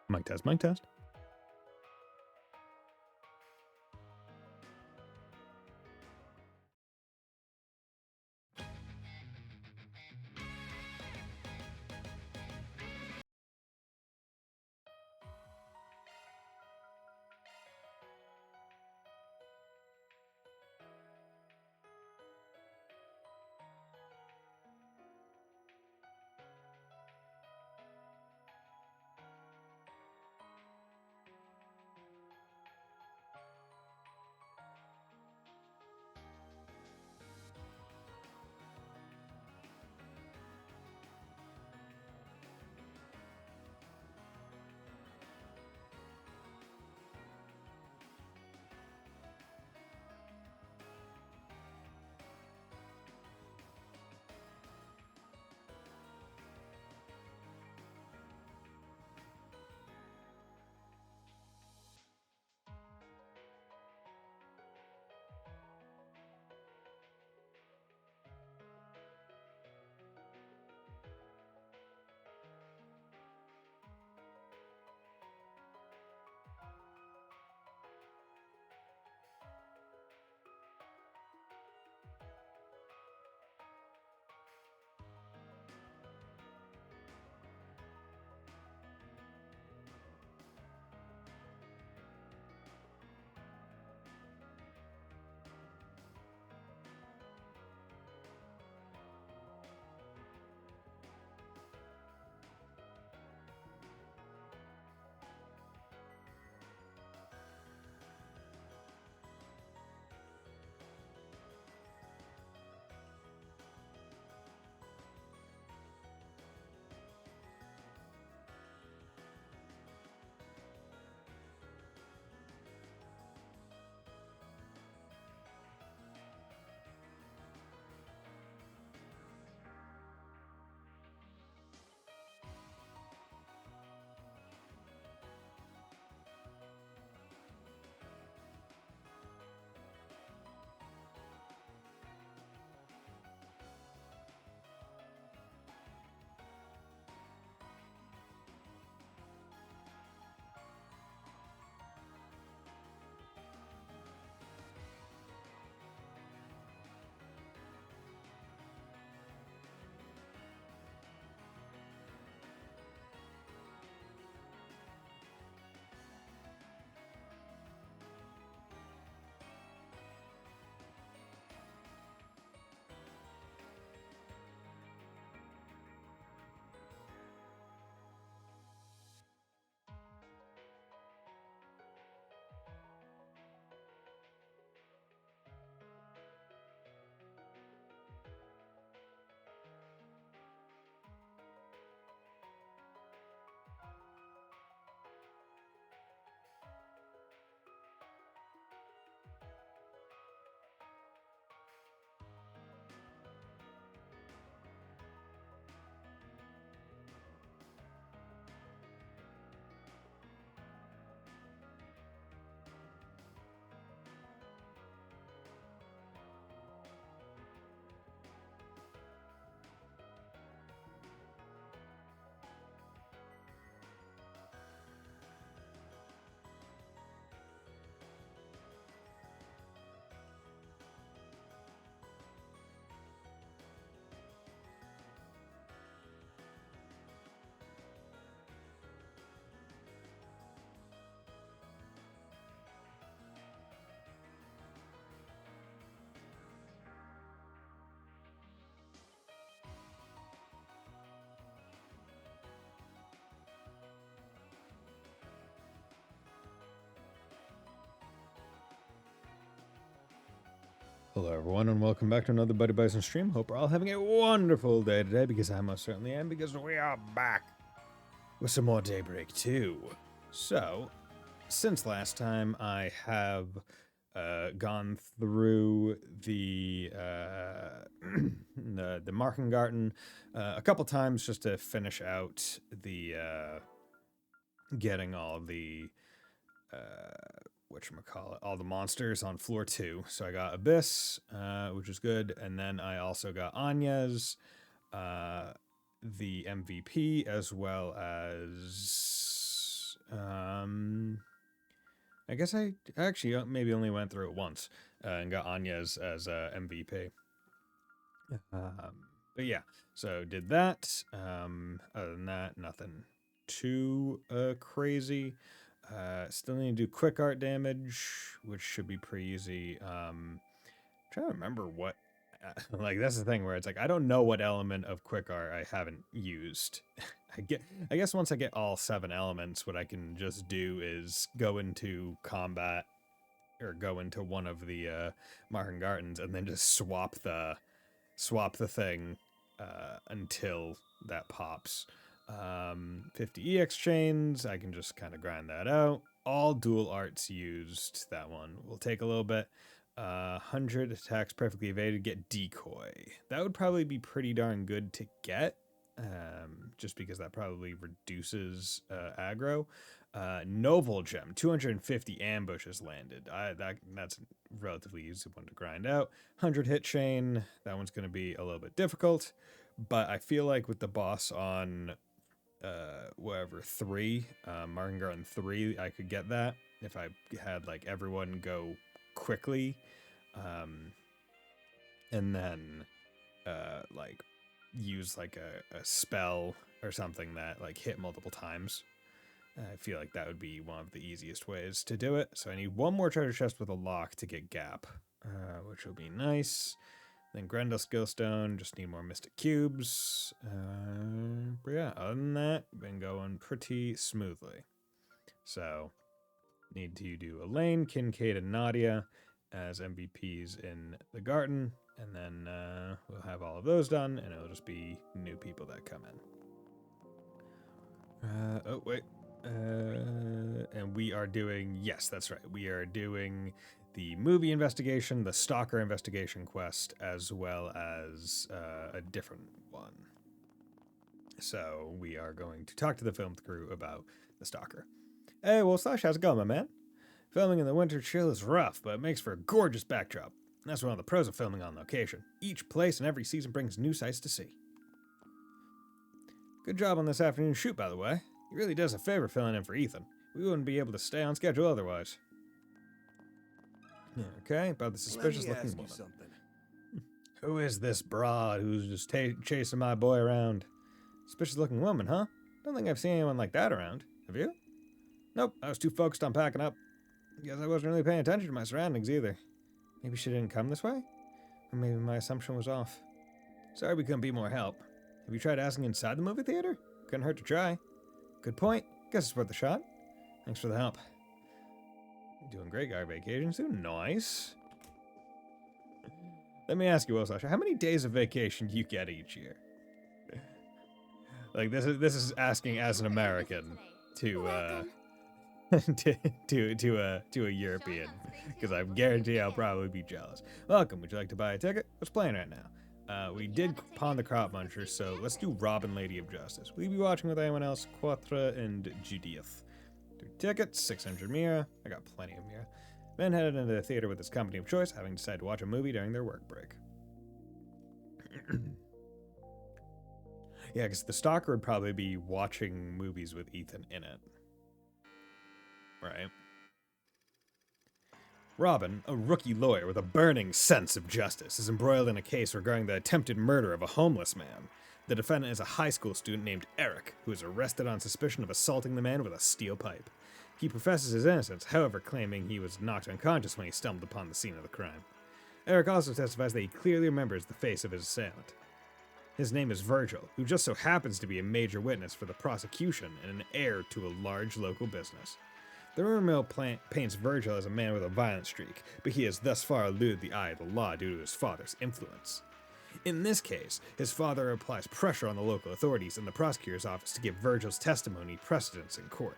Mic test, mic test. Hello, everyone, and welcome back to another Buddy Bison stream. Hope we're all having a wonderful day today, because I most certainly am, because we are back with some more Daybreak 2. So, since last time, I have gone through the the Marken Garden a couple times just to finish out the getting all the whatchamacallit, all the monsters on floor 2. So I got Abyss, which is good, and then I also got Anya's, the MVP, as well as I guess I actually maybe only went through it once and got Anya as MVP. But yeah, so did that. Other than that, nothing too crazy. Still need to do quick art damage, which should be pretty easy. Trying to remember what. Like that's the thing where it's like I don't know what element of quick art I haven't used. I guess once I get all 7 elements, what I can just do is go into combat or go into one of the Marken Gardens and then just swap the thing until that pops. 50 EX chains, I can just kind of grind that out. All dual arts used. That one will take a little bit. 100 attacks perfectly evaded, get decoy. That would probably be pretty darn good to get, just because that probably reduces aggro. Novel gem, 250 ambushes landed. That's a relatively easy one to grind out. 100 hit chain, that one's going to be a little bit difficult, but I feel like with the boss on whatever 3, Marken Garden 3, I could get that if I had like everyone go quickly, and then like use like a spell or something that like hit multiple times. I feel like that would be one of the easiest ways to do it. So I need one more treasure chest with a lock to get Gap, which will be nice. Then Grendel Skillstone, just need more Mystic Cubes. But yeah, other than that, been going pretty smoothly. So, need to do Elaine, Kincaid, and Nadia as MVPs in the garden. And then we'll have all of those done, and it'll just be new people that come in. Oh, wait. And we are doing, yes, that's right. We are doing the movie investigation, the stalker investigation quest, as well as a different one. So we are going to talk to the film crew about the stalker. Hey, well, Slash, how's it going, my man? Filming in the winter chill is rough, but it makes for a gorgeous backdrop. That's one of the pros of filming on location. Each place and every season brings new sights to see. Good job on this afternoon's shoot, by the way. He really does a favor filling in for Ethan. We wouldn't be able to stay on schedule otherwise. Okay, about the suspicious-looking woman. Something. Who is this broad who's just chasing my boy around? Suspicious-looking woman, huh? Don't think I've seen anyone like that around. Have you? Nope, I was too focused on packing up. Guess I wasn't really paying attention to my surroundings either. Maybe she didn't come this way? Or maybe my assumption was off. Sorry we couldn't be more help. Have you tried asking inside the movie theater? Couldn't hurt to try. Good point. Guess it's worth a shot. Thanks for the help. Doing great, got vacation soon. Nice. Let me ask you, Sasha, how many days of vacation do you get each year? Like this is asking as an American to to a European, because I guarantee I'll probably be jealous. Welcome. Would you like to buy a ticket? What's playing right now? We did Pawn the Crop Muncher, so let's do Robin, Lady of Justice. Will you be watching with anyone else? Quatre and Judith. 3 tickets, 600 Mira. I got plenty of Mira. Ben headed into the theater with his company of choice, having decided to watch a movie during their work break. Yeah, because the stalker would probably be watching movies with Ethan in it. Right. Robin, a rookie lawyer with a burning sense of justice, is embroiled in a case regarding the attempted murder of a homeless man. The defendant is a high school student named Eric, who is arrested on suspicion of assaulting the man with a steel pipe. He professes his innocence, however claiming he was knocked unconscious when he stumbled upon the scene of the crime. Eric also testifies that he clearly remembers the face of his assailant. His name is Virgil, who just so happens to be a major witness for the prosecution and an heir to a large local business. The rumor mill paints Virgil as a man with a violent streak, but he has thus far eluded the eye of the law due to his father's influence. In this case, his father applies pressure on the local authorities and the prosecutor's office to give Virgil's testimony precedence in court.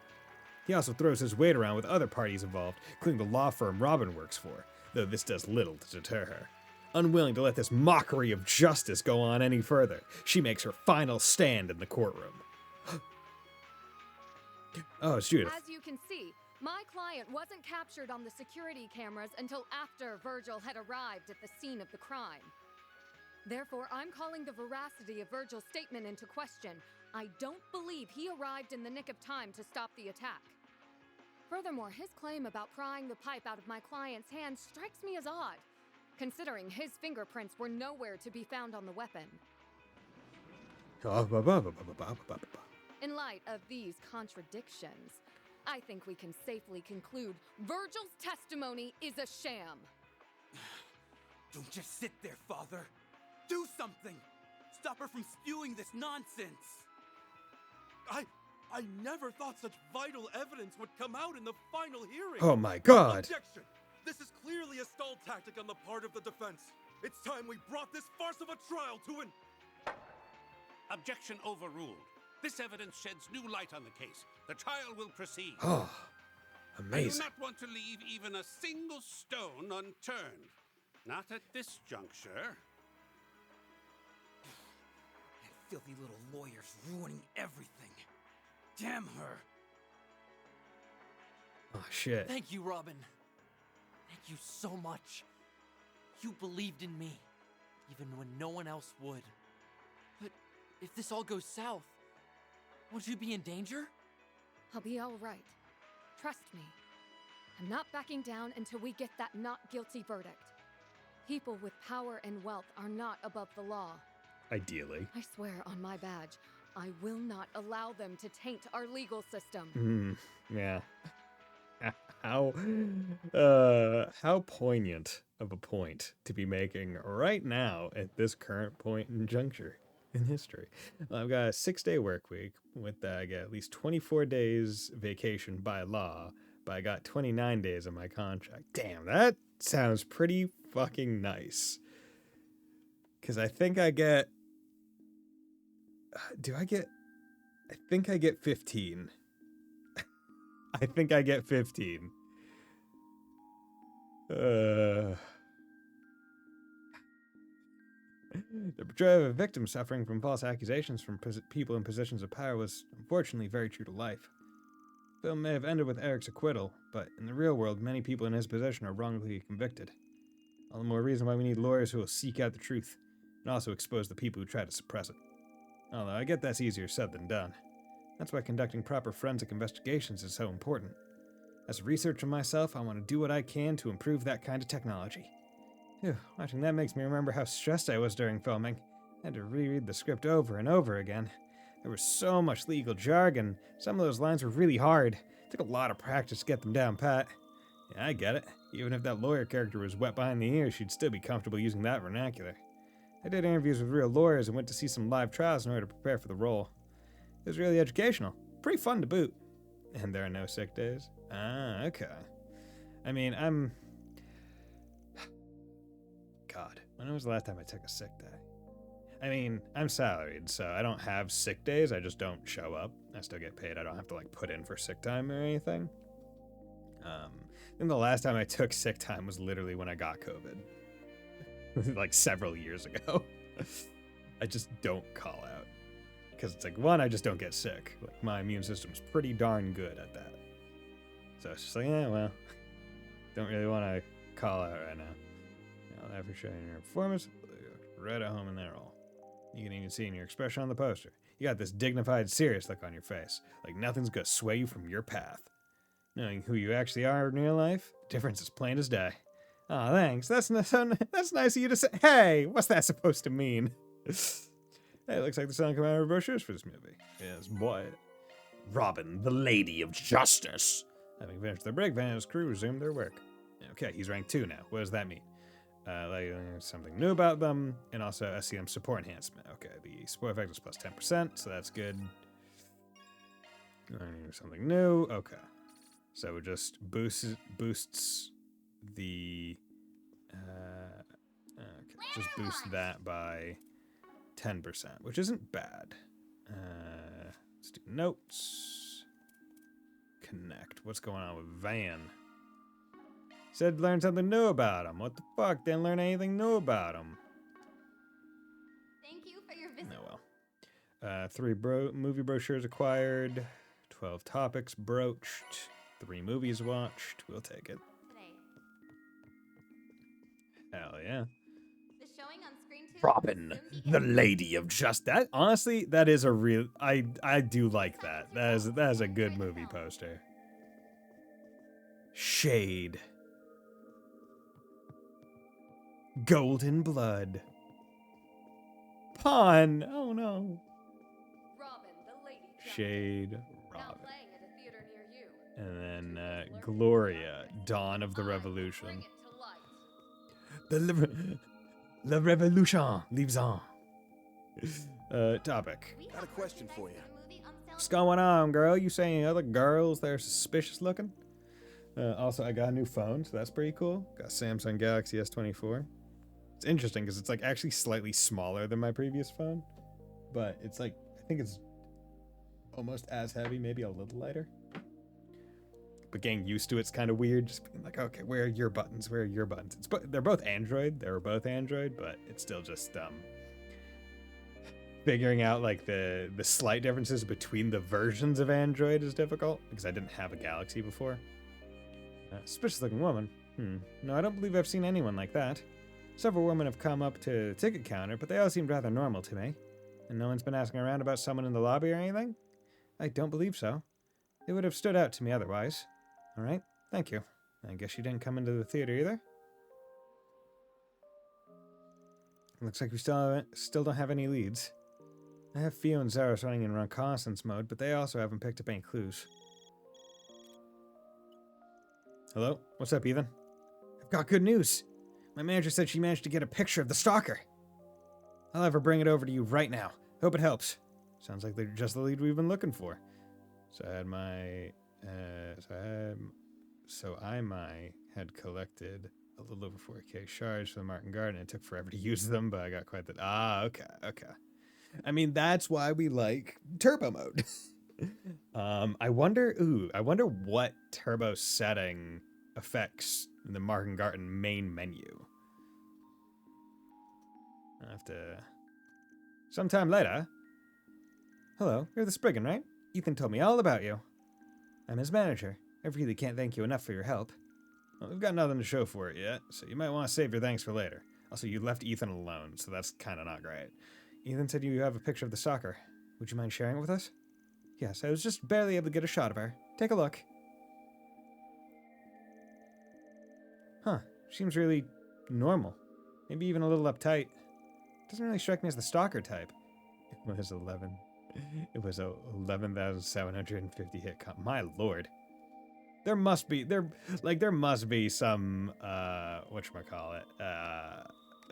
He also throws his weight around with other parties involved, including the law firm Robin works for, though this does little to deter her. Unwilling to let this mockery of justice go on any further, she makes her final stand in the courtroom. Oh, it's Judith. As you can see, my client wasn't captured on the security cameras until after Virgil had arrived at the scene of the crime. Therefore, I'm calling the veracity of Virgil's statement into question. I don't believe he arrived in the nick of time to stop the attack. Furthermore, his claim about prying the pipe out of my client's hand strikes me as odd, considering his fingerprints were nowhere to be found on the weapon. In light of these contradictions, I think we can safely conclude Virgil's testimony is a sham. Don't just sit there, Father. Do something! Stop her from spewing this nonsense! I never thought such vital evidence would come out in the final hearing! Oh my god! Objection! This is clearly a stall tactic on the part of the defense. It's time we brought this farce of a trial to an... Objection overruled. This evidence sheds new light on the case. The trial will proceed. Oh, I do amazing. not want to leave even a single stone unturned. Not at this juncture. That filthy little lawyer's ruining everything. Damn her. Oh shit. Thank you, Robin. Thank you so much. You believed in me, even when no one else would. But if this all goes south, won't you be in danger? I'll be all right. Trust me. I'm not backing down until we get that not guilty verdict. People with power and wealth are not above the law. Ideally. I swear on my badge, I will not allow them to taint our legal system. Yeah. How poignant of a point to be making right now at this current point in juncture in history. I've got a 6-day work week with I get at least 24 days vacation by law, but I got 29 days on my contract. Damn, that sounds pretty fucking nice. Because I think I get... I think I get 15. I think I get 15. The portrayal of a victim suffering from false accusations from people in positions of power was unfortunately very true to life. The film may have ended with Eric's acquittal, but in the real world, many people in his position are wrongly convicted. All the more reason why we need lawyers who will seek out the truth, and also expose the people who try to suppress it. Although I get that's easier said than done. That's why conducting proper forensic investigations is so important. As a researcher myself, I want to do what I can to improve that kind of technology. Phew, watching that makes me remember how stressed I was during filming. I had to reread the script over and over again. There was so much legal jargon. Some of those lines were really hard. It took a lot of practice to get them down pat. Yeah, I get it. Even if that lawyer character was wet behind the ears, she'd still be comfortable using that vernacular. I did interviews with real lawyers and went to see some live trials in order to prepare for the role. It was really educational. Pretty fun to boot. And there are no sick days? Ah, okay. I mean, God, when was the last time I took a sick day? I mean, I'm salaried, so I don't have sick days. I just don't show up. I still get paid. I don't have to, like, put in for sick time or anything. And the last time I took sick time was literally when I got COVID. Like, several years ago. I just don't call out. Because it's like, one, I just don't get sick. Like, my immune system's pretty darn good at that. So it's just like, yeah, well, don't really want to call out right now. I'll never show you your performance. Right at home in that role. You can even see in your expression on the poster. You got this dignified, serious look on your face. Like nothing's gonna sway you from your path. Knowing who you actually are in real life, the difference is plain as day. Aw, thanks. That's nice of you to say. Hey, what's that supposed to mean? Hey, it looks like the sound coming out of brochures for this movie. Yes, boy. Robin, the Lady of Justice. Having finished their break, Van and his crew resumed their work. Okay, he's rank 2 now. What does that mean? Like something new about them, and also SCM support enhancement. Okay, the support effect is plus 10%, so that's good. Something new. Okay, so it just boosts the. Okay, just boost that by 10%, which isn't bad. Let's do notes. Connect. What's going on with Van? Said learn something new about him. What the fuck? Didn't learn anything new about him. Thank you for your visit. Oh well. 3 movie brochures acquired. 12 topics broached. 3 movies watched. We'll take it. Today. Hell yeah. The showing on screen too. Robin, the Lady of Justice. Honestly, that is a real. I do like that. That is a good movie poster. Shade. Golden blood. Pawn. Oh no. Robin, the lady. Shade. Now Robin. playing at a theater near you. And then Gloria. Dawn of the Revolution. Bring it to light. The Revolution lives on. Topic. We Got a have question merchandise for the you. movie on sale What's going on, girl? You saying other girls that are suspicious looking? Also, I got a new phone, so that's pretty cool. Got Samsung Galaxy S24. It's interesting because it's like actually slightly smaller than my previous phone, but it's like I think it's almost as heavy, maybe a little lighter. But getting used to it's kind of weird. Just being like, okay, where are your buttons? Where are your buttons? They're both Android. They were both Android, but it's still just figuring out like the slight differences between the versions of Android is difficult because I didn't have a Galaxy before. Suspicious looking woman. No, I don't believe I've seen anyone like that. Several women have come up to the ticket counter, but they all seemed rather normal to me. And no one's been asking around about someone in the lobby or anything? I don't believe so. It would have stood out to me otherwise. Alright, thank you. I guess you didn't come into the theater either? Looks like we still don't have any leads. I have Theo and Zaros running in reconnaissance mode, but they also haven't picked up any clues. Hello? What's up, Ethan? I've got good news. My manager said she managed to get a picture of the stalker. I'll have her bring it over to you right now. Hope it helps. Sounds like they're just the lead we've been looking for. So I had collected a little over 4K shards from the Martin Garden. It took forever to use them, but I got quite that. Okay. I mean, that's why we like turbo mode. I wonder what turbo setting affects the Martin Garden main menu. I have to... Sometime later. Hello, you're the Spriggan, right? Ethan told me all about you. I'm his manager. I really can't thank you enough for your help. Well, we've got nothing to show for it yet, so you might want to save your thanks for later. Also, you left Ethan alone, so that's kind of not great. Ethan said you have a picture of the stalker. Would you mind sharing it with us? Yes, I was just barely able to get a shot of her. Take a look. Huh, seems really normal. Maybe even a little uptight. Doesn't really strike me as the stalker type. It was 11,750 hit comp. My lord. There must be some whatchamacallit,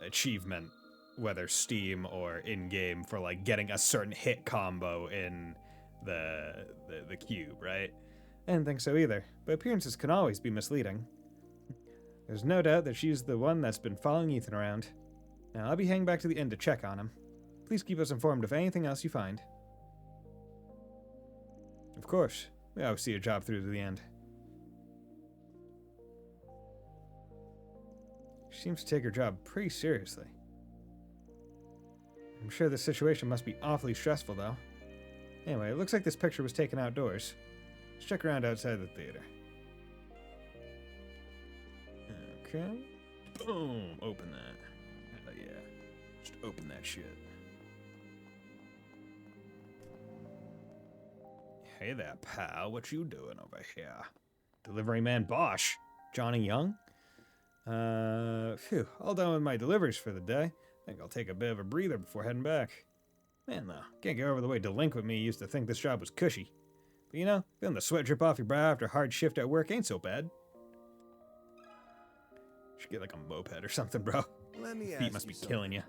achievement, whether Steam or in-game, for like getting a certain hit combo in the cube, right? I didn't think so either, but appearances can always be misleading. There's no doubt that she's the one that's been following Ethan around. Now I'll be heading back to the inn to check on him. Please keep us informed of anything else you find. Of course, we always see a job through to the end. She seems to take her job pretty seriously. I'm sure this situation must be awfully stressful, though. Anyway, it looks like this picture was taken outdoors. Let's check around outside the theater. Okay. Boom! Open that. Hell yeah. Just open that shit. Hey there, pal. What you doing over here? Delivery man Bosch. Johnny Young? Phew. All done with my deliveries for the day. Think I'll take a bit of a breather before heading back. Man, though, can't get over the way delinquent me used to think this job was cushy. But you know, feeling the sweat drip off your brow after a hard shift at work ain't so bad. Should get like a moped or something, bro. Let me ask Feet must be killing you.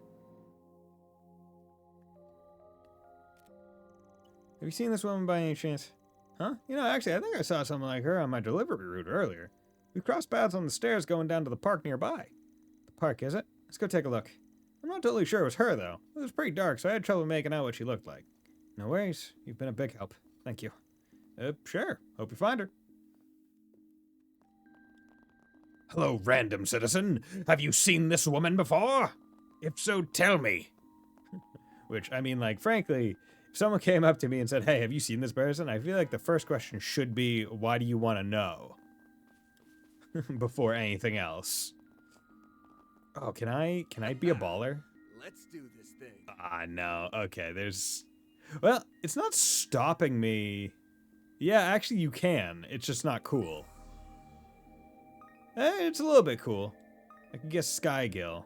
Have you seen this woman by any chance? Huh? You know, actually, I think I saw something like her on my delivery route earlier. We crossed paths on the stairs going down to the park nearby. The park, is it? Let's go take a look. I'm not totally sure it was her, though. It was pretty dark, so I had trouble making out what she looked like. No worries. You've been a big help. Thank you. Sure. Hope you find her. Hello, random citizen. Have you seen this woman before? If so, tell me. Which, I mean, like, frankly, if someone came up to me and said, hey, have you seen this person? I feel like the first question should be, why do you want to know? Before anything else. Oh, can I be a baller? Let's do this thing. No. Okay, well, it's not stopping me. Yeah, actually you can. It's just not cool. It's a little bit cool. I could guess Skygill.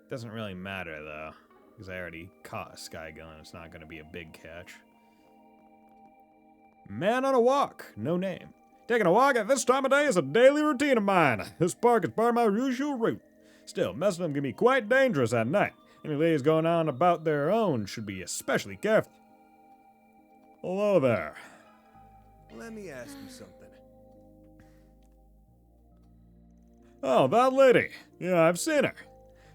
Doesn't really matter, though, because I already caught a Skygill, and it's not going to be a big catch. Man on a walk, no name. Taking a walk at this time of day is a daily routine of mine. This park is part of my usual route. Still, messing them can be quite dangerous at night. Any ladies going on about their own should be especially careful. Hello there. Let me ask you something. Oh, that lady. Yeah, I've seen her.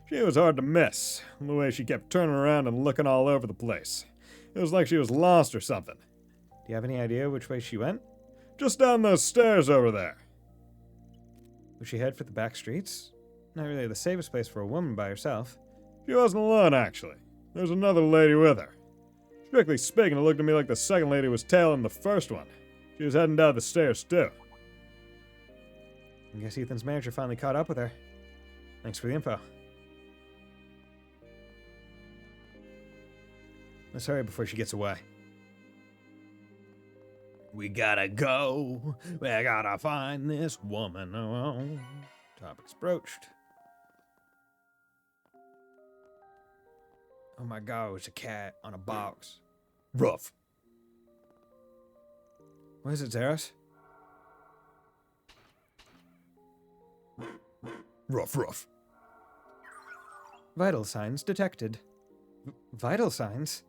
She was hard to miss. The way she kept turning around and looking all over the place. It was like she was lost or something. Do you have any idea which way she went? Just down those stairs over there. Would she head for the back streets? Not really the safest place for a woman by herself. She wasn't alone, actually. There's another lady with her. Strictly speaking, it looked to me like the second lady was tailing the first one. She was heading down the stairs, too. I guess Ethan's manager finally caught up with her. Thanks for the info. Let's hurry before she gets away. We gotta go. We gotta find this woman. Oh. Topic's broached. Oh my god, it's a cat on a box. Rough. What is it, Zeros? Rough. Vital signs detected. Vital signs?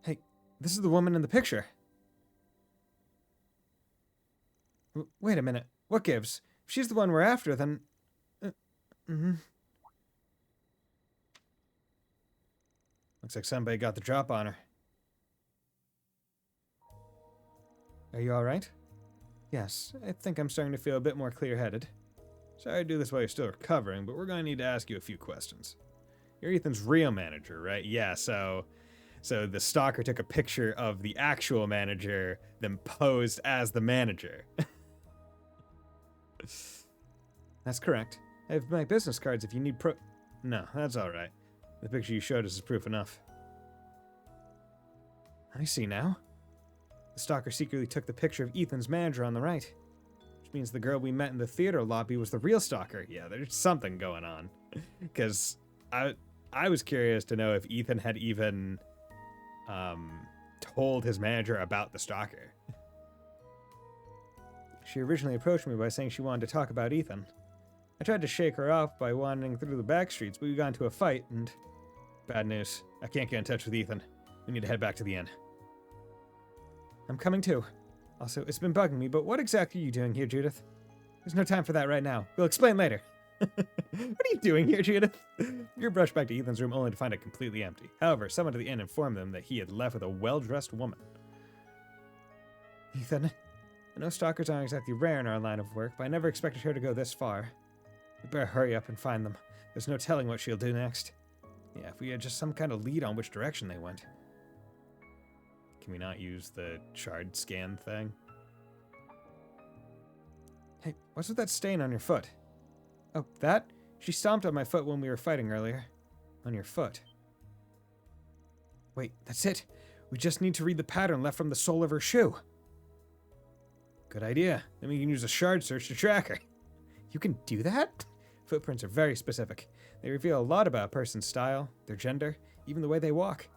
Hey, this is the woman in the picture. Wait a minute. What gives? If she's the one we're after, then... Looks like somebody got the drop on her. Are you alright? Yes, I think I'm starting to feel a bit more clear-headed. Sorry to do this while you're still recovering, but we're going to need to ask you a few questions. You're Ethan's real manager, right? Yeah, so the stalker took a picture of the actual manager, then posed as the manager. That's correct. I have my business cards if you need No, that's alright. The picture you showed us is proof enough. I see now. The stalker secretly took the picture of Ethan's manager on the right. Which means the girl we met in the theater lobby was the real stalker. Yeah, there's something going on. Because I was curious to know if Ethan had even told his manager about the stalker. She originally approached me by saying she wanted to talk about Ethan. I tried to shake her off by wandering through the back streets, but we got into a fight, and... Bad news. I can't get in touch with Ethan. We need to head back to the inn. I'm coming too. Also, it's been bugging me, but what exactly are you doing here, Judith? There's no time for that right now. We'll explain later. What are you doing here, Judith? You rushed back to Ethan's room only to find it completely empty. However, someone at the inn informed them that he had left with a well-dressed woman. Ethan, I know stalkers aren't exactly rare in our line of work, but I never expected her to go this far. We better hurry up and find them. There's no telling what she'll do next. Yeah, if we had just some kind of lead on which direction they went. Can we not use the shard scan thing? Hey, what's with that stain on your foot? Oh, that? She stomped on my foot when we were fighting earlier. On your foot. Wait, that's it. We just need to read the pattern left from the sole of her shoe. Good idea. Then we can use a shard search to track her. You can do that? Footprints are very specific. They reveal a lot about a person's style, their gender, even the way they walk.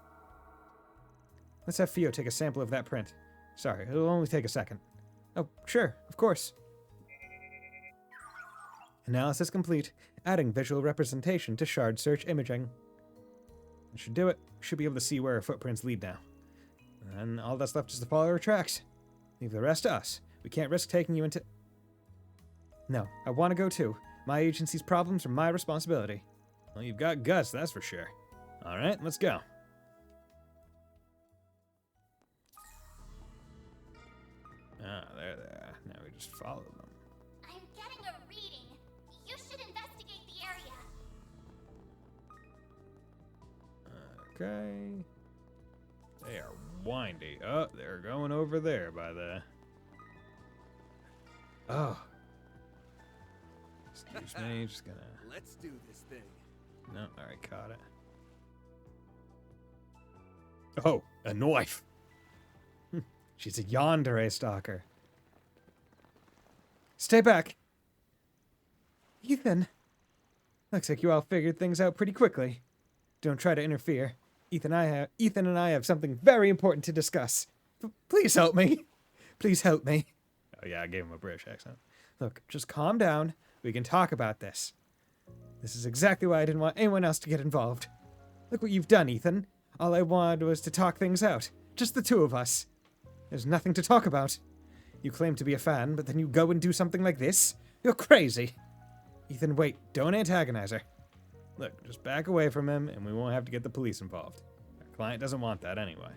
Let's have Fio take a sample of that print. Sorry, it'll only take a second. Oh, sure, of course. Analysis complete. Adding visual representation to shard search imaging. That should do it. We should be able to see where our footprints lead now. And all that's left is to follow our tracks. Leave the rest to us. We can't risk taking you into... No, I want to go too. My agency's problems are my responsibility. Well, you've got guts, that's for sure. Alright, let's go. Ah, there they are. Now we just follow them. I'm getting a reading. You should investigate the area. Okay. They are windy. Oh, they're going over there by the... Oh. Excuse me, just gonna... Let's do this thing. No, alright, caught it. Oh, a knife. She's a yandere stalker. Stay back. Ethan. Looks like you all figured things out pretty quickly. Don't try to interfere. Ethan and I have something very important to discuss. Please help me. Please help me. Oh yeah, I gave him a British accent. Look, just calm down. We can talk about this. This is exactly why I didn't want anyone else to get involved. Look what you've done, Ethan. All I wanted was to talk things out. Just the two of us. There's nothing to talk about. You claim to be a fan, but then you go and do something like this? You're crazy. Ethan, wait. Don't antagonize her. Look, just back away from him, and we won't have to get the police involved. Our client doesn't want that anyway.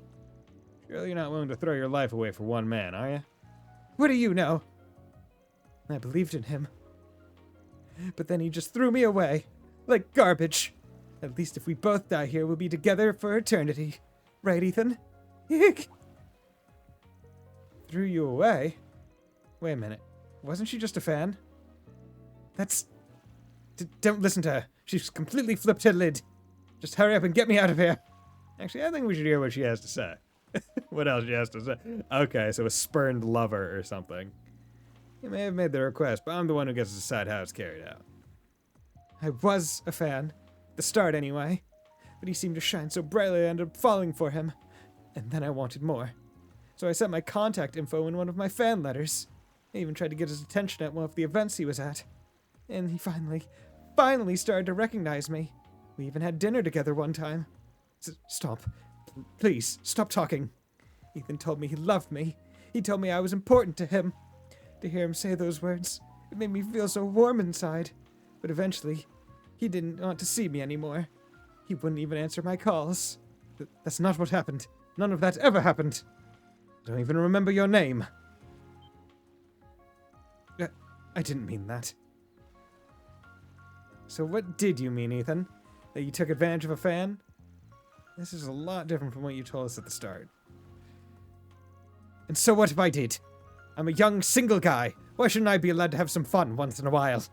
Surely you're not willing to throw your life away for one man, are you? What do you know? I believed in him. But then he just threw me away. Like garbage. At least if we both die here, we'll be together for eternity. Right, Ethan? Eek. Threw you away? Wait a minute. Wasn't she just a fan? That's... don't listen to her. She's completely flipped her lid. Just hurry up and get me out of here. Actually, I think we should hear what she has to say. What else she has to say? Okay, so a spurned lover or something. You may have made the request, but I'm the one who gets to decide how it's carried out. I was a fan. At the start, anyway. But he seemed to shine so brightly I ended up falling for him. And then I wanted more. So I sent my contact info in one of my fan letters. I even tried to get his attention at one of the events he was at. And he finally started to recognize me. We even had dinner together one time. Stop. Please, stop talking. Ethan told me he loved me. He told me I was important to him. To hear him say those words, it made me feel so warm inside. But eventually, he didn't want to see me anymore. He wouldn't even answer my calls. That's not what happened. None of that ever happened. I don't even remember your name. I didn't mean that. So what did you mean, Ethan? That you took advantage of a fan? This is a lot different from what you told us at the start. And so what if I did? I'm a young, single guy. Why shouldn't I be allowed to have some fun once in a while?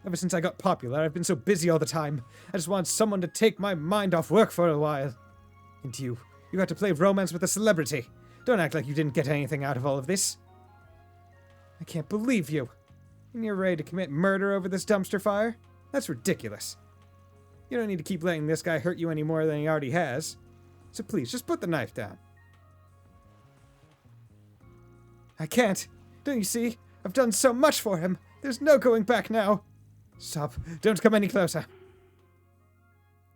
Ever since I got popular, I've been so busy all the time. I just want someone to take my mind off work for a while. And you got to play romance with a celebrity. Don't act like you didn't get anything out of all of this. I can't believe you. And you're ready to commit murder over this dumpster fire? That's ridiculous. You don't need to keep letting this guy hurt you any more than he already has. So please, just put the knife down. I can't. Don't you see? I've done so much for him. There's no going back now. Stop. Don't come any closer.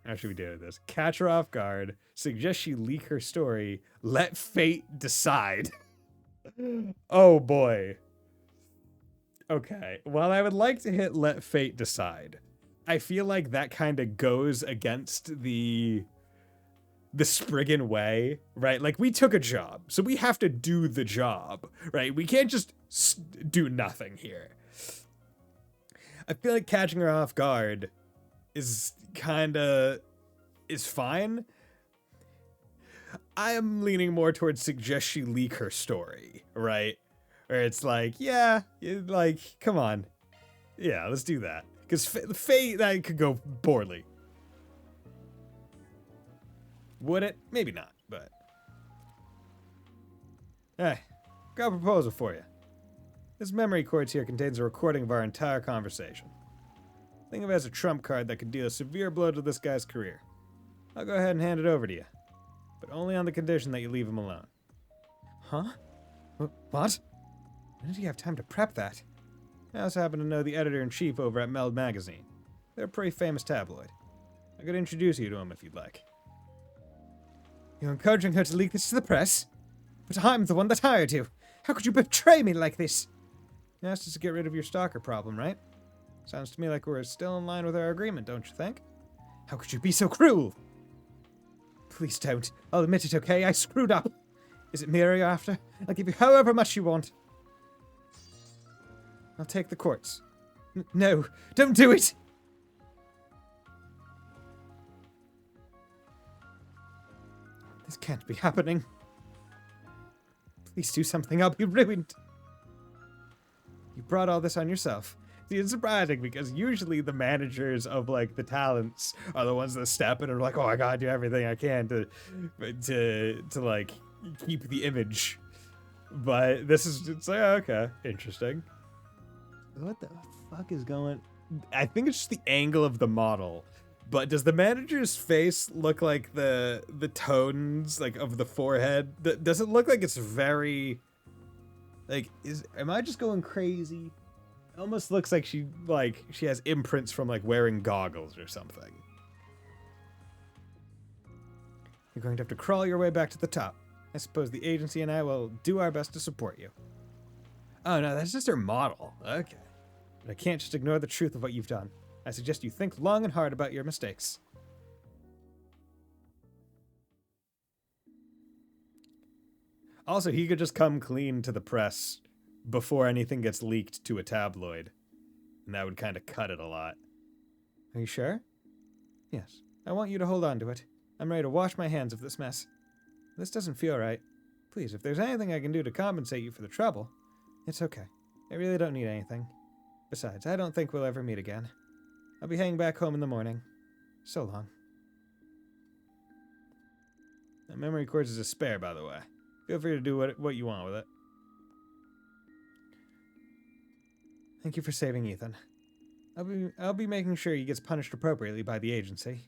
How should we do this? Catch her off guard. Suggest she leak her story. Let fate decide. Oh boy. Okay. Well, I would like to hit let fate decide. I feel like that kind of goes against the Spriggan way, right? Like, we took a job, so we have to do the job, right? We can't just do nothing here. I feel like catching her off guard is fine. I am leaning more towards suggest she leak her story, right? Or it's like, yeah, like, come on. Yeah, let's do that. Because fate, that could go poorly. Would it? Maybe not, but... Hey, got a proposal for you. This memory quartz here contains a recording of our entire conversation. Think of it as a trump card that could deal a severe blow to this guy's career. I'll go ahead and hand it over to you. But only on the condition that you leave him alone. Huh? What? When did he have time to prep that? I also happen to know the editor-in-chief over at Meld Magazine. They're a pretty famous tabloid. I could introduce you to him if you'd like. You're encouraging her to leak this to the press? But I'm the one that hired you. How could you betray me like this? You asked us to get rid of your stalker problem, right? Sounds to me like we're still in line with our agreement, don't you think? How could you be so cruel? Please don't. I'll admit it, okay? I screwed up. Is it Mira you're after? I'll give you however much you want. I'll take the quartz. No, don't do it! This can't be happening. Please do something, I'll be ruined. You brought all this on yourself. See, it's surprising because usually the managers of, like, the talents are the ones that step in and are like, oh, I gotta do everything I can to like, keep the image. But this is, it's like, oh, okay, interesting. What the fuck is going? I think it's just the angle of the model. But does the manager's face look like the tones like of the forehead? Does it look like it's very like am I just going crazy? It almost looks like she has imprints from like wearing goggles or something. You're going to have to crawl your way back to the top. I suppose the agency and I will do our best to support you. Oh no, that's just her model. Okay. But I can't just ignore the truth of what you've done. I suggest you think long and hard about your mistakes. Also, he could just come clean to the press before anything gets leaked to a tabloid. And that would kind of cut it a lot. Are you sure? Yes. I want you to hold on to it. I'm ready to wash my hands of this mess. This doesn't feel right. Please, if there's anything I can do to compensate you for the trouble, it's okay. I really don't need anything. Besides, I don't think we'll ever meet again. I'll be heading back home in the morning. So long. That memory card is a spare, by the way. Feel free to do what you want with it. Thank you for saving Ethan. I'll be making sure he gets punished appropriately by the agency.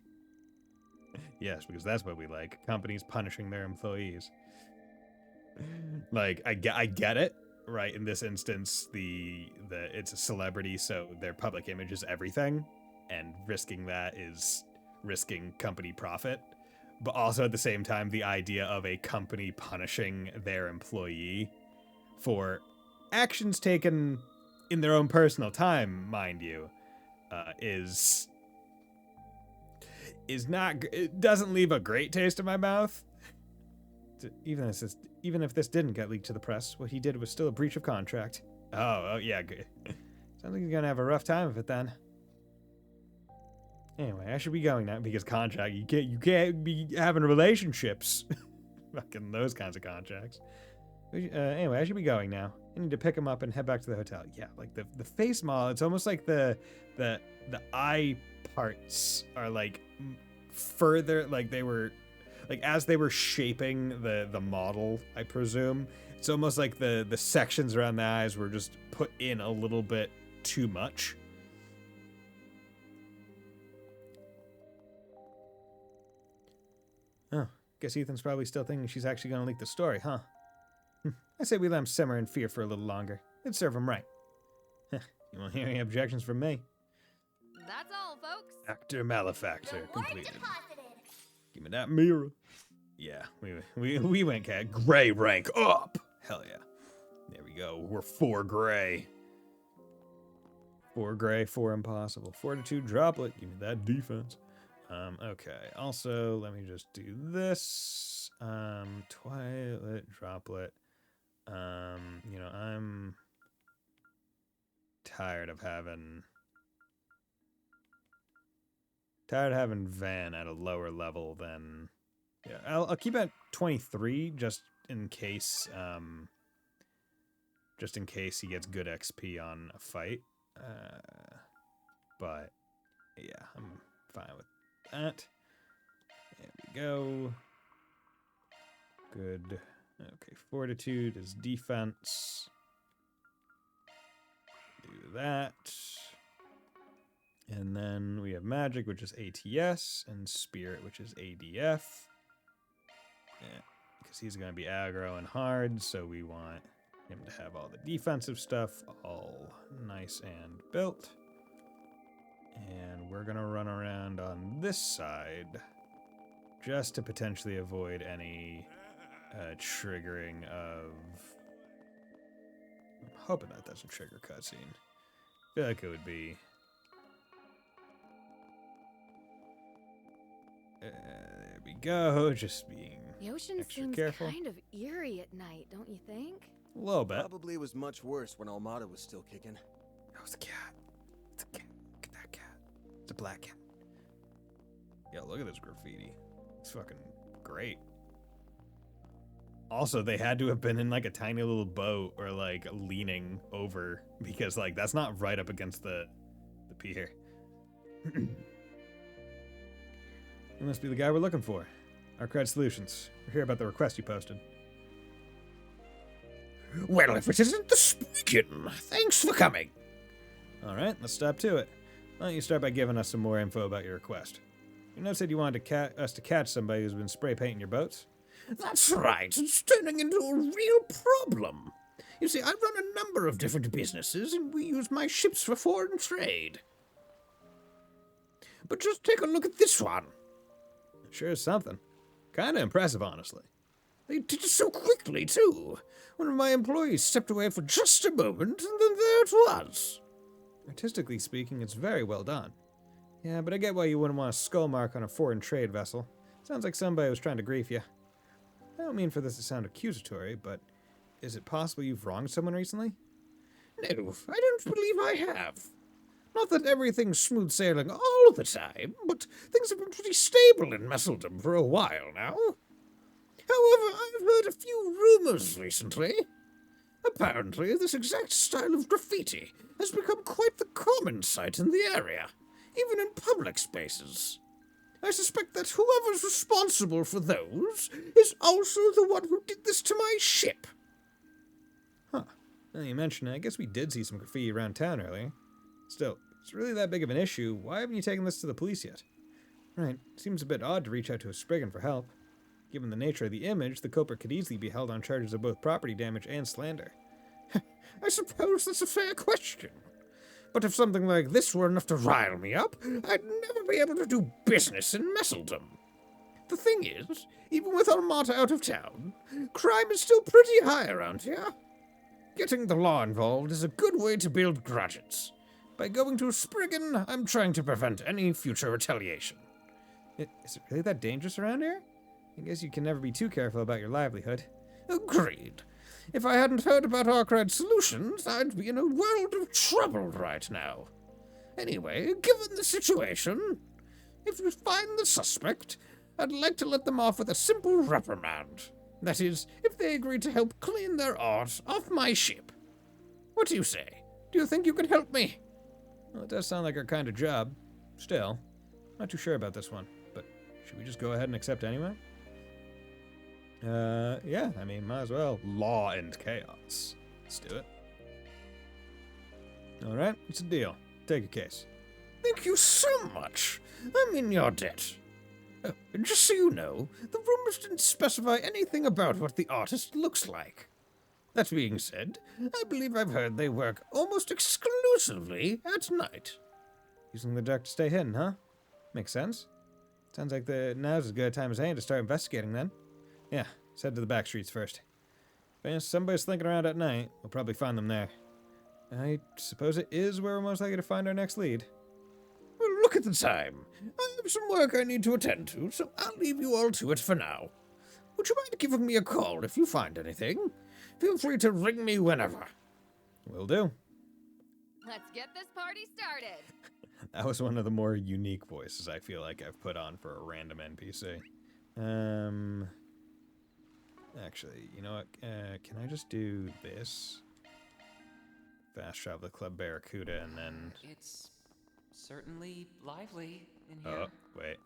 Yes, because that's what we like. Companies punishing their employees. Like, I get it. Right, in this instance, it's a celebrity, so their public image is everything. And risking that is risking company profit. But also at the same time, the idea of a company punishing their employee for actions taken in their own personal time, mind you, is not, it doesn't leave a great taste in my mouth. Even if this didn't get leaked to the press, what he did was still a breach of contract. Oh yeah, good. Sounds like he's gonna have a rough time of it then. Anyway, I should be going now because contract. You can't be having relationships. Fucking those kinds of contracts. Anyway, I should be going now. I need to pick him up and head back to the hotel. Yeah, like the face model. It's almost like the eye parts are like further, like they were, like as they were shaping the model. I presume it's almost like the sections around the eyes were just put in a little bit too much. Oh, guess Ethan's probably still thinking she's actually going to leak the story, huh? I say we let him simmer in fear for a little longer. It'd serve him right. You won't hear any objections from me. That's all, folks. Actor malefactor Reward completed. deposited. Give me that mirror. Yeah, we went cat gray rank up. Hell yeah. There we go. We're 4 gray. 4 gray, 4 impossible. Fortitude droplet. Give me that defense. Okay. Also, let me just do this. Twilight droplet. I'm tired of having Van at a lower level than, yeah, I'll keep it at 23 just in case he gets good XP on a fight. But yeah, I'm fine with that. There we go. Good. Okay, fortitude is defense. Do that. And then we have magic, which is ATS, and spirit, which is ADF. Yeah, because he's going to be aggro and hard, so we want him to have all the defensive stuff all nice and built. And we're going to run around on this side just to potentially avoid any triggering of... I'm hoping that doesn't trigger cutscene. I feel like it would be... there we go, just being The ocean extra seems careful. kind of eerie at night, don't you think? A little bit. Probably was much worse when Almada was still kicking. That was a cat. It's a cat. Look at that cat. It's a black cat. Yo, look at this graffiti. It's fucking great. Also, they had to have been in like a tiny little boat or like leaning over because like that's not right up against the pier. You must be the guy we're looking for. Arcade Solutions. We're here about the request you posted. Well, if it isn't the Spriggan, thanks for coming. All right, let's stop to it. Why don't you start by giving us some more info about your request? You know, said you wanted us to catch somebody who's been spray painting your boats? That's right. It's turning into a real problem. You see, I run a number of different businesses, and we use my ships for foreign trade. But just take a look at this one. Sure is something. Kinda impressive, honestly. They did it so quickly, too. One of my employees stepped away for just a moment, and then there it was. Artistically speaking, it's very well done. Yeah, but I get why you wouldn't want a skull mark on a foreign trade vessel. Sounds like somebody was trying to grief you. I don't mean for this to sound accusatory, but is it possible you've wronged someone recently? No, I don't believe I have. Not that everything's smooth sailing all the time, but things have been pretty stable in Messeldom for a while now. However, I've heard a few rumors recently. Apparently, this exact style of graffiti has become quite the common sight in the area, even in public spaces. I suspect that whoever's responsible for those is also the one who did this to my ship. Huh. Now you mention it, I guess we did see some graffiti around town earlier. Still, if it's really that big of an issue, why haven't you taken this to the police yet? Right, seems a bit odd to reach out to a Spriggan for help. Given the nature of the image, the culprit could easily be held on charges of both property damage and slander. I suppose that's a fair question. But if something like this were enough to rile me up, I'd never be able to do business in Messeldom. The thing is, even with Armata out of town, crime is still pretty high around here. Getting the law involved is a good way to build grudges. By going to a Spriggan, I'm trying to prevent any future retaliation. Is it really that dangerous around here? I guess you can never be too careful about your livelihood. Agreed. If I hadn't heard about Arkwright Solutions, I'd be in a world of trouble right now. Anyway, given the situation, if you find the suspect, I'd like to let them off with a simple reprimand. That is, if they agree to help clean their art off my ship. What do you say? Do you think you can help me? Well, it does sound like our kind of job. Still, not too sure about this one, but should we just go ahead and accept anyway? Yeah, I mean, might as well. Law and chaos. Let's do it. Alright, it's a deal. Take a case. Thank you so much. I'm in your debt. Just so you know, the rumors didn't specify anything about what the artist looks like. That being said, I believe I've heard they work almost exclusively at night. Using the dark to stay hidden, huh? Makes sense. Sounds like now's as good a time as any to start investigating then. Yeah, let's head to the back streets first. If somebody's slinking around at night, we'll probably find them there. I suppose it is where we're most likely to find our next lead. Well, look at the time. I have some work I need to attend to, so I'll leave you all to it for now. Would you mind giving me a call if you find anything? Feel free to ring me whenever. Will do. Let's get this party started. That was one of the more unique voices I feel like I've put on for a random NPC. Actually, you know what? Can I just do this? Fast travel to Club Barracuda and then... It's certainly lively in here. Oh, wait.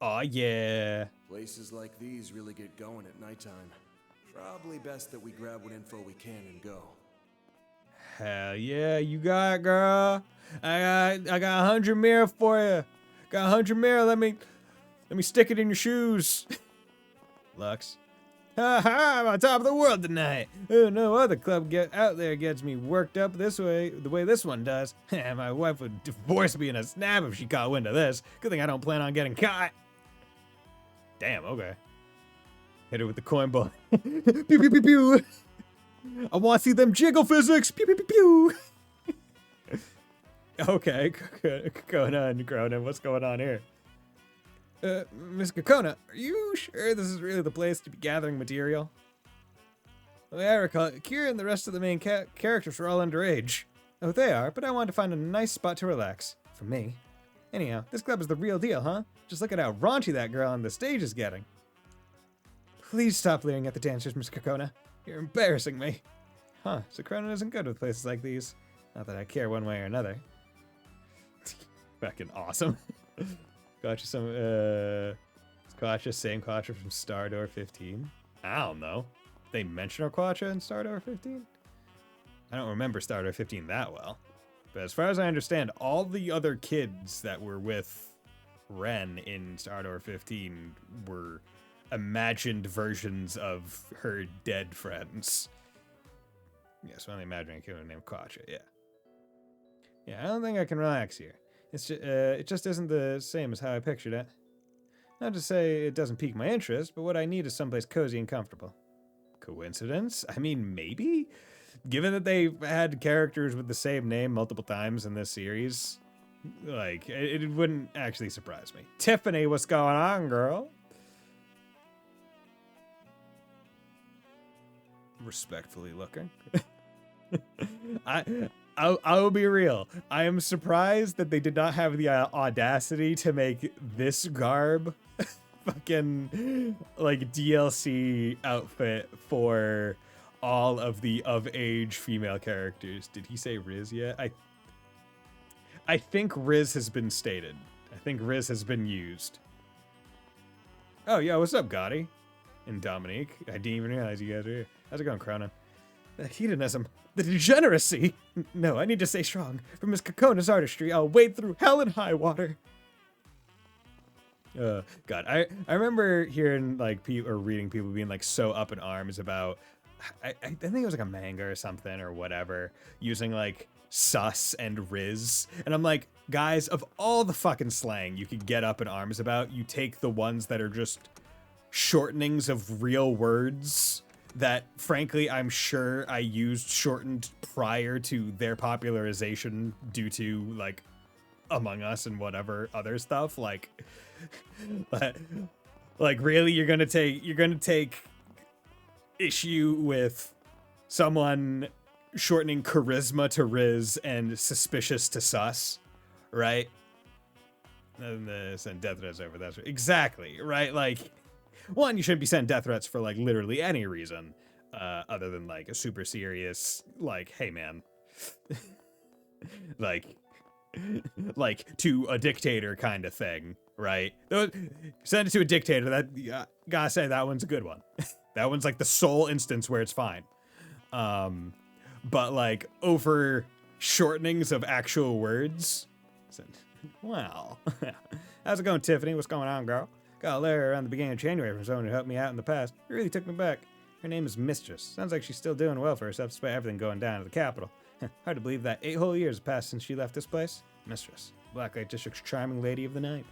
Oh, yeah. Places like these really get going at nighttime. Probably best that we grab what info we can and go. Hell yeah, you got it, girl. I got 100 mirror for you. Got 100 mirror. Let me stick it in your shoes. Lux. Ha ha! I'm on top of the world tonight. Oh, no other club out there gets me worked up this way, the way this one does. My wife would divorce me in a snap if she caught wind of this. Good thing I don't plan on getting caught. Damn. Okay. Hit her with the coin ball. Pew pew pew pew. I want to see them jiggle physics. Pew pew pew pew. Okay, Cronin, what's going on here? Miss Kokona, are you sure this is really the place to be gathering material? The way I recall, Kira and the rest of the main characters were all underage. Oh, they are, but I wanted to find a nice spot to relax. For me. Anyhow, this club is the real deal, huh? Just look at how raunchy that girl on the stage is getting. Please stop leering at the dancers, Miss Kokona. You're embarrassing me. Huh, so Cronin isn't good with places like these. Not that I care one way or another. Fucking awesome. Got you some, Quacha, same Quacha from Star Door 15. I don't know. they mention Quacha in Star Tower 15? I don't remember Star Tower 15 that well. But as far as I understand, all the other kids that were with Ren in Star Tower 15 were imagined versions of her dead friends. Yeah, so I'm imagining a kid named Quacha, yeah. Yeah, I don't think I can relax here. It just isn't the same as how I pictured it. Not to say it doesn't pique my interest, but what I need is someplace cozy and comfortable. Coincidence? I mean, maybe? Given that they've had characters with the same name multiple times in this series, like, it wouldn't actually surprise me. Tiffany, what's going on, girl? Respectfully looking. I'll be real. I am surprised that they did not have the audacity to make this garb fucking like DLC outfit for all of the of-age female characters. Did he say Riz yet? I think Riz has been stated. I think Riz has been used. Oh, yeah, what's up, Gotti? And Dominique. I didn't even realize you guys were here. How's it going, Chrono? The hedonism. The degeneracy. No, I need to stay strong. From Miss Kakona's artistry, I'll wade through hell and high water. God, I remember hearing, like, people, or reading people being, like, so up in arms about, I think it was, like, a manga or something, or whatever, using, like, sus and riz. And I'm like, guys, of all the fucking slang you could get up in arms about, you take the ones that are just shortenings of real words that, frankly, I'm sure I used shortened prior to their popularization due to, like, Among Us and whatever other stuff. Like really, you're gonna take issue with someone shortening charisma to Riz and suspicious to sus, right? And send death threats over. That's right. Exactly, right? Like, one, you shouldn't be sending death threats for, like, literally any reason, other than, like, a super serious, like, hey, man, like to a dictator kind of thing, right? Send it to a dictator. That gotta say, that one's a good one. That one's, like, the sole instance where it's fine. But, like, over shortenings of actual words, wow. How's it going, Tiffany? What's going on, girl? Got a letter around the beginning of January from someone who helped me out in the past. It really took me back. Her name is Mistress. Sounds like she's still doing well for herself despite everything going down at the capital. Hard to believe that 8 whole years have passed since she left this place. Mistress, Blacklight District's charming lady of the night.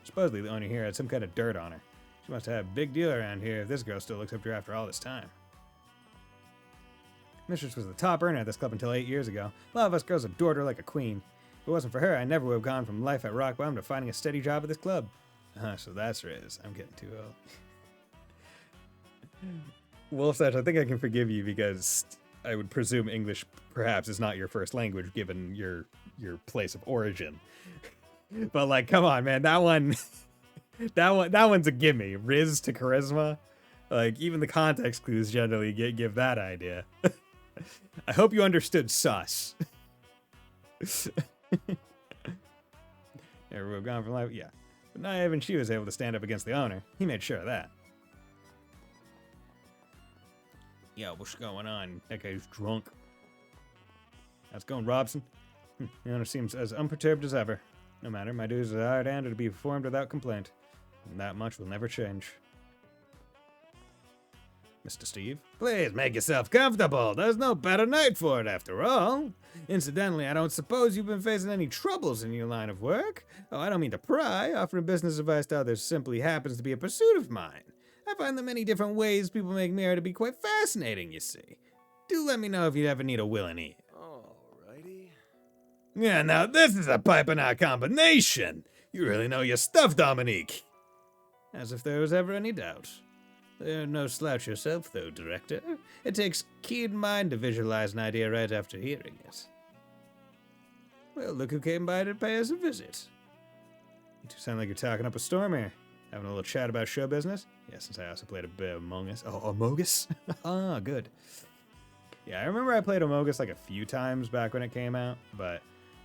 Supposedly the owner here had some kind of dirt on her. She must have had a big deal around here if this girl still looks up to her after all this time. Mistress was the top earner at this club until 8 years ago. A lot of us girls adored her like a queen. If it wasn't for her, I never would have gone from life at rock bottom to finding a steady job at this club. So that's Riz. I'm getting too old. Wolfsash, I think I can forgive you because I would presume English perhaps is not your first language given your place of origin. But, like, come on, man, that one's a gimme. Riz to charisma. Like, even the context clues generally give that idea. I hope you understood sus. Never would have gone from life, yeah. But not even she was able to stand up against the owner. He made sure of that. Yo, what's going on? That guy's drunk. How's it going, Robson? The owner seems as unperturbed as ever. No matter, my duties as a hired hand are to be performed without complaint. And that much will never change. Mr. Steve? Please make yourself comfortable. There's no better night for it, after all. Incidentally, I don't suppose you've been facing any troubles in your line of work. Oh, I don't mean to pry. Offering business advice to others simply happens to be a pursuit of mine. I find the many different ways people make mirror to be quite fascinating, you see. Do let me know if you ever need a willing ear. Alrighty. Yeah, now this is a piping hot combination. You really know your stuff, Dominique. As if there was ever any doubt. You're no slouch yourself, though, Director. It takes keen mind to visualize an idea right after hearing it. Well, look who came by to pay us a visit. You two sound like you're talking up a storm here. Having a little chat about show business? Yeah, since I also played a bit of Among Us. Oh, Among Us? Ah, good. Yeah, I remember I played Among Us like a few times back when it came out, but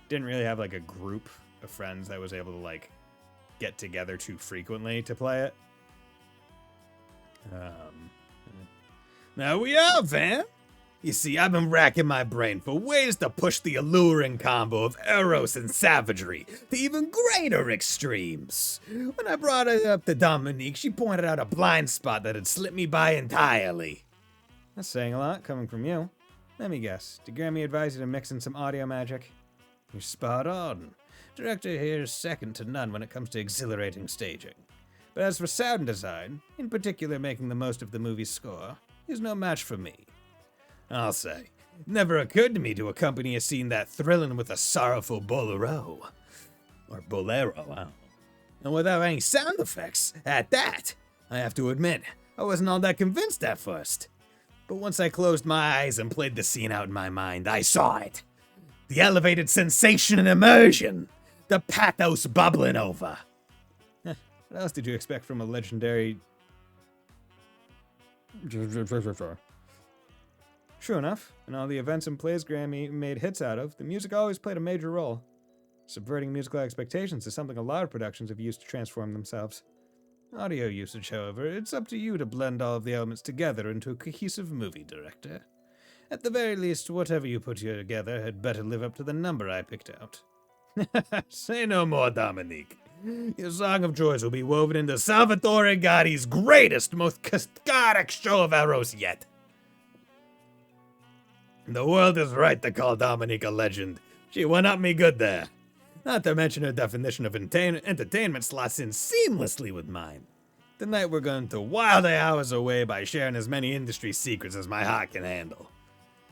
didn't really have like a group of friends that was able to like get together too frequently to play it. Now we are, fam. You see, I've been racking my brain for ways to push the alluring combo of eros and savagery to even greater extremes. When I brought it up to Dominique, she pointed out a blind spot that had slipped me by entirely. That's saying a lot, coming from you. Let me guess, did Grammy advise you to mix in some audio magic? You're spot on. Director here is second to none when it comes to exhilarating staging. But as for sound design, in particular making the most of the movie's score, is no match for me. I'll say, it never occurred to me to accompany a scene that thrilling with a sorrowful bolero. Or bolero, wow. And without any sound effects, at that, I have to admit, I wasn't all that convinced at first. But once I closed my eyes and played the scene out in my mind, I saw it. The elevated sensation and immersion. The pathos bubbling over. What else did you expect from a legendary... True enough, in all the events and plays Grammy made hits out of, the music always played a major role. Subverting musical expectations is something a lot of productions have used to transform themselves. Audio usage, however, it's up to you to blend all of the elements together into a cohesive movie, director. At the very least, whatever you put together had better live up to the number I picked out. Say no more, Dominique. Your Song of Joys will be woven into Salvatore Gotti's greatest, most cathartic show of eros yet. The world is right to call Dominique a legend. She went up me good there. Not to mention her definition of entertainment slots in seamlessly with mine. Tonight we're going to while the hours away by sharing as many industry secrets as my heart can handle.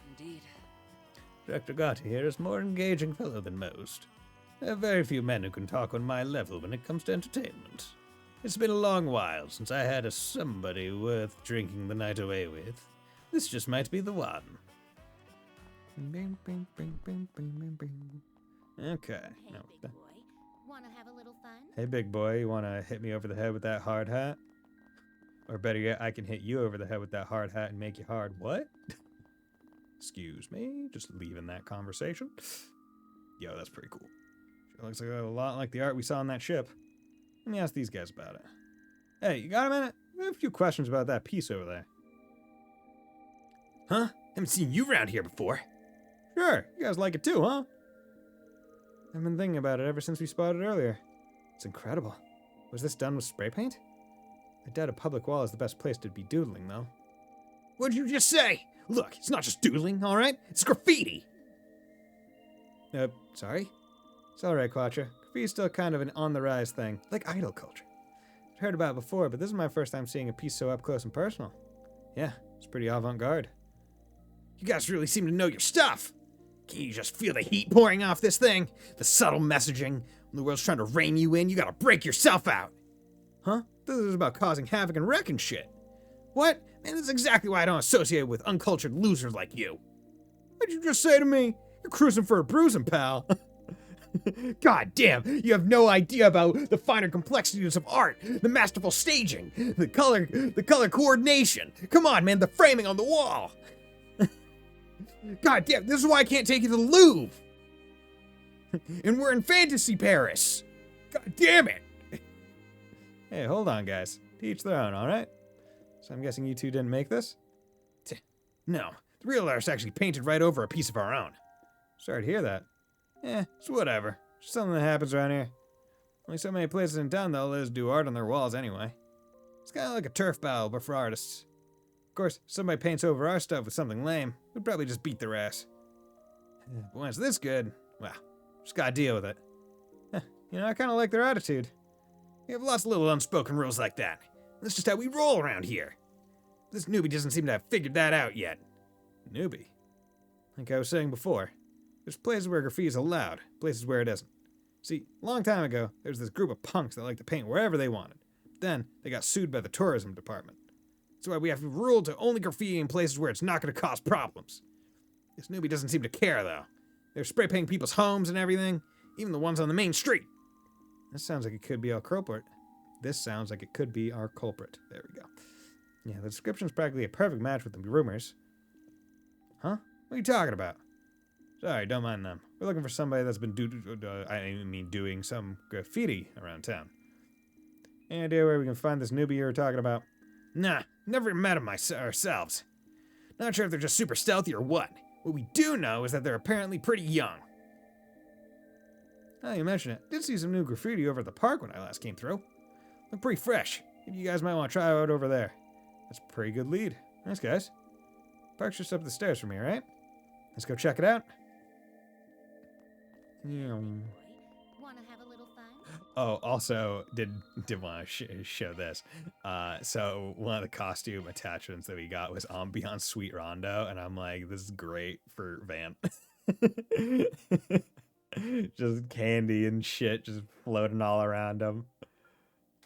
Indeed. Director Gotti here is a more engaging fellow than most. There are very few men who can talk on my level when it comes to entertainment. It's been a long while since I had a somebody worth drinking the night away with. This just might be the one. Bing, bing, bing, bing, bing, bing, bing. Okay. Hey, No, big boy. Wanna have a little fun? Hey, big boy, you want to hit me over the head with that hard hat? Or better yet, I can hit you over the head with that hard hat and make you hard what? Excuse me, just leaving that conversation. Yo, that's pretty cool. Sure looks like a lot like the art we saw on that ship. Let me ask these guys about it. Hey, you got a minute? I have a few questions about that piece over there. Huh? Haven't seen you around here before. Sure, you guys like it too, huh? I've been thinking about it ever since we spotted it earlier. It's incredible. Was this done with spray paint? I doubt a public wall is the best place to be doodling, though. What'd you just say? Look, it's not just doodling, alright? It's graffiti! Sorry? It's alright, Quattro. Graffiti's still kind of an on-the-rise thing, like idol culture. I've heard about it before, but this is my first time seeing a piece so up close and personal. Yeah, it's pretty avant-garde. You guys really seem to know your stuff! Can you just feel the heat pouring off this thing? The subtle messaging. When the world's trying to rein you in, you gotta break yourself out. Huh? This is about causing havoc and wrecking shit. What? Man, this is exactly why I don't associate with uncultured losers like you. What'd you just say to me? You're cruising for a bruising, pal. God damn, you have no idea about the finer complexities of art, the masterful staging, the color coordination. Come on, man, the framing on the wall. God damn, this is why I can't take you to the Louvre. And we're in fantasy Paris. God damn it. Hey, hold on, guys. To each their own, alright? So I'm guessing you two didn't make this? No, the real artist actually painted right over a piece of our own. Sorry to hear that. It's whatever. Just something that happens around here. Only so many places in town that'll let us do art on their walls anyway. It's kind of like a turf battle, but for artists. Of course, if somebody paints over our stuff with something lame, we'd probably just beat their ass. But when it's this good, well, just gotta deal with it. You know, I kind of like their attitude. We have lots of little unspoken rules like that. That's just how we roll around here. This newbie doesn't seem to have figured that out yet. Newbie? Like I was saying before, there's places where graffiti is allowed, places where it isn't. See, a long time ago, there was this group of punks that liked to paint wherever they wanted. Then, they got sued by the tourism department. That's why we have ruled to only graffiti in places where it's not going to cause problems. This newbie doesn't seem to care, though. They're spray painting people's homes and everything, even the ones on the main street. This sounds like it could be our culprit. This sounds like it could be our culprit. There we go. Yeah, the description's practically a perfect match with the rumors. Huh? What are you talking about? Sorry, don't mind them. We're looking for somebody that's been doing some graffiti around town. Any idea where we can find this newbie you were talking about? Nah, never met him ourselves. Not sure if they're just super stealthy or what. What we do know is that they're apparently pretty young. Now you mention it, did see some new graffiti over at the park when I last came through. Look pretty fresh. Maybe you guys might want to try out over there. That's a pretty good lead. Thanks, guys. Park's just up the stairs from here, right? Let's go check it out. Wanna have a little fun? Oh, also, did want to show this. So one of the costume attachments that we got was Ambiance Sweet Rondo, and I'm like, this is great for Van. Just candy and shit just floating all around him.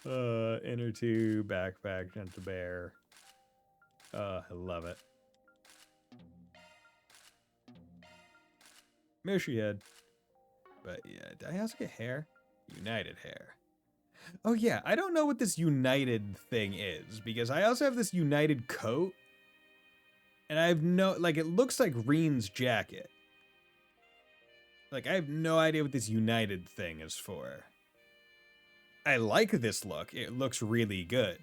Inner tube, backpack, gentle bear. I love it. Mushy head. But yeah, did I also get hair? United hair. Oh yeah, I don't know what this United thing is, because I also have this United coat. And I have no, like, it looks like Reen's jacket. Like, I have no idea what this United thing is for. I like this look. It looks really good.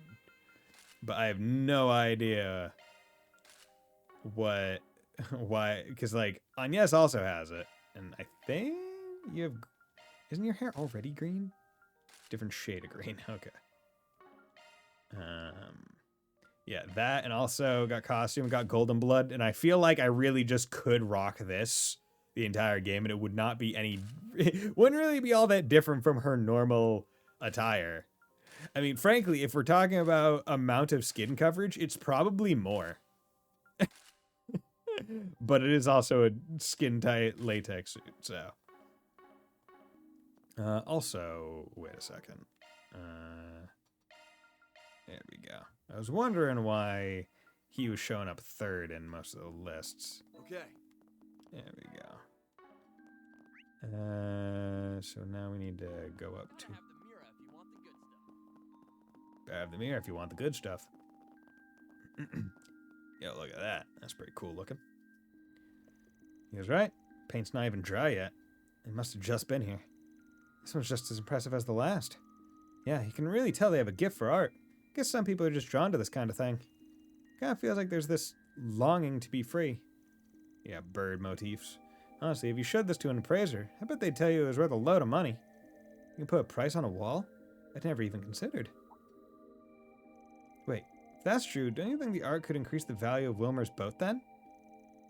But I have no idea what, why, because, like, Agnes also has it. And I think you have, isn't your hair already green? Different shade of green, okay. Yeah, that, and also got costume, got Golden Blood, and I feel like I really just could rock this the entire game, and it would not be any, it wouldn't really be all that different from her normal attire. I mean, frankly, if we're talking about amount of skin coverage, it's probably more. But it is also a skin-tight latex suit, so. Also, wait a second. There we go. I was wondering why he was showing up third in most of the lists. Okay. There we go. So now we need to go up to... Have the mirror if you want the good stuff. Yo, look at that. That's pretty cool looking. He was right. Paint's not even dry yet. It must have just been here. This one's just as impressive as the last. Yeah, you can really tell they have a gift for art. Guess some people are just drawn to this kind of thing. Kind of feels like there's this longing to be free. Yeah, bird motifs. Honestly, if you showed this to an appraiser, I bet they'd tell you it was worth a load of money. You can put a price on a wall? I'd never even considered. Wait, if that's true, don't you think the art could increase the value of Wilmer's boat then?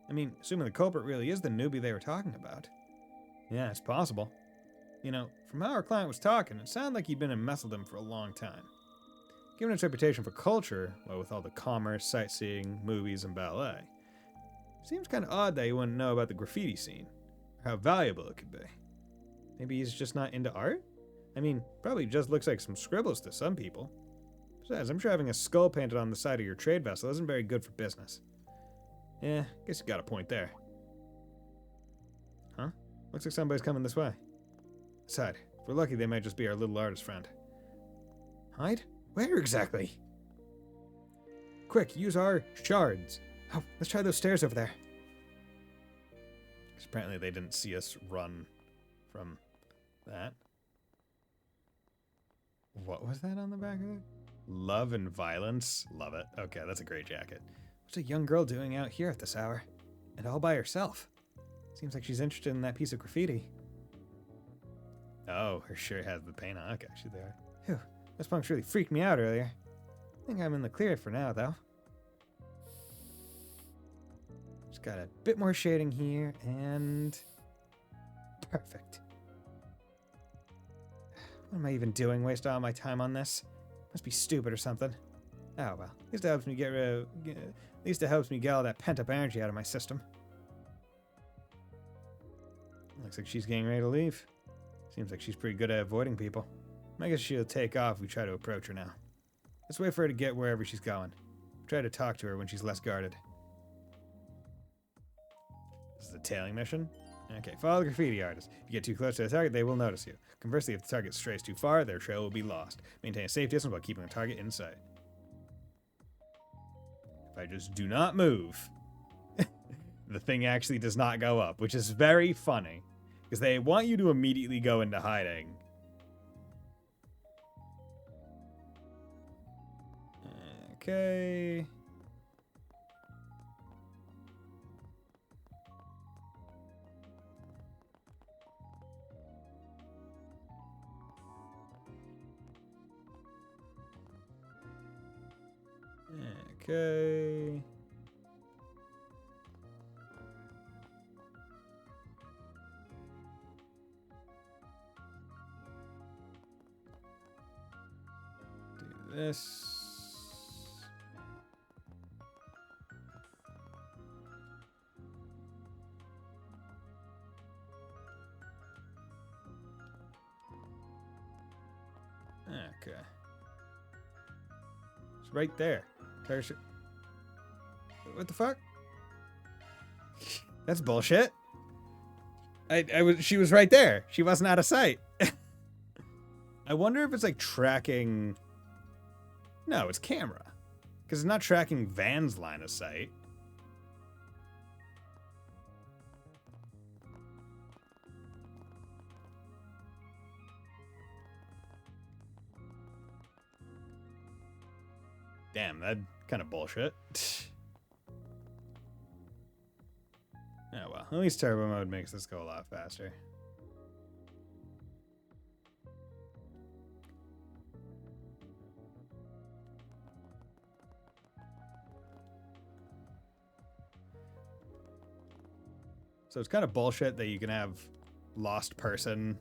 I mean, assuming the culprit really is the newbie they were talking about. Yeah, it's possible. You know, from how our client was talking, it sounded like he'd been in mess with them for a long time. Given its reputation for culture, well, with all the commerce, sightseeing, movies, and ballet, seems kind of odd that he wouldn't know about the graffiti scene, or how valuable it could be. Maybe he's just not into art? I mean, probably just looks like some scribbles to some people. Besides, I'm sure having a skull painted on the side of your trade vessel isn't very good for business. Yeah, guess you got a point there. Huh? Looks like somebody's coming this way. Aside, if we're lucky, they might just be our little artist friend. Hide? Where exactly? Quick, use our shards. Oh, let's try those stairs over there. Because apparently they didn't see us run from that. What was that on the back of it? Love and violence? Love it. Okay, that's a great jacket. What's a young girl doing out here at this hour? And all by herself? Seems like she's interested in that piece of graffiti. Oh, her shirt has the paint on. Okay, she's there. Phew, those punks really freaked me out earlier. I think I'm in the clear for now, though. Just got a bit more shading here, and... perfect. What am I even doing? Waste all my time on this? Must be stupid or something. Oh well, at least it helps me get all that pent-up energy out of my system. Looks like she's getting ready to leave. Seems like she's pretty good at avoiding people. I guess she'll take off if we try to approach her now. Let's wait for her to get wherever she's going. Try to talk to her when she's less guarded. This is the tailing mission? Okay, follow the graffiti artist. If you get too close to the target, they will notice you. Conversely, if the target strays too far, their trail will be lost. Maintain a safe distance while keeping the target in sight. If I just do not move, the thing actually does not go up, which is very funny. Because they want you to immediately go into hiding. Okay. Okay. Do this. Okay. It's right there. What the fuck? That's bullshit. She was right there. She wasn't out of sight. I wonder if it's like tracking. No, it's camera. Because it's not tracking Van's line of sight. Damn, that kind of bullshit. Oh well, at least turbo mode makes this go a lot faster. So it's kind of bullshit that you can have lost person.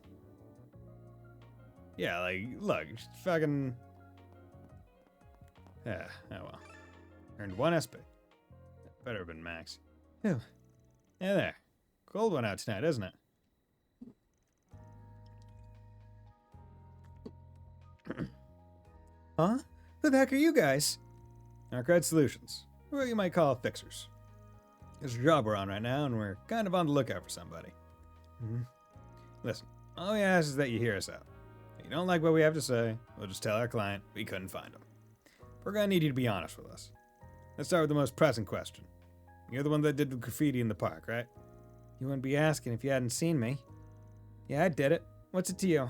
Yeah, like, look, fucking. Yeah, oh well. Earned 1 SP. Better have been max. Phew. Yeah, there. Cold one out tonight, isn't it? Huh? Who the heck are you guys? Arcade Solutions. What you might call fixers. There's a job we're on right now, and we're kind of on the lookout for somebody. Listen, all we ask is that you hear us out. If you don't like what we have to say, we'll just tell our client we couldn't find him. We're gonna need you to be honest with us. Let's start with the most pressing question. You're the one that did the graffiti in the park, right? You wouldn't be asking if you hadn't seen me. Yeah, I did it. What's it to you?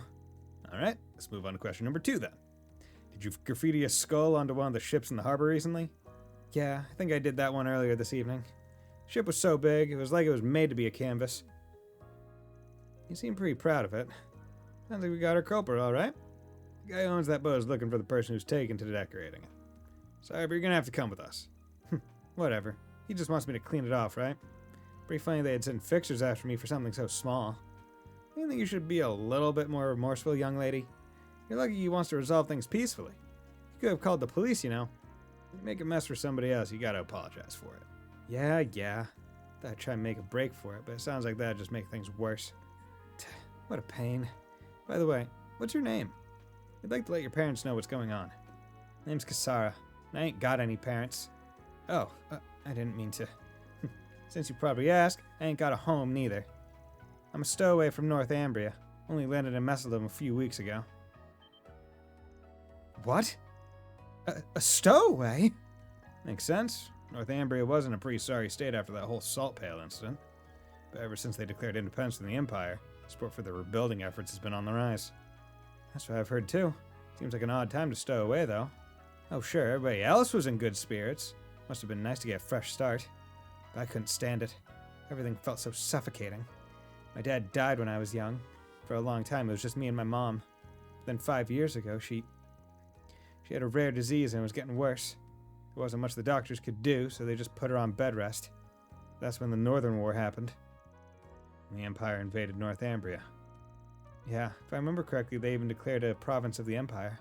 Alright, let's move on to question number 2 then. Did you graffiti a skull onto one of the ships in the harbor recently? Yeah, I think I did that one earlier this evening. The ship was so big, it was like it was made to be a canvas. You seem pretty proud of it. Sounds like we got our culprit, alright? The guy who owns that boat is looking for the person who's taken to decorating it. Sorry, but you're gonna have to come with us. Whatever. He just wants me to clean it off, right? Pretty funny they had sent fixers after me for something so small. I think you should be a little bit more remorseful, young lady. You're lucky he wants to resolve things peacefully. You could have called the police, you know. You make a mess for somebody else, you gotta apologize for it. Yeah. Thought I'd try and make a break for it, but it sounds like that'd just make things worse. What a pain. By the way, what's your name? I'd like to let your parents know what's going on. Name's Kasara, and I ain't got any parents. Oh, I didn't mean to. Since you probably ask, I ain't got a home neither. I'm a stowaway from Northumbria. Only landed in Messelum a few weeks ago. What? A stowaway? Makes sense. Northumbria was in a pretty sorry state after that whole salt pail incident. But ever since they declared independence from the Empire, support for their rebuilding efforts has been on the rise. That's what I've heard too. Seems like an odd time to stow away though. Oh sure, everybody else was in good spirits. Must have been nice to get a fresh start. But I couldn't stand it. Everything felt so suffocating. My dad died when I was young. For a long time it was just me and my mom. Then 5 years ago she had a rare disease and it was getting worse. There wasn't much the doctors could do, so they just put her on bed rest. That's when the Northern War happened. And the Empire invaded Northumbria. Yeah, if I remember correctly, they even declared it a province of the Empire.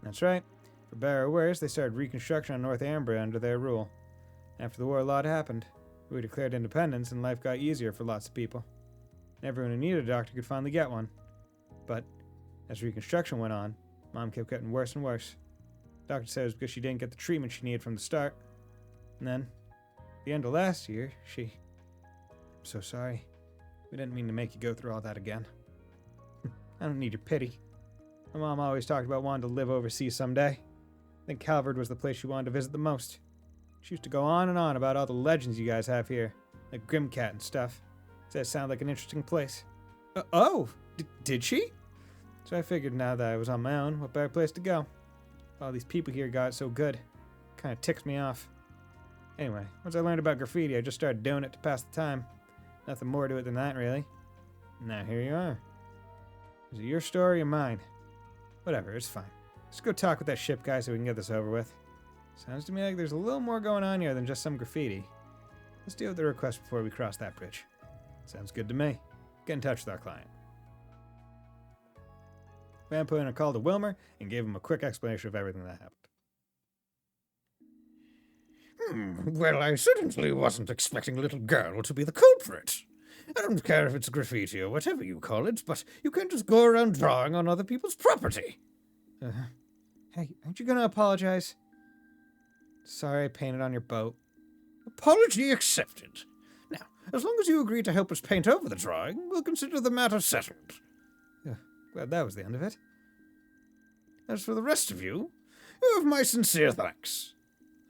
That's right. For better or worse, they started reconstruction on Northumbria under their rule. After the war, a lot happened. We declared independence, and life got easier for lots of people. Everyone who needed a doctor could finally get one. But as reconstruction went on, Mom kept getting worse and worse. The doctor said it was because she didn't get the treatment she needed from the start. And then, at the end of last year, I'm so sorry. We didn't mean to make you go through all that again. I don't need your pity. My mom always talked about wanting to live overseas someday. I think Calvard was the place she wanted to visit the most. She used to go on and on about all the legends you guys have here, like Grimcat and stuff. Said it sounded like an interesting place. Did she? So I figured now that I was on my own, what better place to go? All these people here got it so good. Kinda ticks me off. Anyway, once I learned about graffiti, I just started doing it to pass the time. Nothing more to it than that, really. Now here you are. Is it your story or mine? Whatever, it's fine. Let's go talk with that ship guy so we can get this over with. Sounds to me like there's a little more going on here than just some graffiti. Let's deal with the request before we cross that bridge. Sounds good to me. Get in touch with our client. Van put in a call to Wilmer and gave him a quick explanation of everything that happened. Well, I certainly wasn't expecting a little girl to be the culprit. I don't care if it's graffiti or whatever you call it, but you can't just go around drawing on other people's property. Hey, aren't you gonna apologize? Sorry I painted on your boat. Apology accepted. Now, as long as you agree to help us paint over the drawing, we'll consider the matter settled. Glad that was the end of it. As for the rest of you, you have my sincere thanks.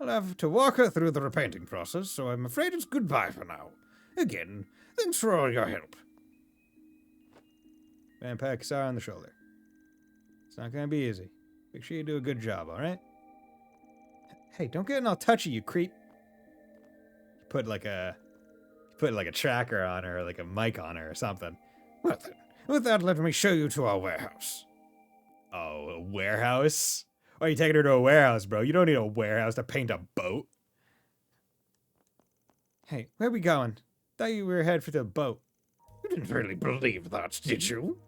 I'll have to walk her through the repainting process, so I'm afraid it's goodbye for now. Again, thanks for all your help. Van pat Kisara on the shoulder. It's not gonna be easy. Make sure you do a good job, alright? Hey, don't get all touchy, you creep. You put like a tracker on her, or like a mic on her or something. Well then, with that, let me show you to our warehouse. Oh, a warehouse? Why are you taking her to a warehouse, bro? You don't need a warehouse to paint a boat. Hey, where are we going? Thought you were headed for the boat. You didn't really believe that, did you?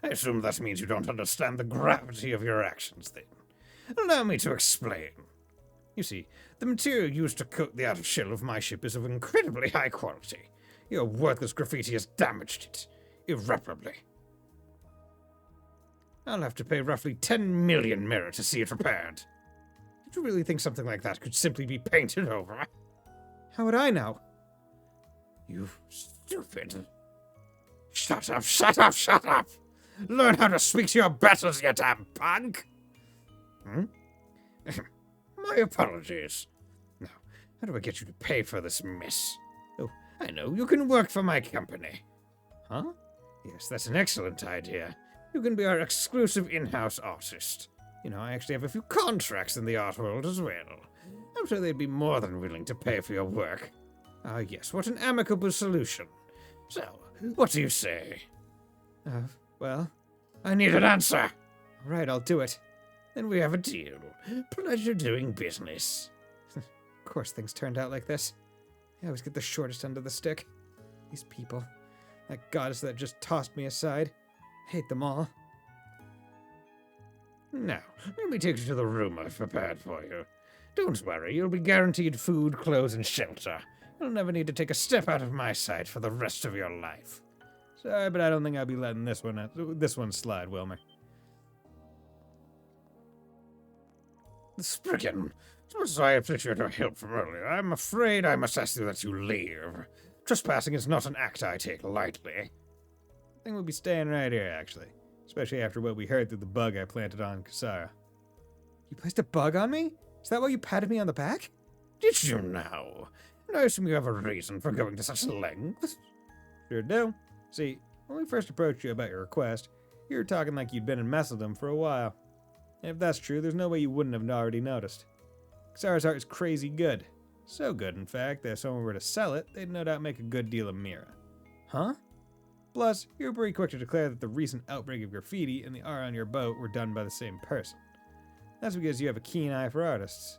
I assume that means you don't understand the gravity of your actions, then. Allow me to explain. You see, the material used to coat the outer shell of my ship is of incredibly high quality. Your worthless graffiti has damaged it irreparably. I'll have to pay roughly 10 million mirror to see it repaired. Did you really think something like that could simply be painted over? How would I know? You stupid. Shut up, shut up, shut up! Learn how to speak to your betters, you damn punk! My apologies. Now, how do I get you to pay for this mess? Oh, I know, you can work for my company. Huh? Yes, that's an excellent idea. You can be our exclusive in-house artist. You know, I actually have a few contracts in the art world as well. I'm sure they'd be more than willing to pay for your work. Ah, yes, what an amicable solution. So, what do you say? Well, I need an answer. All right, I'll do it. Then we have a deal. Pleasure doing business. Of course things turned out like this. I always get the shortest end of the stick. These people. That goddess that just tossed me aside. Hate them all. Now, let me take you to the room I've prepared for you. Don't worry, you'll be guaranteed food, clothes, and shelter. You'll never need to take a step out of my sight for the rest of your life. Sorry, but I don't think I'll be letting this one slide, Wilmer. Spriggan, as much as I appreciate your help from earlier, I'm afraid I must ask you that you leave. Trespassing is not an act I take lightly. I think we'll be staying right here, actually. Especially after what we heard through the bug I planted on Kisara. You placed a bug on me? Is that why you patted me on the back? Did you now? And I assume you have a reason for going to such lengths? Sure do. See, when we first approached you about your request, you were talking like you'd been in Messeldom for a while. And if that's true, there's no way you wouldn't have already noticed. Kisara's art is crazy good. So good, in fact, that if someone were to sell it, they'd no doubt make a good deal of Mira. Huh? Plus, you were pretty quick to declare that the recent outbreak of graffiti and the art on your boat were done by the same person. That's because you have a keen eye for artists.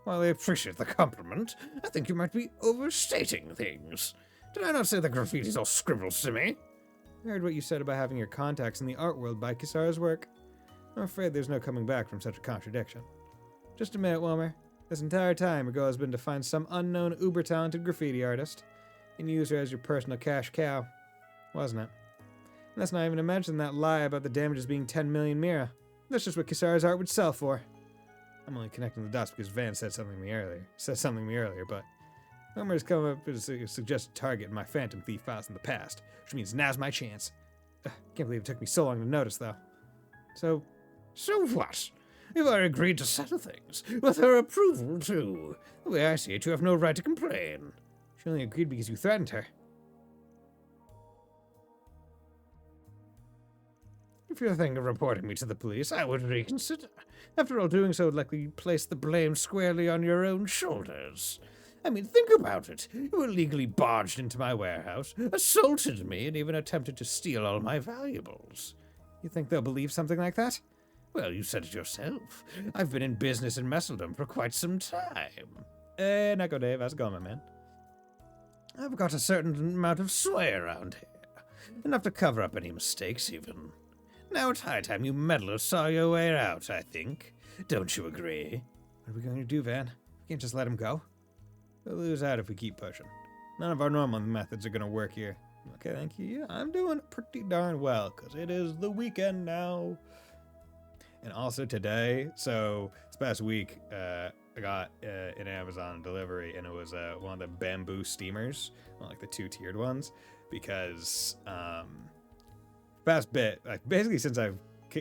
While I appreciate the compliment, I think you might be overstating things. Did I not say the graffiti's all scribbles to me? I heard what you said about having your contacts in the art world by Kisara's work. I'm afraid there's no coming back from such a contradiction. Just a minute, Wilmer. This entire time, your goal has been to find some unknown uber-talented graffiti artist and use her as your personal cash cow, wasn't it? And that's not even to mention that lie about the damages being 10 million Mira. That's just what Kisara's art would sell for. I'm only connecting the dots because Van said something to me earlier, but Wilmer's come up as a suggested target in my Phantom Thief files in the past, which means now's my chance. Can't believe it took me so long to notice, though. So what? You've already agreed to settle things, with her approval, too. The way I see it, you have no right to complain. She only agreed because you threatened her. If you're thinking of reporting me to the police, I would reconsider. After all, doing so would likely place the blame squarely on your own shoulders. I mean, think about it. You illegally barged into my warehouse, assaulted me, and even attempted to steal all my valuables. You think they'll believe something like that? Well, you said it yourself. I've been in business in Messeldom for quite some time. Hey, Neko Dave, how's it going, my man? I've got a certain amount of sway around here. Enough to cover up any mistakes, even. Now it's high time you meddlers saw your way out, I think. Don't you agree? What are we going to do, Van? We can't just let him go. We'll lose out if we keep pushing. None of our normal methods are going to work here. Okay, thank you. Yeah, I'm doing pretty darn well, because it is the weekend now. And also today, so this past week, I got an Amazon delivery, and it was one of the bamboo steamers, like the 2-tiered ones, because past bit, like basically since I've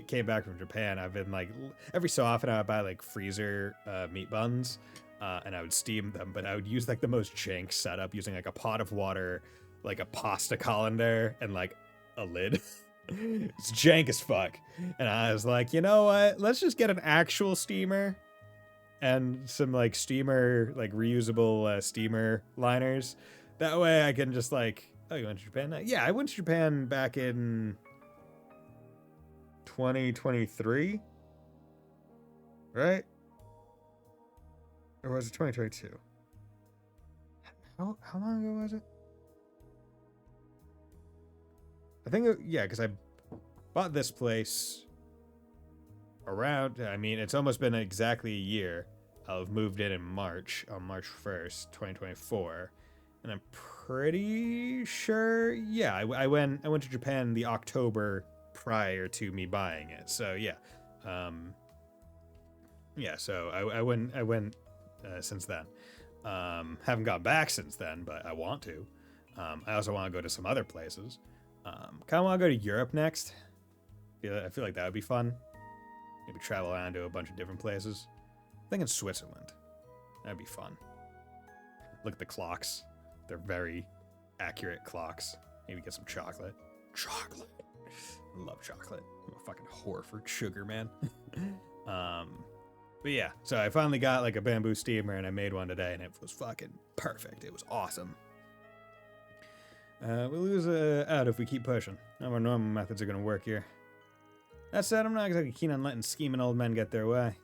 came back from Japan, I've been like every so often I would buy like freezer meat buns, and I would steam them, but I would use like the most jank setup using like a pot of water, like a pasta colander, and like a lid. It's jank as fuck. And I was like, you know what? Let's just get an actual steamer and some like steamer, like reusable steamer liners. That way I can just like, oh, you went to Japan? Yeah, I went to Japan back in 2023, right? Or was it 2022? How long ago was it? I think, yeah, because I bought this place around, I mean, it's almost been exactly a year. I've moved in March, on March 1st, 2024. And I'm pretty sure, yeah, I went to Japan the October prior to me buying it. So, yeah. Yeah, so I went since then. Haven't gone back since then, but I want to. I also want to go to some other places. Kind of want to go to Europe next. I feel like that would be fun. Maybe travel around to a bunch of different places. I think in Switzerland. That'd be fun. Look at the clocks. They're very accurate clocks. Maybe get some chocolate. Chocolate. I love chocolate. I'm a fucking whore for sugar, man. But yeah, so I finally got like a bamboo steamer and I made one today and it was fucking perfect. It was awesome. We'll lose out if we keep pushing. None of our normal methods are going to work here. That said, I'm not exactly keen on letting scheming old men get their way.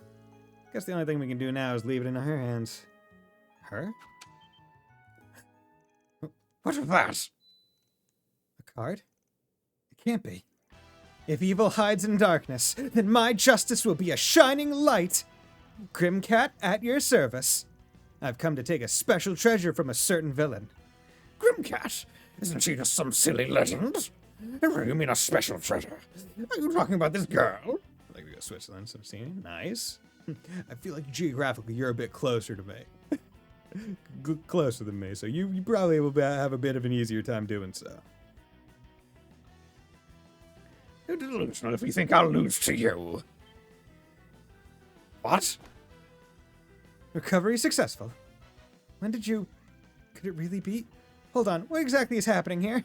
Guess the only thing we can do now is leave it in her hands. Her? What was that? A card? It can't be. If evil hides in darkness, then my justice will be a shining light. Grimcat at your service. I've come to take a special treasure from a certain villain. Grimcat? Isn't she just some silly legend? You mean a special treasure? Are you talking about this girl? I'd like to go to Switzerland, so I've seen it. Nice. I feel like geographically you're a bit closer to me. Closer than me, so you probably will have a bit of an easier time doing so. You're delusional if you think I'll lose to you. What? Recovery successful. When did you... Could it really be... Hold on, what exactly is happening here?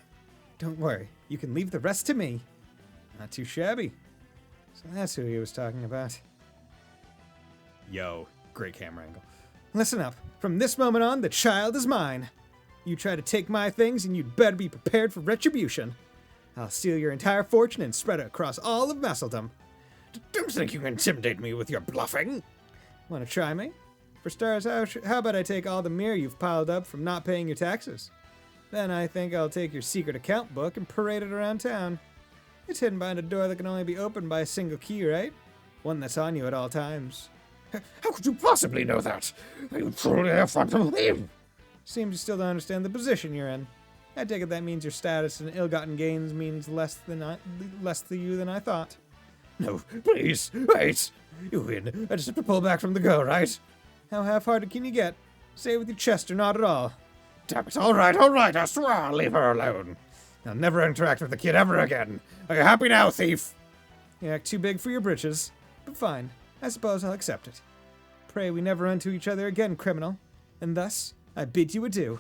Don't worry, you can leave the rest to me. Not too shabby. So that's who he was talking about. Yo, great camera angle. Listen up. From this moment on, the child is mine. You try to take my things, and you'd better be prepared for retribution. I'll steal your entire fortune and spread it across all of Messeldom. Don't think you can intimidate me with your bluffing. Want to try me? For stars, how about I take all the mirror you've piled up from not paying your taxes? Then I think I'll take your secret account book and parade it around town. It's hidden behind a door that can only be opened by a single key, right? One that's on you at all times. How could you possibly know that? Are you truly a phantom thief? Seems you still don't understand the position you're in. I take it that means your status and ill-gotten gains means less to you than I thought. No, please, wait. You win. I just have to pull back from the girl, right? How half-hearted can you get? Say it with your chest or not at all. Damn it, all right, I swear I'll leave her alone. I'll never interact with the kid ever again. Are you happy now, thief? You act too big for your britches. But fine, I suppose I'll accept it. Pray we never run into each other again, criminal. And thus, I bid you adieu.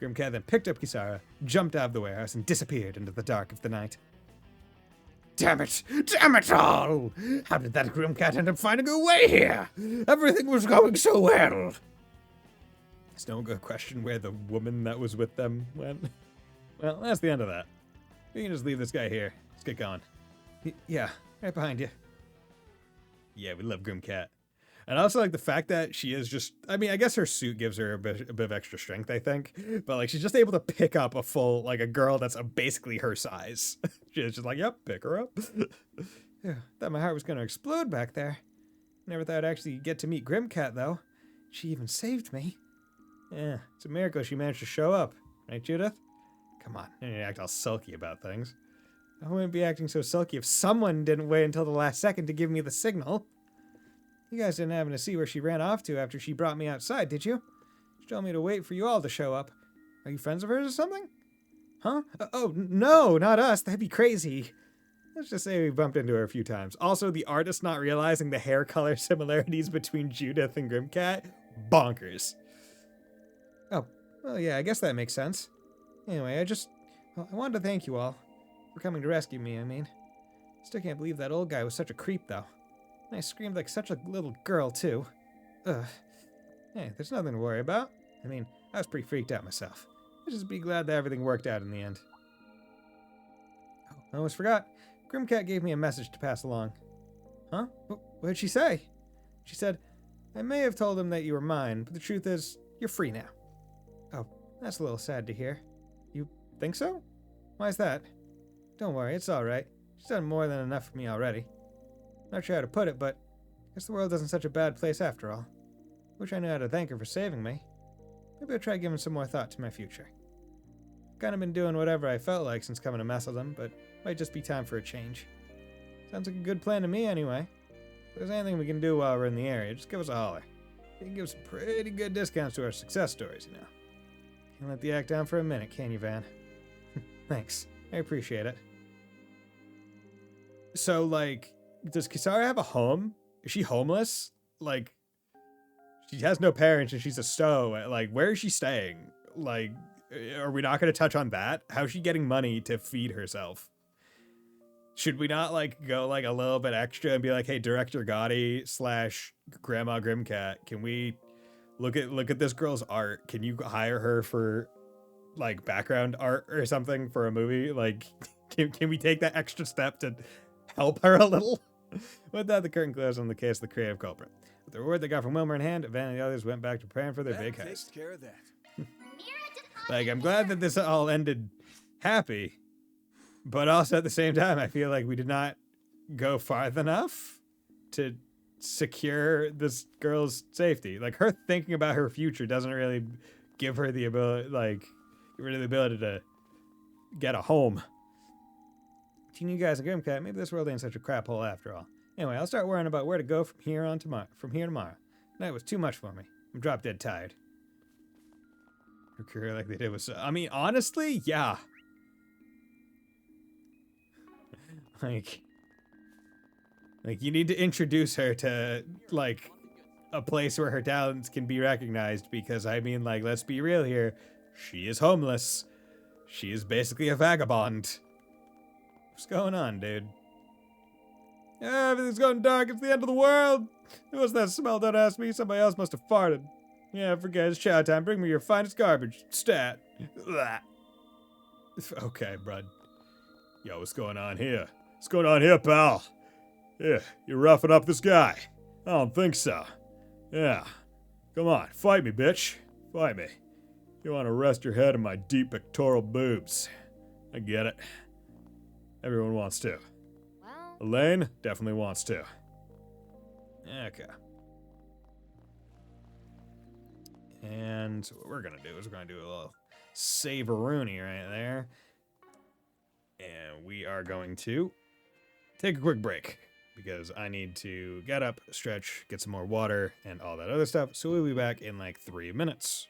Grimcat then picked up Kisara, jumped out of the warehouse, and disappeared into the dark of the night. Damn it all! How did that Grimcat end up finding a way here? Everything was going so well. There's no good question where the woman that was with them went. Well, that's the end of that. We can just leave this guy here. Let's get going. Yeah, Right behind you. Yeah, we love Grimcat. And I also like the fact that she is just, I mean, I guess her suit gives her a bit of extra strength, I think. But, like, she's just able to pick up a full, like, a girl that's basically her size. She's just like, yep, pick her up. Yeah, thought my heart was going to explode back there. Never thought I'd actually get to meet Grimcat, though. She even saved me. Yeah, it's a miracle she managed to show up. Right, Judith? Come on, you act all sulky about things. I wouldn't be acting so sulky if someone didn't wait until the last second to give me the signal. You guys didn't happen to see where she ran off to after she brought me outside, did you? She told me to wait for you all to show up. Are you friends of hers or something? Huh? Oh, no, not us. That'd be crazy. Let's just say we bumped into her a few times. Also, the artist not realizing the hair color similarities between Judith and Grimcat, bonkers. Oh, well, yeah, I guess that makes sense. Anyway, I wanted to thank you all for coming to rescue me, I mean. Still can't believe that old guy was such a creep, though. And I screamed like such a little girl, too. Ugh. Hey, there's nothing to worry about. I mean, I was pretty freaked out myself. Let's just be glad that everything worked out in the end. Oh, I almost forgot. Grimcat gave me a message to pass along. Huh? What did she say? She said, I may have told him that you were mine, but the truth is, you're free now. Oh, that's a little sad to hear. You think so? Why's that? Don't worry, it's alright. She's done more than enough for me already. Not sure how to put it, but I guess the world isn't such a bad place after all. Wish I knew how to thank her for saving me. Maybe I'll try giving some more thought to my future. Kinda been doing whatever I felt like since coming to mess with them, but might just be time for a change. Sounds like a good plan to me anyway. If there's anything we can do while we're in the area, just give us a holler. You can give some pretty good discounts to our success stories, you know. Can't let the act down for a minute, can you, Van? Thanks. I appreciate it. So, like, does Kisara have a home? Is she homeless? Like, she has no parents and she's a stow. Like, where is she staying? Like, are we not going to touch on that? How's she getting money to feed herself? Should we not, like, go, like, a little bit extra and be like, hey, Director Gotti / Grandma Grimcat, can we look at this girl's art? Can you hire her for, like, background art or something for a movie? Like, can we take that extra step to help her a little? With that, the curtain closed on the case of the creative culprit. With the reward they got from Wilmer in hand, Van and the others went back to preparing for their big heist. Takes care of that. Like, I'm glad that this all ended happy, but also at the same time, I feel like we did not go far enough to secure this girl's safety. Like, her thinking about her future doesn't really give her the ability, to get a home. Between you guys and Grimcat, maybe this world ain't such a crap hole after all. Anyway, I'll start worrying about where to go from here tomorrow. That was too much for me. I'm drop dead tired. Her career like they did was, I mean, honestly, yeah. like you need to introduce her to, like, a place where her talents can be recognized, because, I mean, like, let's be real here. She is homeless. She is basically a vagabond. What's going on, dude? Yeah, everything's going dark. It's the end of the world. What's that smell? Don't ask me. Somebody else must have farted. Yeah, forget it. It's chow time. Bring me your finest garbage. Stat. Blah. Okay, bud. Yo, what's going on here? What's going on here, pal? Yeah, you're roughing up this guy. I don't think so. Yeah. Come on, fight me, bitch. Fight me. You want to rest your head in my deep pectoral boobs. I get it. Everyone wants to. Well, Elaine definitely wants to. Okay. And so what we're going to do is we're going to do a little save-a-rooney right there. And we are going to take a quick break, because I need to get up, stretch, get some more water, and all that other stuff. So we'll be back in like 3 minutes.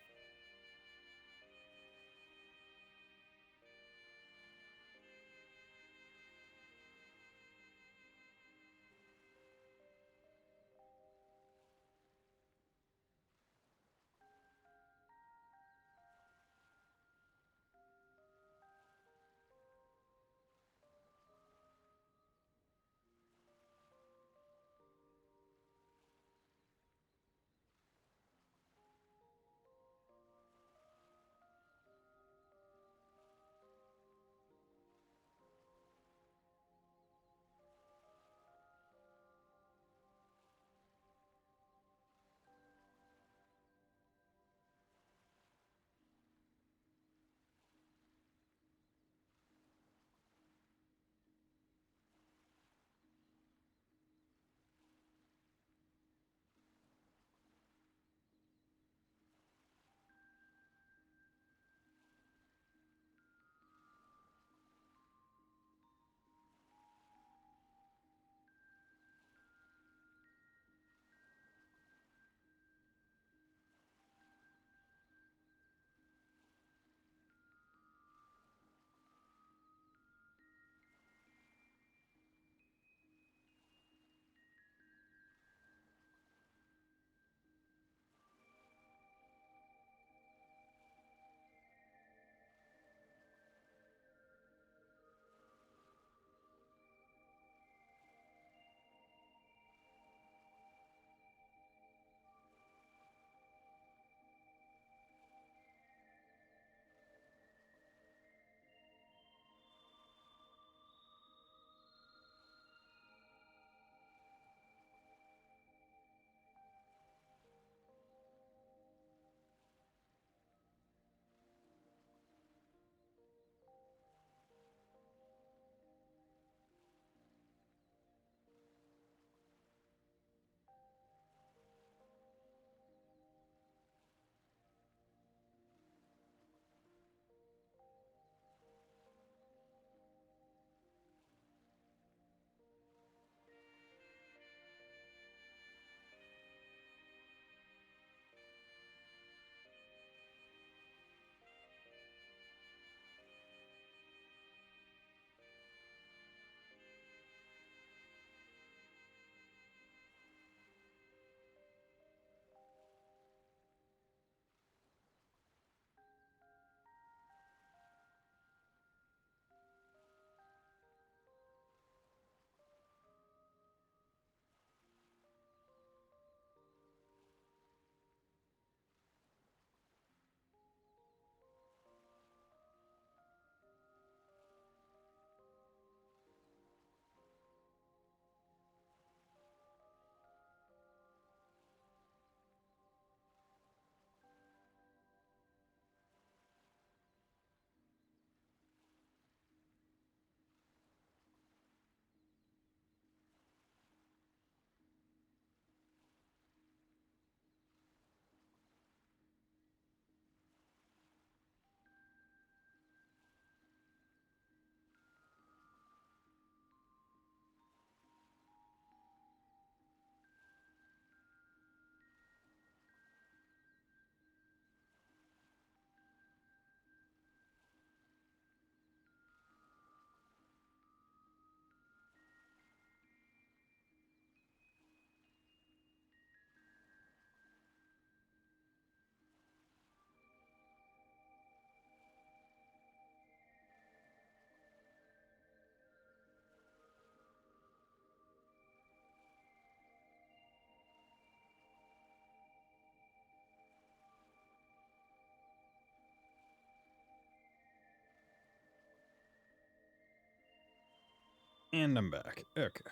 And I'm back. Okay.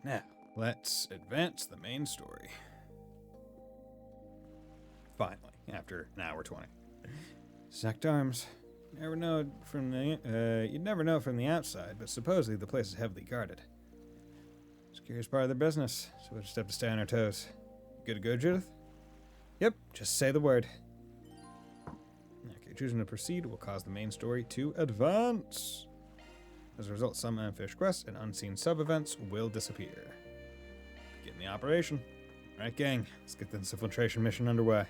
Now, let's advance the main story. Finally, after an hour 20. Sacked arms. Never know from the you'd never know from the outside, but supposedly the place is heavily guarded. Security is part of their business, so we'll just have to stay on our toes. Good to go, Judith? Yep, just say the word. Okay, choosing to proceed will cause the main story to advance. As a result, some unfinished quests and unseen sub-events will disappear. Getting the operation. Alright, gang, let's get this infiltration mission underway.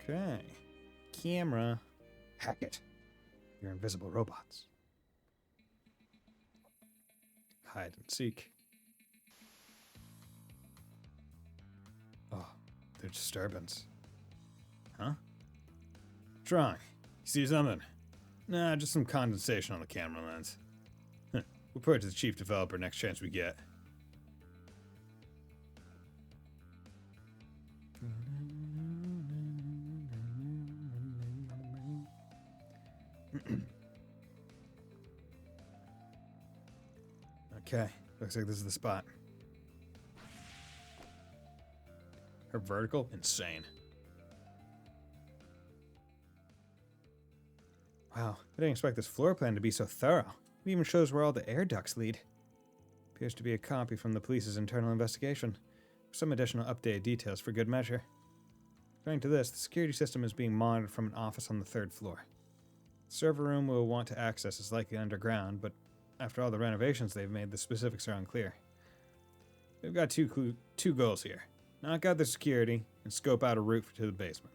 Okay. Camera. Hack it. You're invisible robots. Hide and seek. Oh, there's disturbance. Huh? What's wrong? You see something? Nah, just some condensation on the camera lens. Huh. We'll report to the chief developer next chance we get. Okay, looks like this is the spot. Her vertical? Insane. Wow, I didn't expect this floor plan to be so thorough. It even shows where all the air ducts lead. Appears to be a copy from the police's internal investigation. Some additional updated details for good measure. According to this, the security system is being monitored from an office on the 3rd floor. The server room we'll want to access is likely underground, but after all the renovations they've made, the specifics are unclear. We've got two goals here. Knock out the security and scope out a route to the basement.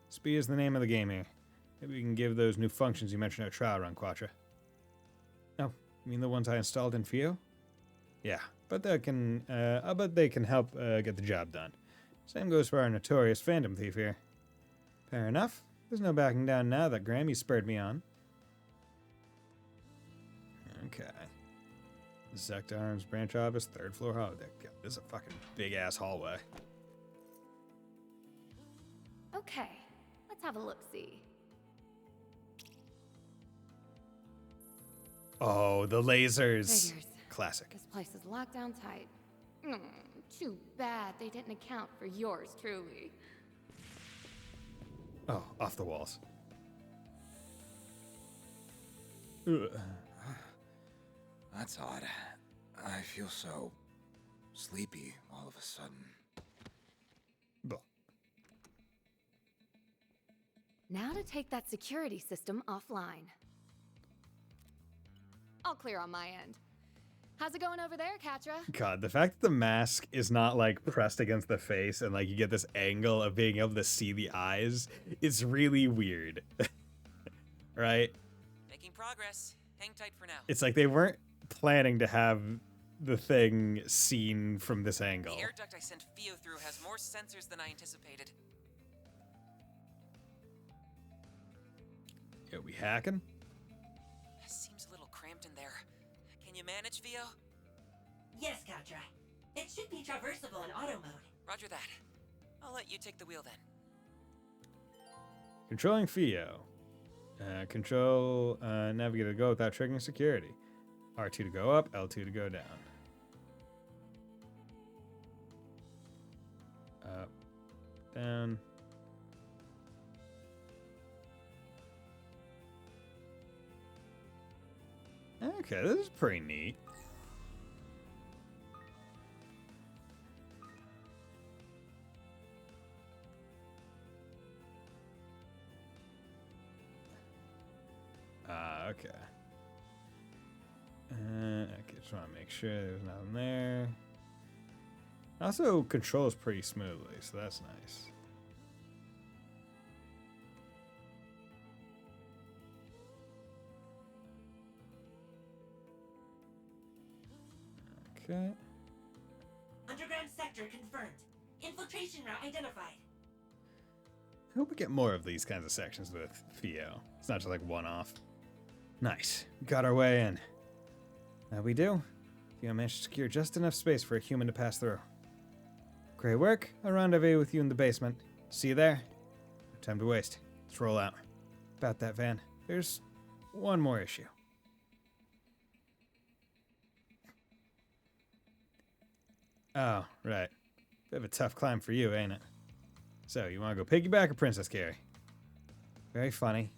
Speed is the name of the game here. Maybe we can give those new functions you mentioned at trial run, Quattro. Oh, you mean the ones I installed in Fio? Yeah, but I bet they can help get the job done. Same goes for our notorious Phantom Thief here. Fair enough. There's no backing down now that Grammy spurred me on. Okay. Zect Arms branch office, 3rd floor holodeck. God, this is a fucking big-ass hallway. Okay, let's have a look-see. Oh, the lasers. Figures. Classic. This place is locked down tight. Too bad they didn't account for yours truly. Oh, off the walls. Ugh. That's odd. I feel so sleepy all of a sudden. Blah. Now to take that security system offline. All clear on my end. How's it going over there, Katra? God, the fact that the mask is not like pressed against the face and like you get this angle of being able to see the eyes is really weird. Right? Making progress. Hang tight for now. It's like they weren't planning to have the thing seen from this angle. The air duct I sent Fio through has more sensors than I anticipated. Yeah, we hacking? Seems a little cramped in there. Can you manage, Fio? Yes, Katra. It should be traversable in auto mode. Roger that. I'll let you take the wheel then. Controlling Fio. Control navigator to go without triggering security. R2 to go up, L2 to go down. Up, down. Okay, this is pretty neat. Okay. Okay, just want to make sure there's nothing there. Also controls pretty smoothly, so that's nice. Okay. Underground sector confirmed. Infiltration route identified. I hope we get more of these kinds of sections with Fio. It's not just like one-off. Nice. Got our way in. That we do. Fio managed to secure just enough space for a human to pass through. Great work. I'll rendezvous with you in the basement. See you there. No time to waste. Let's roll out. About that, Van. There's one more issue. Oh, right. Bit of a tough climb for you, ain't it? So, you want to go piggyback or Princess Carry? Very funny.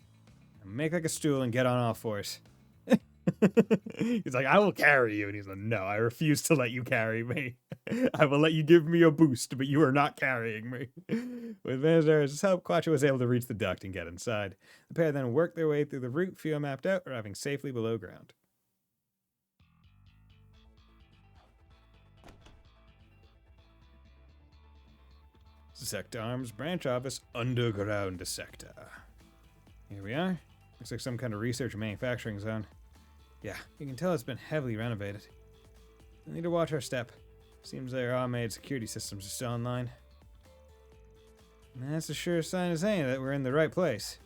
Make like a stool and get on all fours. He's like, I will carry you. And he's like, no, I refuse to let you carry me. I will let you give me a boost, but you are not carrying me. With Van's help, Quattro was able to reach the duct and get inside. The pair then worked their way through the route Fio mapped out, arriving safely below ground. Sector Arms Branch Office, Underground Sector. Here we are. Looks like some kind of research and manufacturing zone. Yeah, you can tell it's been heavily renovated. We need to watch our step. Seems their automated security systems are still online. And that's a sure sign as any that we're in the right place.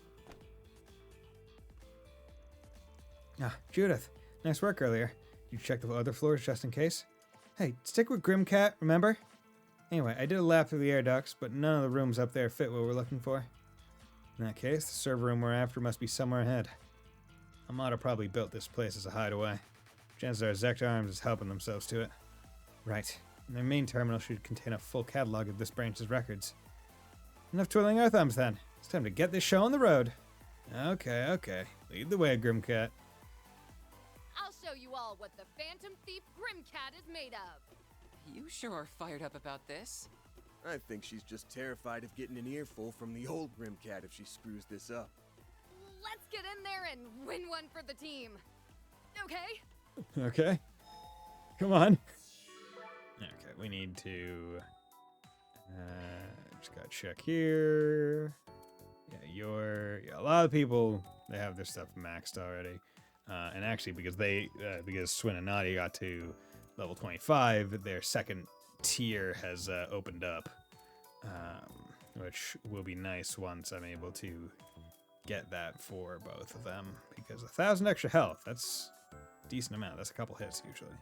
Ah, Judith. Nice work earlier. You check the other floors just in case? Hey, stick with Grimcat, remember? Anyway, I did a lap through the air ducts, but none of the rooms up there fit what we're looking for. In that case, the server room we're after must be somewhere ahead. Amada probably built this place as a hideaway. Chances are Zector Arms is helping themselves to it. Right. And their main terminal should contain a full catalog of this branch's records. Enough twiddling our thumbs then. It's time to get this show on the road. Okay. Lead the way, Grimcat. I'll show you all what the Phantom Thief Grimcat is made of. You sure are fired up about this. I think she's just terrified of getting an earful from the old Grimcat if she screws this up. Let's get in there and win one for the team. Okay? Okay. Come on. Okay, we need to... just gotta check here. Yeah, a lot of people, they have their stuff maxed already. And actually, because Swin and Naughty got to level 25, their second tier has opened up. Which will be nice once I'm able to get that for both of them. Because 1,000 extra health, that's a decent amount. That's a couple hits usually.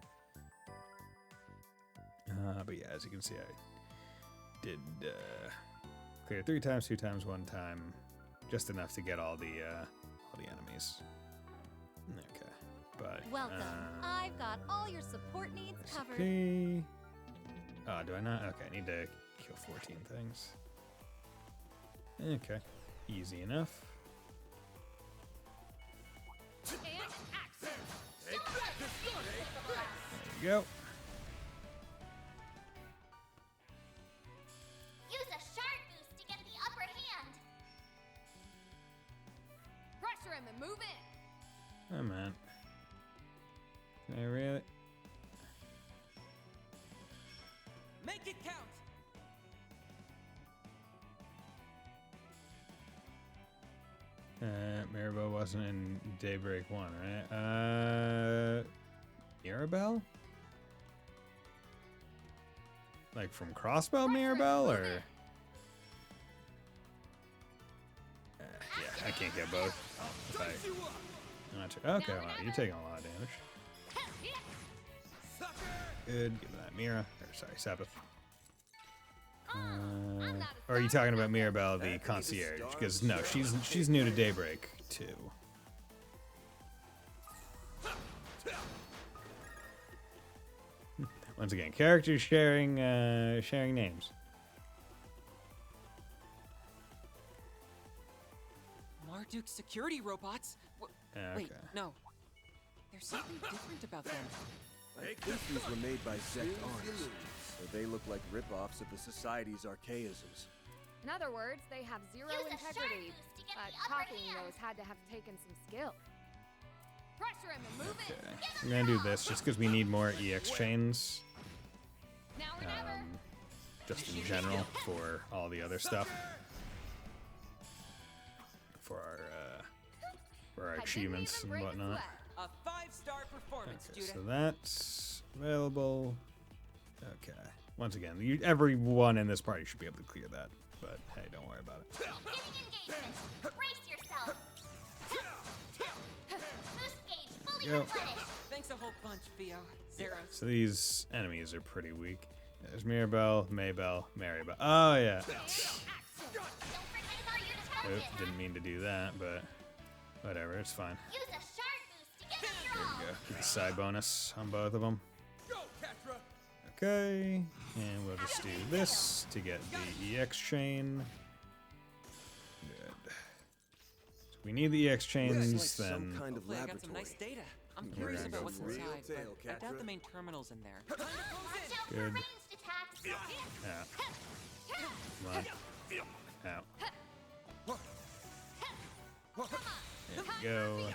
But yeah, as you can see, I did clear 3 times, 2 times, 1 time. Just enough to get all the enemies. Okay, but... Welcome. I've got all your support needs covered. Oh, do I not? Okay, I need to kill 14 things. Okay, easy enough. There you go. Use a shard boost to get the upper hand. Pressure him and move in. Oh, man. Can I really? Make it count! Mirabelle wasn't in Daybreak 1, right? Mirabelle? Like from Crossbow Mirabelle, or? Yeah, I can't get both. Okay, wow, you're taking a lot of damage. Good, give me that Mira. Or sorry, Sabbath. Or are you talking about Mirabelle, the concierge? Because no, she's new to Daybreak too. Once again, characters sharing names. Marduk's security robots? Okay. Wait, no. There's something different about them. I think these were made by Zect Arms, so they look like rip-offs of the Society's archaisms. In other words, they have zero Use a integrity, shard boost to get but the upper copying hand. those had to have taken some skill. Pressure him and move Okay. it. I'm gonna do this just because we need more EX chains. Now or never. Just in general for all the other stuff. For our achievements and whatnot. A 5-star performance, Okay, Judah. so that's available. Okay. Once again, everyone in this party should be able to clear that, but hey, don't worry about it. Beginning engagement. Brace yourself. Boost gauge fully Go. replenished. Thanks a whole bunch, Theo. Zeros. So these enemies are pretty weak. There's Mirabelle, Maybelle, Maribel. Oh yeah. Don't forget about your Oop, target. didn't mean to do that, but Whatever, it's fine. Use a shard boost to get up your all. There we go. Get the side bonus on both of them. Go, Catra! Okay, and we'll just do this to get the EX chain. Good. So we need the EX chains, It's like then. some kind of Hopefully I got some laboratory. nice data. I'm We're curious gonna about go what's for it. inside, Real tale, but I doubt Catra. the main terminal's in there. Watch out Good. for ranged attacks. Yeah. Come on. Out. There we go.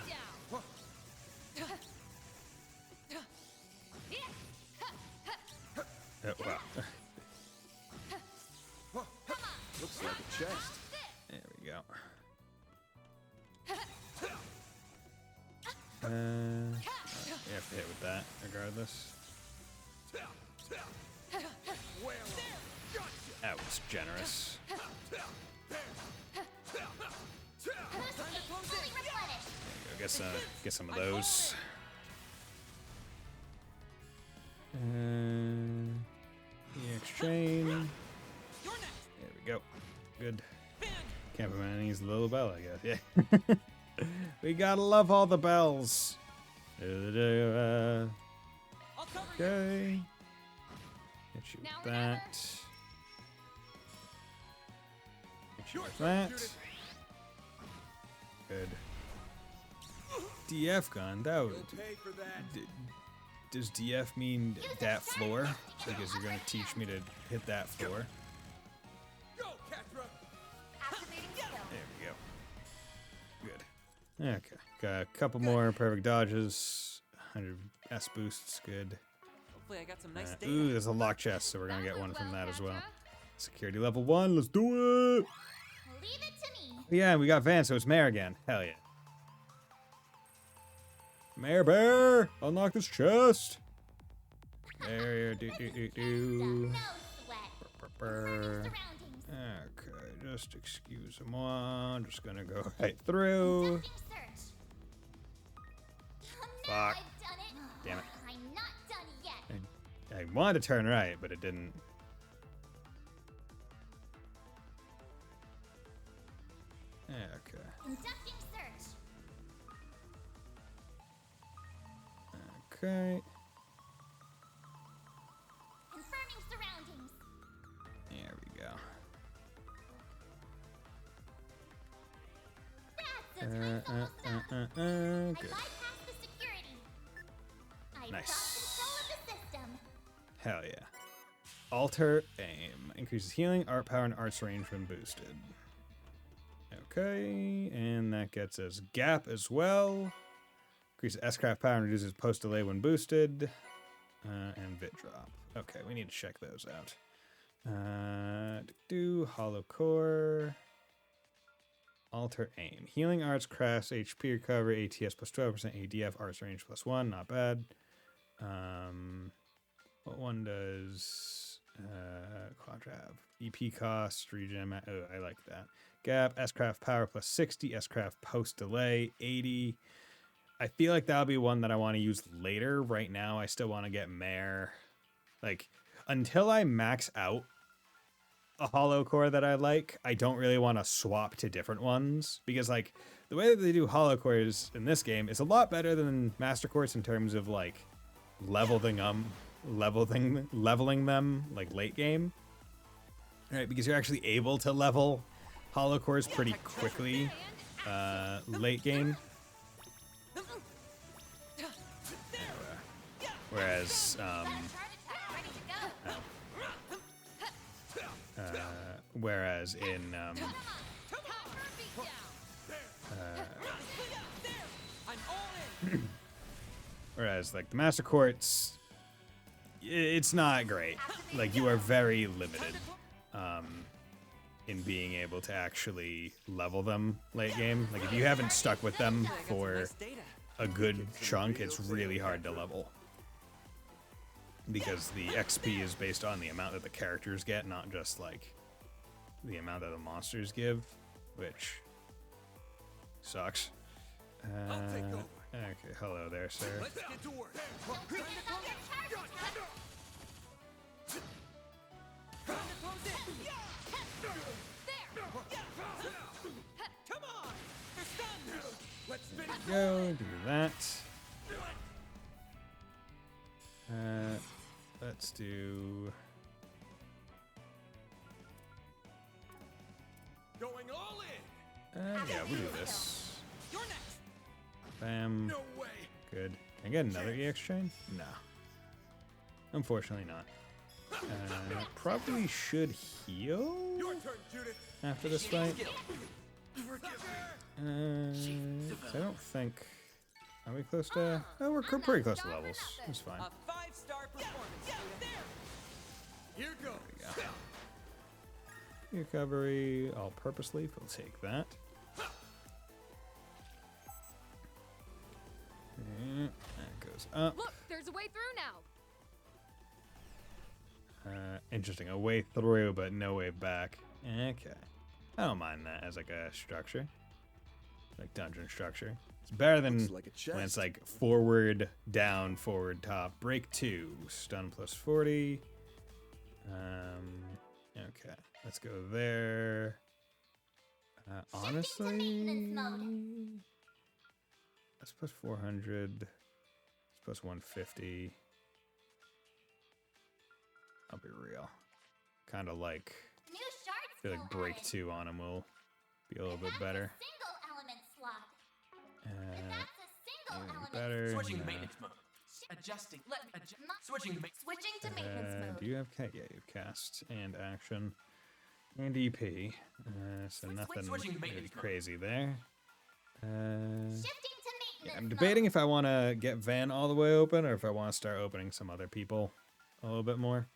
Oh, wow. Looks like a chest. There we go. You have to hit with that, regardless. That was generous. Fully replenished. There you go. Get some of those. EX chain. There we go. Good. Can't put my knees a little bell, I guess. Yeah. We gotta love all the bells. Okay. Hit you with that. Hit you with that. Good. DF gun. That would. Pay for that. Does DF mean that floor? Because you're gonna teach me to hit that floor. Go, Catra! Activating skill. There we go. Good. Okay. Got a couple more perfect dodges. 100 S boosts. Good. Hopefully I got some nice data. Ooh, there's a lock chest, so we're gonna get one from that as well. Security level 1. Let's do it. Leave it to me. Yeah, we got Van, so it's Mare again. Hell yeah. Mare Bear, unlock this chest. There, do. No sweat. Brr. Surroundings. Okay, just excuse one. Just gonna go right through. Conducting search. Fuck. Now I've done it. Damn it. I'm not done yet. I wanted to turn right, but it didn't. Okay. Conducting search. Okay. Confirming surroundings. There we go. That's a time's almost up. I Good. bypassed the security. I've Nice. got control of the system. Hell yeah. Alter aim. Increases healing, art power, and arts range when boosted. Okay, and that gets us gap as well. Increases S-craft power and reduces post delay when boosted. And Vit drop. Okay, we need to check those out. Hollow core. Alter aim. Healing arts, crafts, HP recovery, ATS plus 12%, ADF, arts range plus 1. Not bad. What one does Quadrav? EP cost, regen. Oh, I like that. Gap, S-craft power plus 60, S-craft post delay 80. I feel like that'll be one that I want to use later. Right now, I still want to get Mare. Like, until I max out a hollow core that I like, I don't really want to swap to different ones. Because, like, the way that they do hollow cores in this game is a lot better than master cores in terms of, like, leveling them, like, late game. Right, because you're actually able to level hollow cores pretty quickly late game. Whereas, whereas in whereas like the master courts, it's not great. Like you are very limited in being able to actually level them late game. Like if you haven't stuck with them for a good chunk, it's really hard to level. Because the XP is based on the amount that the characters get, not just like the amount that the monsters give, which sucks. Okay, hello there, sir. Let's get to work. Come on! They're stunned! Let's finish. Go do that. Let's do. Going all in. Yeah, we'll do this. You're next. Bam. No way. Good. Can I get another EX chain? No. Unfortunately not. Probably should heal Your turn, Judith. after this fight. Forgive me. I don't think. Are we close to? Oh, we're pretty close to levels. It's fine. A 5-star performance, student. Here goes. There we go. Recovery, all-purpose leaf. We'll take that. That goes up. Look, there's a way through now. Interesting. A way through, but no way back. Okay. I don't mind that as like a structure. Like dungeon structure. It's better than Looks like a when it's chest. like forward, down, forward, top. Break 2. Stun plus 40. Okay. Let's go there. Honestly, maintenance mode. that's plus 400. It's plus 150. I'll be real. Kind of like, New shards I feel like break 2 on him will be a little bit better. Single element slot. Uh, That's a single maybe element. better. Switching nah. maintenance mode. Adjusting. Switching. Switching to maintenance mode. Do you have yeah, you have cast and action and EP. So nothing switching really maintenance mode. crazy there. Shifting to Yeah, maintenance I'm debating mode. if I want to get Van all the way open or if I want to start opening some other people a little bit more.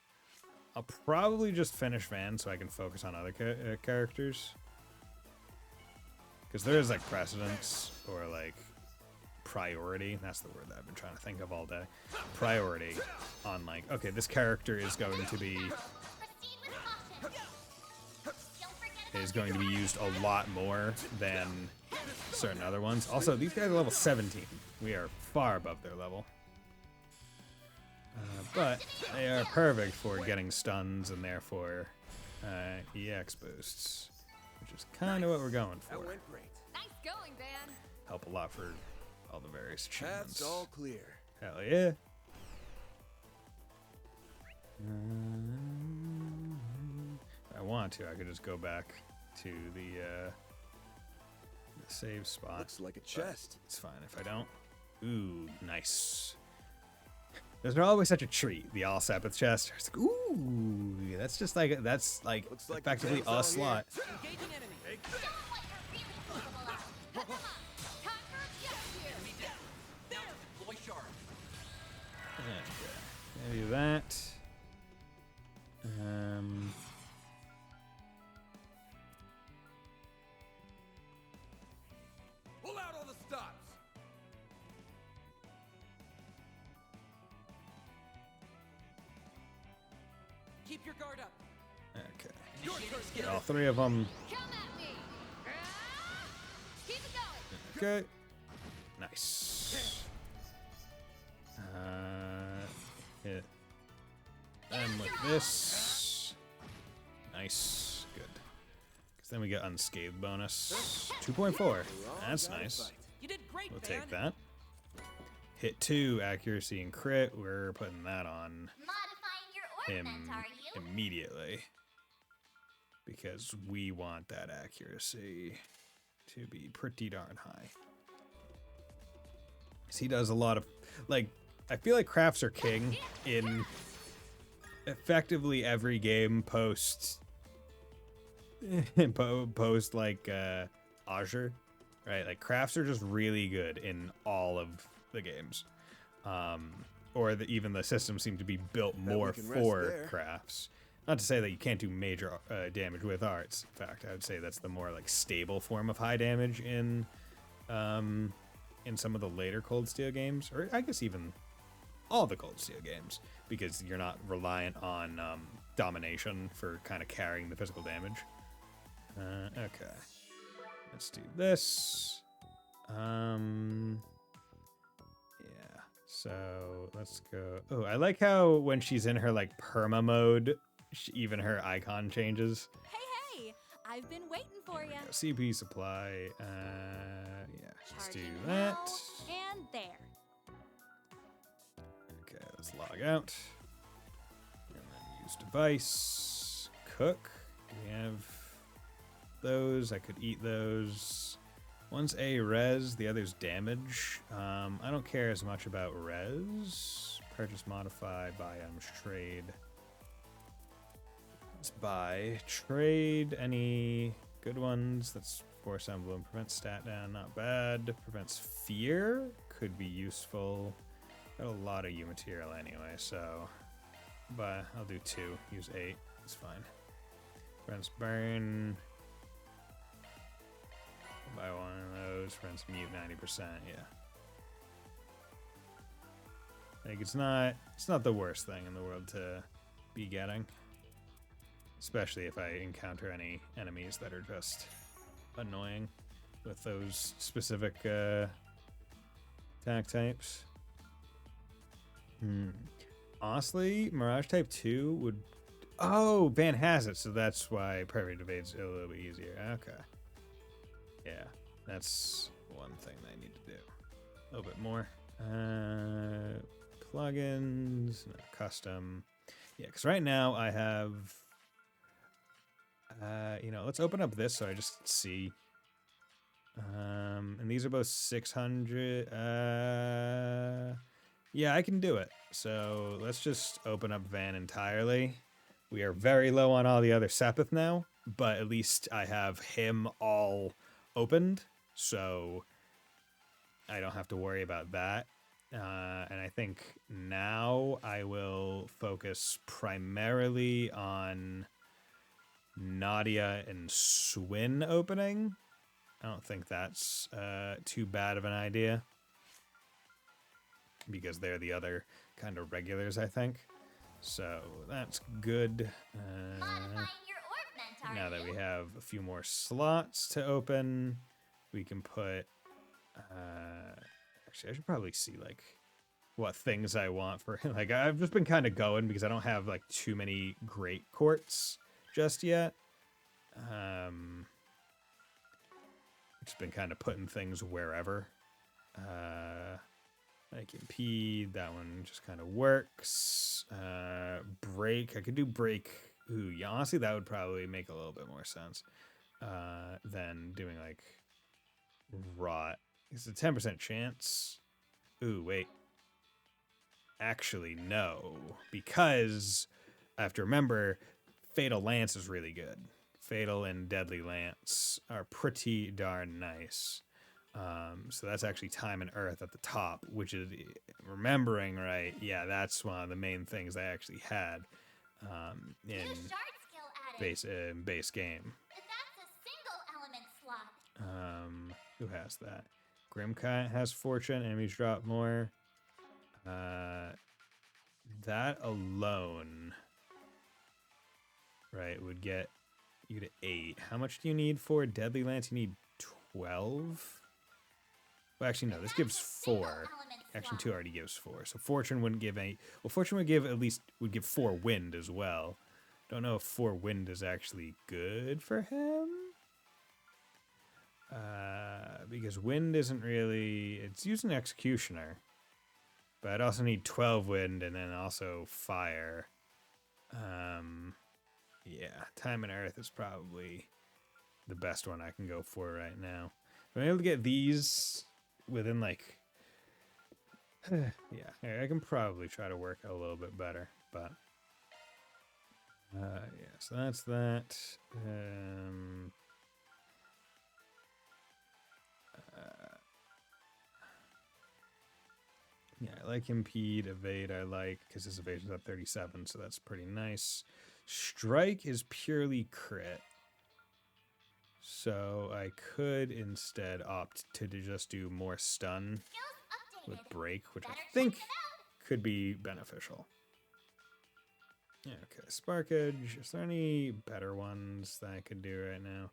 I'll probably just finish Van so I can focus on other characters. Because there is like precedence or like priority. That's the word that I've been trying to think of all day. Priority on like, okay, this character is going to be Proceed with caution. Don't forget is going to be used a lot more than certain other ones. Also, these guys are level 17. We are far above their level. But they are perfect for getting stuns and therefore EX boosts, which is kind of what we're going That for. went great. Nice going, Van. Help a lot for all the various achievements. Path's all clear. Hell yeah. If I want to, I could just go back to the save spot. Looks like a but chest. It's fine if I don't. Ooh, nice. There's always such a treat. The all Sabbath chest. It's like, ooh, that's just like Looks like effectively the chest's a out here. slot. Engaging enemy. show what you're really capable of. Time for objective. Enemy down. There. Deploy shard. Okay. Do that. Pull out all the stops. Keep your guard up. Okay. Initiating skill. All 3 of them. Come at me. Keep it going. Okay. Nice. Hit them with this. Nice. Good. Because then we get unscathed bonus. 2.4. That's nice. You did great, We'll Van. take that. Hit 2, accuracy and crit. We're putting that on Modifying your him ornament, are you? immediately. Because we want that accuracy to be pretty darn high. 'Cause he does a lot of, like, I feel like crafts are king in effectively every game post like Azure, right? Like crafts are just really good in all of the games, or even the systems seem to be built more we can rest for there. crafts. Not to say that you can't do major damage with arts. In fact, I would say that's the more like stable form of high damage in some of the later Cold Steel games, or I guess even all the Cold Steel games, because you're not reliant on domination for kind of carrying the physical damage. Okay, let's do this. Yeah, so let's go. Oh, I like how when she's in her like perma mode, even her icon changes. Hey, I've been waiting for you. CP supply. Yeah, let's do Charging that. now and there. Okay, let's log out. And then use device. Cook. We have those. I could eat those. One's a res, the other's damage. I don't care as much about res. Purchase, modify, buy items, trade. Let's buy. Trade any good ones. That's force emblem. Prevents stat down, not bad. Prevents fear. Could be useful. Got a lot of U material anyway, so. But I'll do 2. Use 8. It's fine. Prevents burn. Buy one of those. Prevents mute 90%. Yeah. Like it's not the worst thing in the world to be getting. Especially if I encounter any enemies that are just annoying with those specific attack types. Honestly, Mirage Type 2 would... Oh, Van has it, so that's why Perfect Evade's a little bit easier. Okay. Yeah, that's one thing that I need to do. A little bit more. Plugins, no, custom. Yeah, because right now I have... you know, let's open up this so I just see. And these are both 600. Yeah, I can do it. So let's just open up Van entirely. We are very low on all the other Sepith now, but at least I have him all opened, so I don't have to worry about that. And I think now I will focus primarily on Nadia and Swin opening. I don't think that's too bad of an idea, because they're the other kind of regulars, I think. So that's good. Now that we have a few more slots to open, we can put... actually, I should probably see, like, what things I want for... Like, I've just been kind of going because I don't have, like, too many great courts just yet. Just been kind of putting things wherever. Like impede, that one just kind of works. Break, I could do break. Ooh, yeah, honestly, that would probably make a little bit more sense than doing like rot. It's a 10% chance. Ooh, wait. Actually, no, because I have to remember Fatal Lance is really good. Fatal and Deadly Lance are pretty darn nice. So that's actually Time and Earth at the top, which is, remembering right, yeah, that's one of the main things I actually had in base game. That's a single element slot. Who has that? Grimkai has Fortune, enemies drop more. That alone, right, would get you to 8. How much do you need for Deadly Lance? You need 12? Well, actually, no, this gives 4. Action 2 already gives 4. So Fortune wouldn't give any... Well, Fortune would give at least... would give 4 wind as well. Don't know if 4 wind is actually good for him. Because wind isn't really... It's using Executioner. But I'd also need 12 wind and then also fire. Yeah, Time and Earth is probably the best one I can go for right now. If I'm able to get these within like... yeah, I can probably try to work a little bit better, but... yeah, so that's that. Yeah, I like Impede, Evade I like, because his evasion's at 37, so that's pretty nice. Strike is purely crit. So I could instead opt to just do more stun with Break, which I think could be beneficial. Yeah, okay, Spark Edge. Is there any better ones that I could do right now?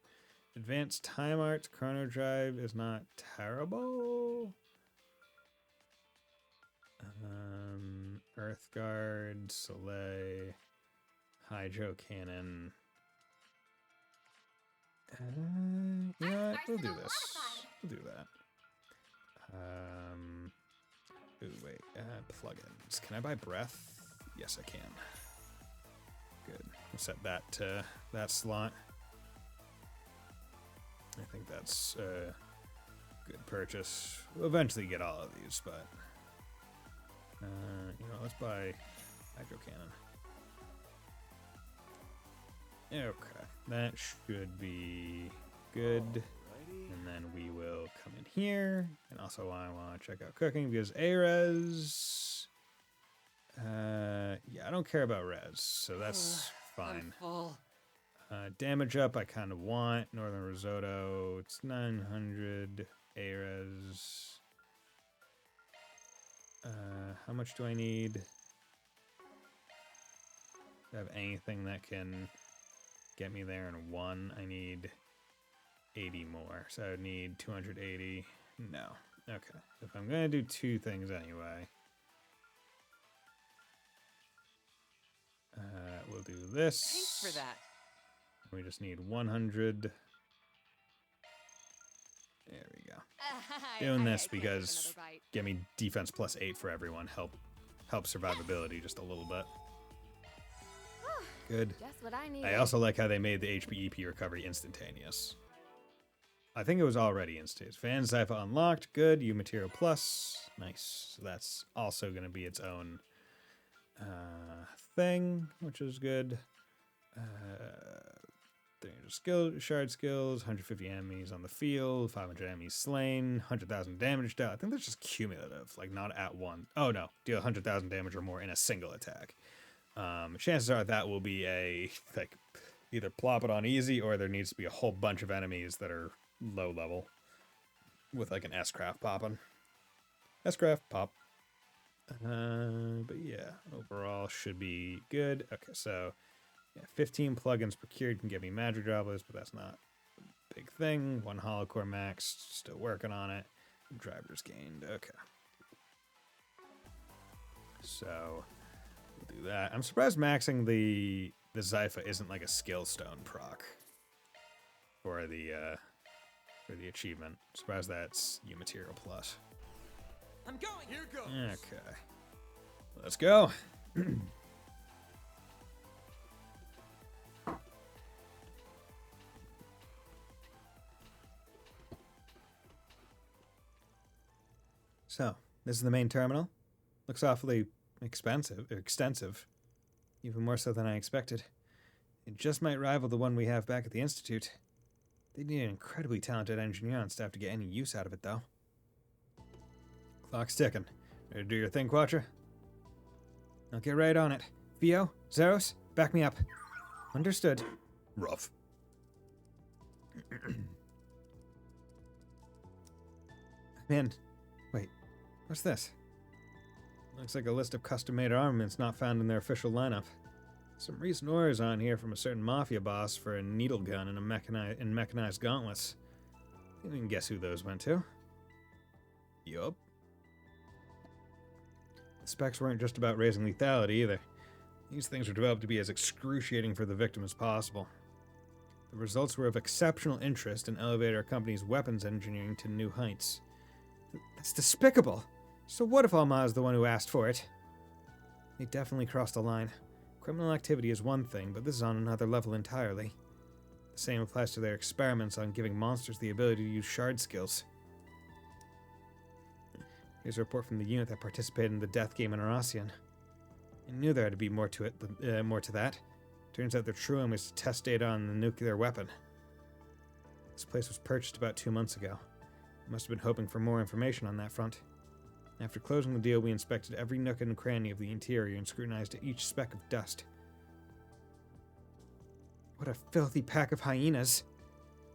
Advanced Time Arts, Chrono Drive is not terrible. Earth Guard, Soleil, Hydro Cannon. You know what? We'll do Arsenal this. modified. We'll do that. Ooh, wait. Plugins. Can I buy breath? Yes, I can. Good. We'll set that to that slot. I think that's a good purchase. We'll eventually get all of these, but you know, let's buy hydro cannon. Okay, that should be good. And then we will come in here. And also I want to check out cooking because A-res. Yeah, I don't care about res, so that's fine. Damage up I kind of want. Northern Risotto, it's 900. A-res. How much do I need? Do I have anything that can get me there in one? I need 80 more, so I would need 280. No. Okay. If I'm going to do two things anyway, we'll do this. Thanks for that. We just need 100. There we go. Doing this because get me defense +8 for everyone. Help survivability just a little bit. Good. Just what I need. I also like how they made the HP EP recovery instantaneous. I think it was already instantaneous. Fan Zypha unlocked. Good. U Material Plus. Nice. So that's also going to be its own thing, which is good. 300 shard skills, 150 enemies on the field, 500 enemies slain, 100,000 damage dealt. I think that's just cumulative, like not at one. Oh no, deal 100,000 damage or more in a single attack. Chances are that will be a, like, either plop it on easy or there needs to be a whole bunch of enemies that are low level with like an S-craft popping. S-craft pop. But yeah, overall should be good. Okay, so yeah, 15 plugins procured can get me magic droplets, but that's not a big thing. 1 hollow core max, still working on it. Drivers gained. Okay. So we'll do that. I'm surprised maxing the Zypha isn't like a skill stone proc for the achievement. I'm surprised that's U Material Plus. I'm going. Here goes. Okay. Let's go. So, this is the main terminal. Looks awfully extensive. Even more so than I expected. It just might rival the one we have back at the Institute. They need an incredibly talented engineer on staff to get any use out of it, though. Clock's ticking. Ready to do your thing, Quattro? I'll get right on it. Theo, Zeros, back me up. Understood. Rough. Man, wait. What's this? Looks like a list of custom-made armaments not found in their official lineup. Some recent orders on here from a certain mafia boss for a needle gun and mechanized gauntlets. You can guess who those went to. Yup. The specs weren't just about raising lethality either. These things were developed to be as excruciating for the victim as possible. The results were of exceptional interest and elevated our company's weapons engineering to new heights. That's despicable! So what if Alma is the one who asked for it? They definitely crossed the line. Criminal activity is one thing, but this is on another level entirely. The same applies to their experiments on giving monsters the ability to use shard skills. Here's a report from the unit that participated in the death game in Arasian. I knew there had to be more to it, more to that. Turns out their true aim was to test data on the nuclear weapon. This place was purchased about 2 months ago. I must have been hoping for more information on that front. After closing the deal, we inspected every nook and cranny of the interior and scrutinized each speck of dust. What a filthy pack of hyenas.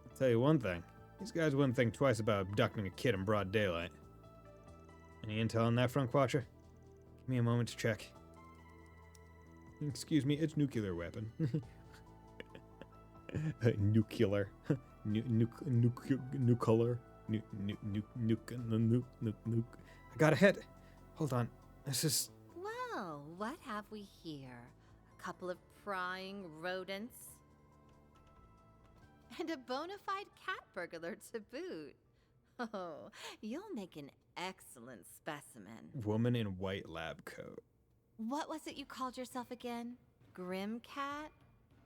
I'll tell you one thing. These guys wouldn't think twice about abducting a kid in broad daylight. Any intel on that front, Quattro? Give me a moment to check. Excuse me, it's nuclear weapon. Nuclear. Nuclear. Nuke. I got a hit. Hold on. This is... Well, what have we here? A couple of prying rodents? And a bona fide cat burglar to boot. Oh, you'll make an excellent specimen. Woman in white lab coat. What was it you called yourself again? Grim Cat?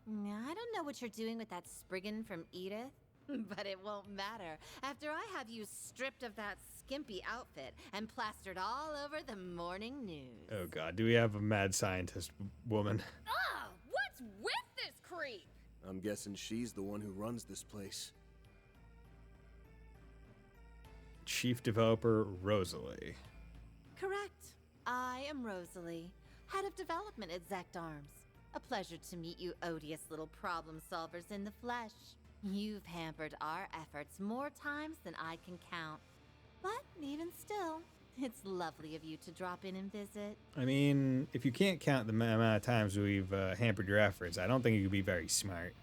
I don't know what you're doing with that Spriggan from Edith, but it won't matter after I have you stripped of that skimpy outfit and plastered all over the morning news. Oh god, do we have a mad scientist woman? Ugh! What's with this creep? I'm guessing she's the one who runs this place. Chief Developer Rosalie. Correct. I am Rosalie, head of development at Zect Arms. A pleasure to meet you odious little problem solvers in the flesh. You've hampered our efforts more times than I can count. But even still, it's lovely of you to drop in and visit. I mean, if you can't count the amount of times we've hampered your efforts, I don't think you could be very smart.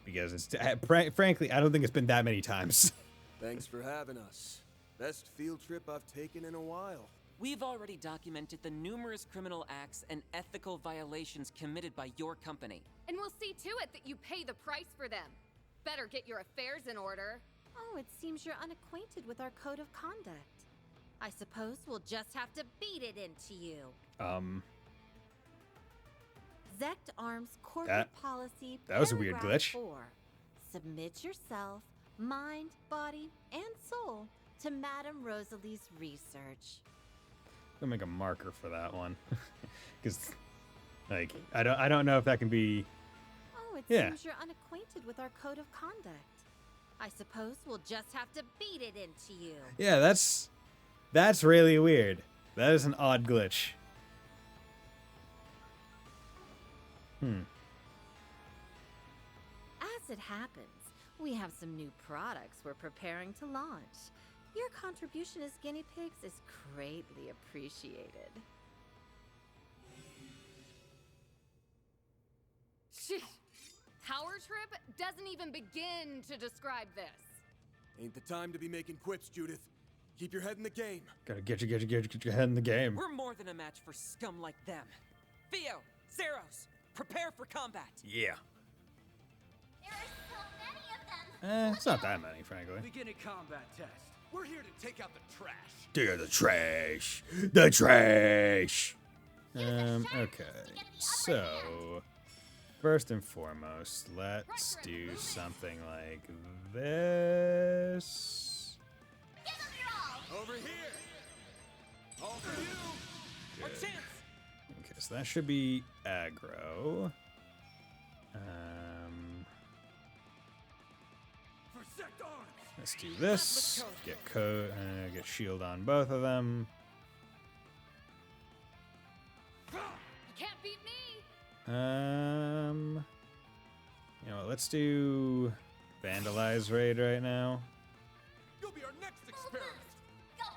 Because it's frankly, I don't think it's been that many times. Thanks for having us. Best field trip I've taken in a while. We've already documented the numerous criminal acts and ethical violations committed by your company. And we'll see to it that you pay the price for them. Better get your affairs in order. Oh, it seems you're unacquainted with our code of conduct. I suppose we'll just have to beat it into you. Zect Arms corporate policy. That was a weird paragraph glitch. 4. Submit yourself, mind, body, and soul to Madame Rosalie's research. I'm gonna make a marker for that one, because, like, I don't know if that can be. Oh, it Yeah. seems you're unacquainted with our code of conduct. I suppose we'll just have to beat it into you. Yeah, that's really weird. That is an odd glitch. As it happens, we have some new products we're preparing to launch. Your contribution as guinea pigs is greatly appreciated. Sheesh. Power trip doesn't even begin to describe this. Ain't the time to be making quips, Judith. Keep your head in the game. Gotta get your head in the game. We're more than a match for scum like them. Theo, Zeros, prepare for combat. Yeah. There are so many of them. It's not that many, frankly. Beginning combat test. We're here to take out the trash. Dig the trash. The trash. Okay. So, first and foremost, let's do something like this. Give them your all. Over here. All for you. Our chance. Okay, so that should be aggro. For Zect Arms. Let's do this. Get shield on both of them. You can't beat me. You know what? Let's do vandalize raid right now. You'll be our next experiment. Go all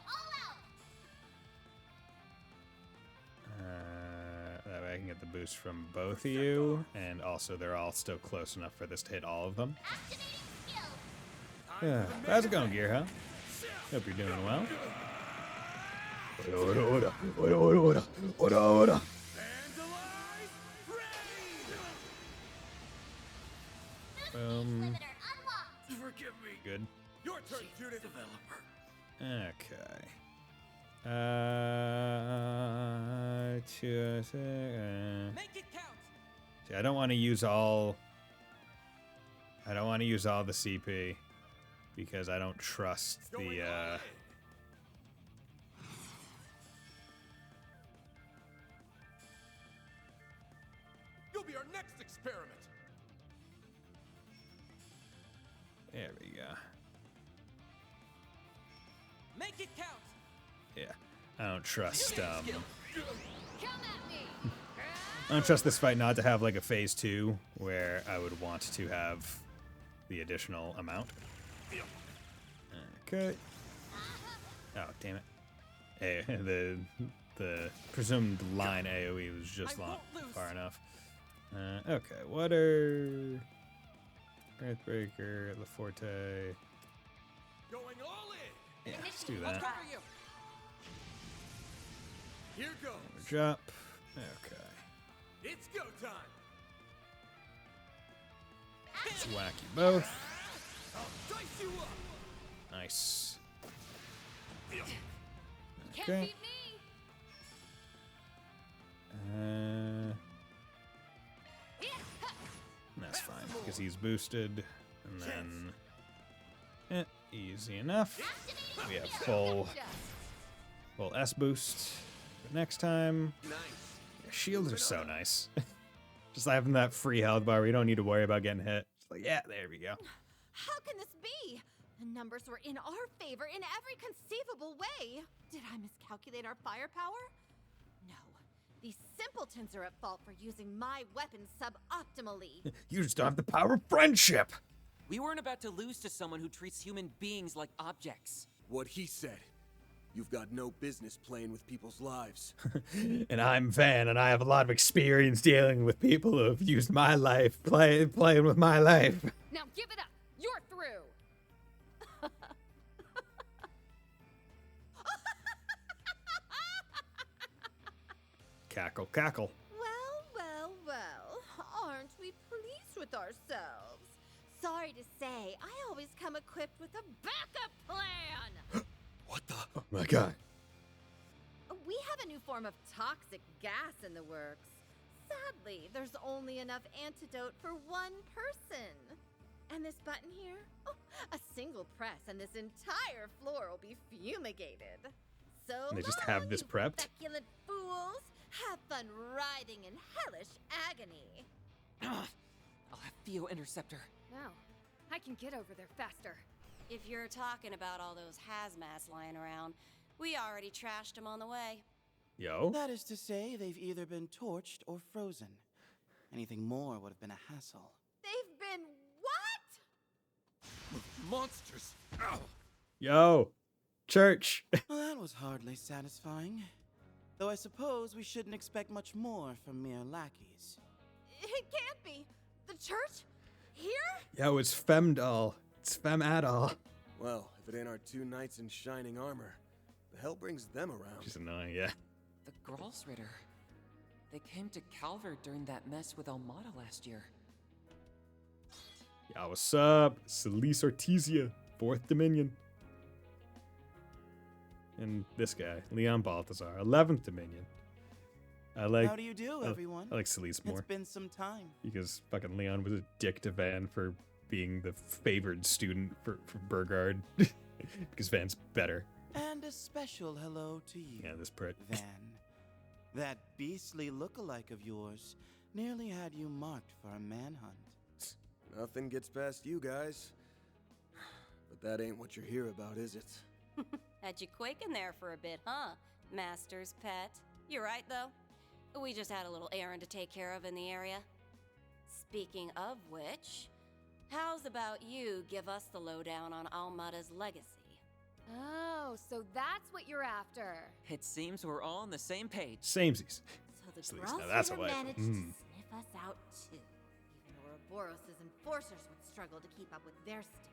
out. That way I can get the boost from both of you, and also they're all still close enough for this to hit all of them. Activating skill. Yeah, how's it going, Gear, huh? Hope you're doing well. Vandalize. Boom. Perimeter unlocked. Forgive me. Good. Your turn, Judith. Okay. Make it count. See, I don't want to use all. I don't want to use all the CP because I don't trust Going all the. in. You'll be our next experiment. There we go. Make it count. Yeah, I don't trust. Come at me. I don't trust this fight not to have like a phase 2 where I would want to have the additional amount. Okay. Oh, damn it. Hey, the presumed line AoE was just far enough. Okay, what are Earthbreaker, LaForte? Going all in. Yeah, let's do I'll that. cover you. Here goes. Drop. Okay. It's go time. Let's whack you both. Dice you up! Nice. Can't Okay. beat me. That's fine, because he's boosted. And then... easy enough. We have full S boost for next time. Nice. Yeah, shields are so nice. Just having that free health bar, we don't need to worry about getting hit. It's like, yeah, there we go. How can this be? The numbers were in our favor in every conceivable way. Did I miscalculate our firepower? No. These simpletons are at fault for using my weapons suboptimally. You just don't have the power of friendship. We weren't about to lose to someone who treats human beings like objects. What he said. You've got no business playing with people's lives. And I'm Van, and I have a lot of experience dealing with people who have used my life, playing with my life. Now give it up. You're through. Cackle, cackle. Well. Aren't we pleased with ourselves? Sorry to say, I always come equipped with a backup plan. What the? Oh my god. We have a new form of toxic gas in the works. Sadly, there's only enough antidote for one person. And this button here? Oh, a single press and this entire floor will be fumigated. So They just have this you prepped? Speculent fools, have fun writhing in hellish agony. I'll have Theo intercept her. No, I can get over there faster. If you're talking about all those hazmats lying around, we already trashed them on the way. Yo. That is to say, they've either been torched or frozen. Anything more would have been a hassle. They've been what? Monsters! Ow! Yo. Church. Well, that was hardly satisfying. Though I suppose we shouldn't expect much more from mere lackeys. It can't be. The church? Here? Yo, it's Femdoll. It's Femadol. Well, if it ain't our two knights in shining armor, the hell brings them around? She's annoying, yeah. The Gralsritter. They came to Calvert during that mess with Almada last year. Yo, what's up? Celise Artesia, 4th Dominion. And this guy, Leon Balthazar, 11th Dominion. How do you do, everyone? I like Celise more. It's been some time. Because fucking Leon was a dick to Van for being the favored student for Burgard. Because Van's better. And a special hello to you. Yeah, this prick. Van. That beastly look-alike of yours nearly had you marked for a manhunt. Nothing gets past you guys. But that ain't what you're here about, is it? Had you quaking there for a bit, huh, Master's pet? You're right, though. We just had a little errand to take care of in the area. Speaking of which, how's about you give us the lowdown on Almada's legacy? Oh, so that's what you're after. It seems we're all on the same page. Samesies. So the Celise, now that's a Gralsritter wife. managed to sniff us out too. Even Ouroboros' enforcers would struggle to keep up with their stigmas.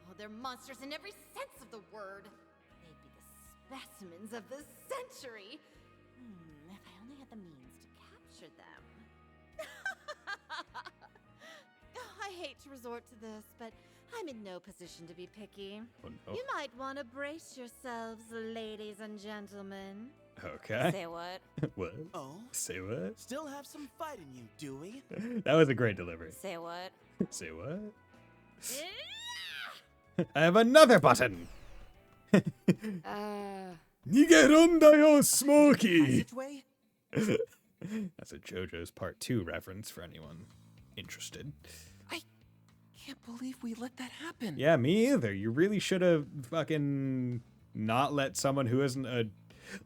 Oh, they're monsters in every sense of the word. They'd be the specimens of the century. If I only had the means to capture them. I hate to resort to this, but I'm in no position to be picky. Oh, no. You might want to brace yourselves, ladies and gentlemen. Okay. Say what? What? Oh? Say what? Still have some fight in you, do we? That was a great delivery. Say what? Say what? I have another button! Nigerundayo Smokey! Passageway? That's a JoJo's Part 2 reference for anyone interested. I can't believe we let that happen. Yeah, me either. You really should have fucking not let someone who isn't a...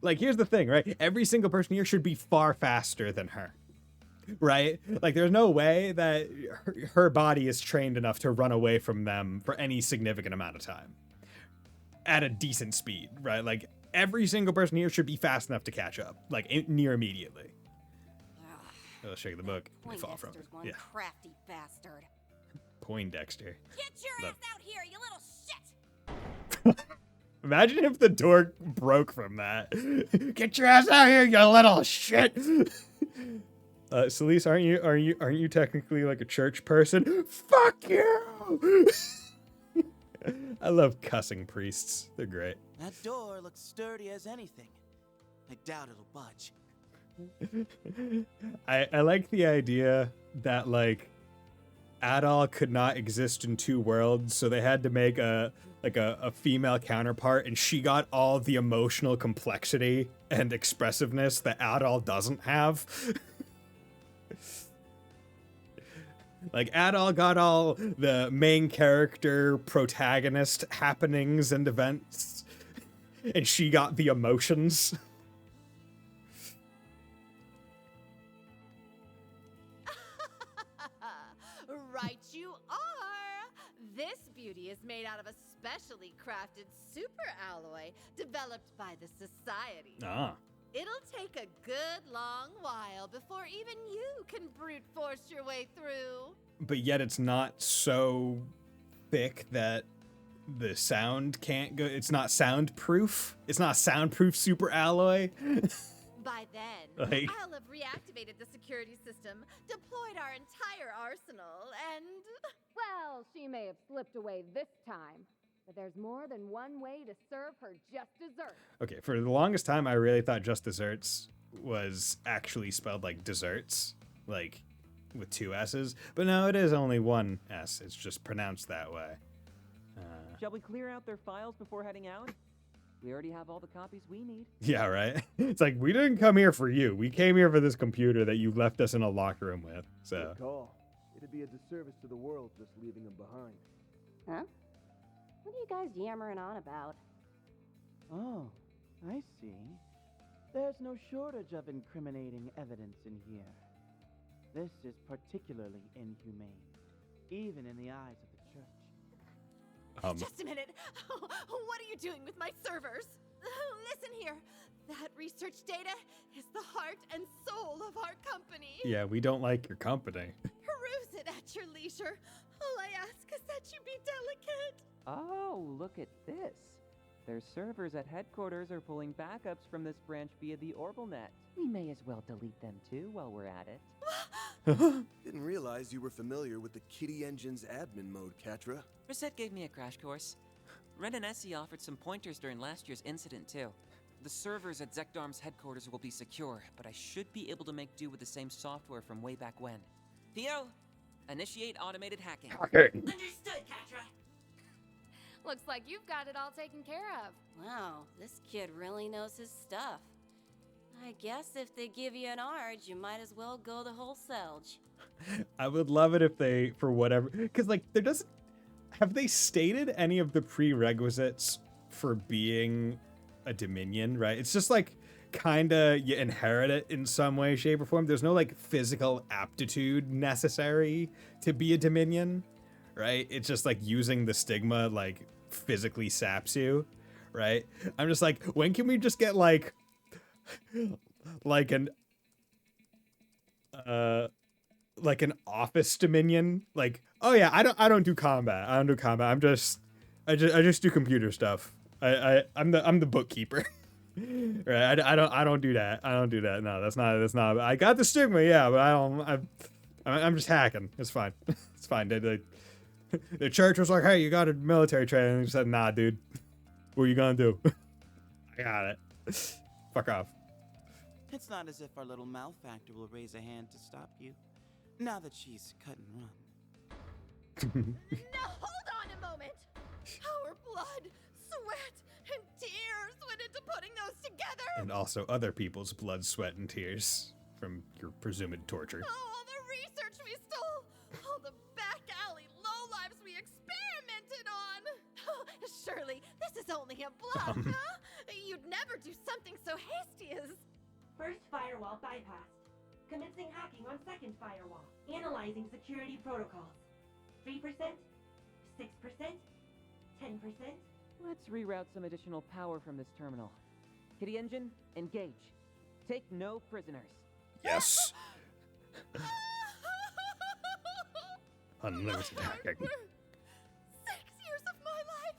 Like, here's the thing, right? Every single person here should be far faster than her. Right? Like, there's no way that her body is trained enough to run away from them for any significant amount of time. At a decent speed, right? Like, every single person here should be fast enough to catch up. Like, near immediately. Let's show you the book. We fall from it. Poindexter's one crafty bastard. Poindexter. Get your Love. ass out here, you little shit! Imagine if the door broke from that. Get your ass out here, you little shit! Celeste, aren't you technically like a church person? Fuck you! I love cussing priests. They're great. That door looks sturdy as anything. I doubt it'll budge. I like the idea that like Adal could not exist in two worlds, so they had to make a female counterpart, and she got all the emotional complexity and expressiveness that Adal doesn't have. Like, Adal got all the main character protagonist happenings and events, and she got the emotions. Right you are! This beauty is made out of a specially crafted super alloy developed by the Society. Ah. It'll take a good long while before even you can brute force your way through. But yet it's not so thick that the sound can't go. It's not soundproof. It's not soundproof super alloy. By then, Like- I'll have reactivated the security system, deployed our entire arsenal, and... Well, she may have slipped away this time, but there's more than one way to serve her just dessert. Okay, for the longest time, I really thought just desserts was actually spelled like desserts, like with two S's. But no, it is only one S. It's just pronounced that way. Shall we clear out their files before heading out? We already have all the copies we need. Yeah, right? It's like, we didn't come here for you. We came here for this computer that you left us in a locker room with. So, Good call. It'd be a disservice to the world just leaving them behind. Huh? What are you guys yammering on about? Oh, I see. There's no shortage of incriminating evidence in here. This is particularly inhumane, even in the eyes of the church. Just a minute. What are you doing with my servers? Listen here. That research data is the heart and soul of our company. yeah, we don't like your company. Peruse it at your leisure. All I ask is that you be delicate. Oh, look at this. Their servers at headquarters are pulling backups from this branch via the OrbitalNet. We may as well delete them too while we're at it. Didn't realize you were familiar with the Kitty Engine's admin mode, Katra. Reset gave me a crash course. Ren and Essie offered some pointers during last year's incident, too. The servers at Zekdarm's headquarters will be secure, but I should be able to make do with the same software from way back when. Theo, initiate automated hacking. Understood, Katra. Looks like you've got it all taken care of. Wow, this kid really knows his stuff. I guess if they give you an ARG, you might as well go the whole Selge. I would love it if they, for whatever, because like there doesn't, have they stated any of the prerequisites for being a Dominion, right? It's just like kind of you inherit it in some way, shape, or form. There's no like physical aptitude necessary to be a Dominion, right? It's just like using the stigma like physically saps you, right? I'm just like, when can we just get like an office Dominion? Like, oh yeah, I don't do combat. I just do computer stuff. I'm the bookkeeper. Right? I don't do that. No, that's not. I got the stigma, yeah, but I'm just hacking. It's fine. It's fine. The church was like, hey, you got a military training. And I said, nah, dude. What are you gonna do? I got it. Fuck off. It's not as if our little malefactor will raise a hand to stop you, now that she's cut and run. Now hold on a moment. Our blood, sweat, and tears went into putting those together. And also other people's blood, sweat, and tears from your presumed torture. All the research we stole, all the back alley lowlives we experimented on. Surely this is only a bluff, huh? You'd never do something so hasty as... First firewall bypassed. Commencing hacking on second firewall. Analyzing security protocols. 3%, 6%, 10%. Let's reroute some additional power from this terminal. Kitty Engine, engage. Take no prisoners. Yes. Unlimited hacking. 6 years of my life,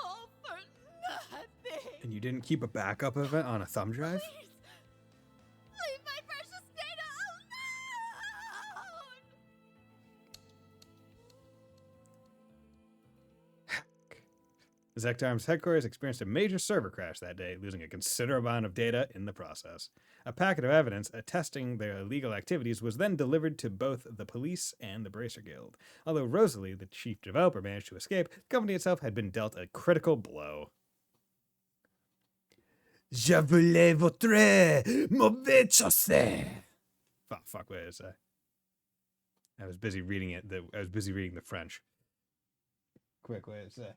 all for nothing. And you didn't keep a backup of it on a thumb drive? Please, leave my precious data alone. Zektarm's headquarters experienced a major server crash that day, losing a considerable amount of data in the process. A packet of evidence attesting their illegal activities was then delivered to both the police and the Bracer Guild. Although Rosalie, the chief developer, managed to escape, the company itself had been dealt a critical blow. Je voulais votre mauvais chose. Fuck, what did it say? I was busy reading it. I was busy reading the French. Quick, what did it say?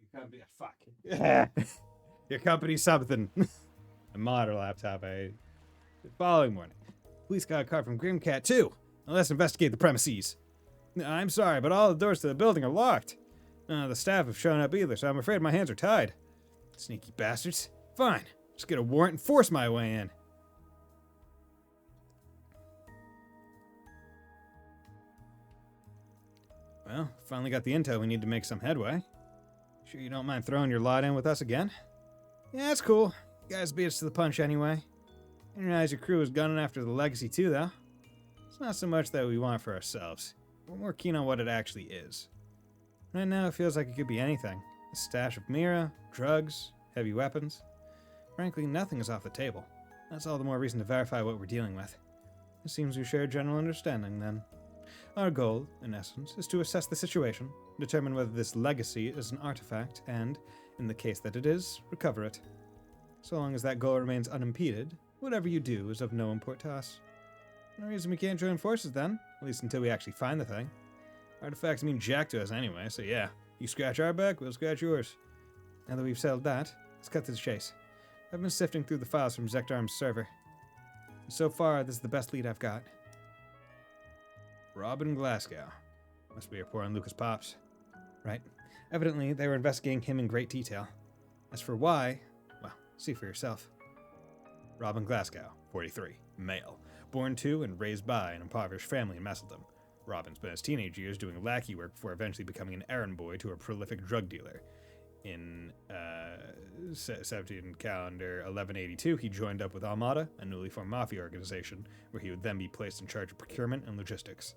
Your company, fuck. Your company something. A modern laptop. The following morning, police got a call from Grimcat too. Now let's investigate the premises. I'm sorry, but all the doors to the building are locked. The staff have shown up either, so I'm afraid my hands are tied. Sneaky bastards. Fine, just get a warrant and force my way in. Well, finally got the intel we need to make some headway. Sure you don't mind throwing your lot in with us again? Yeah, that's cool. You guys beat us to the punch anyway. I realize your crew is gunning after the legacy too, though. It's not so much that we want it for ourselves. We're more keen on what it actually is. Right now, it feels like it could be anything. A stash of Mira, drugs, heavy weapons. Frankly, nothing is off the table. That's all the more reason to verify what we're dealing with. It seems we share a general understanding, then. Our goal, in essence, is to assess the situation, determine whether this legacy is an artifact, and, in the case that it is, recover it. So long as that goal remains unimpeded, whatever you do is of no import to us. No reason we can't join forces then, at least until we actually find the thing. Artifacts mean jack to us anyway, so yeah, you scratch our back, we'll scratch yours. Now that we've settled that, let's cut to the chase. I've been sifting through the files from Zektarm's server. So far, this is the best lead I've got. Robin Glasgow. Must be a poor on Lucas Pops. Right. Evidently, they were investigating him in great detail. As for why, well, see for yourself. Robin Glasgow, 43, male. Born to and raised by an impoverished family in Messeldom. Robin spent his teenage years doing lackey work before eventually becoming an errand boy to a prolific drug dealer. In 17 calendar 1182, he joined up with Almada, a newly formed mafia organization, where he would then be placed in charge of procurement and logistics.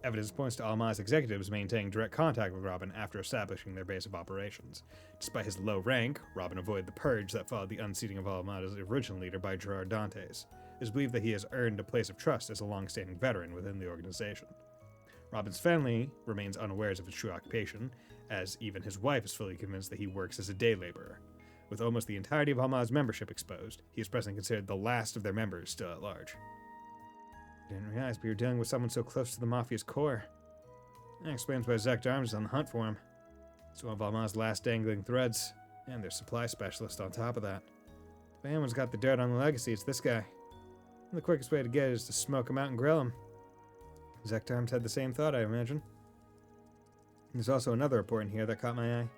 Evidence points to Almada's executives maintaining direct contact with Robin after establishing their base of operations. Despite his low rank, Robin avoided the purge that followed the unseating of Almada's original leader by Gerard Dantes. It is believed that he has earned a place of trust as a long-standing veteran within the organization. Robin's family remains unawares of his true occupation, as even his wife is fully convinced that he works as a day laborer. With almost the entirety of Almada's membership exposed, he is presently considered the last of their members still at large. I didn't realize we were dealing with someone so close to the Mafia's core. That explains why Zektarm is on the hunt for him. It's one of Almada's last dangling threads, and their supply specialist on top of that. If anyone's got the dirt on the legacy, it's this guy. And the quickest way to get it is to smoke him out and grill him. Zektarm's had the same thought, I imagine. There's also another report in here that caught my eye.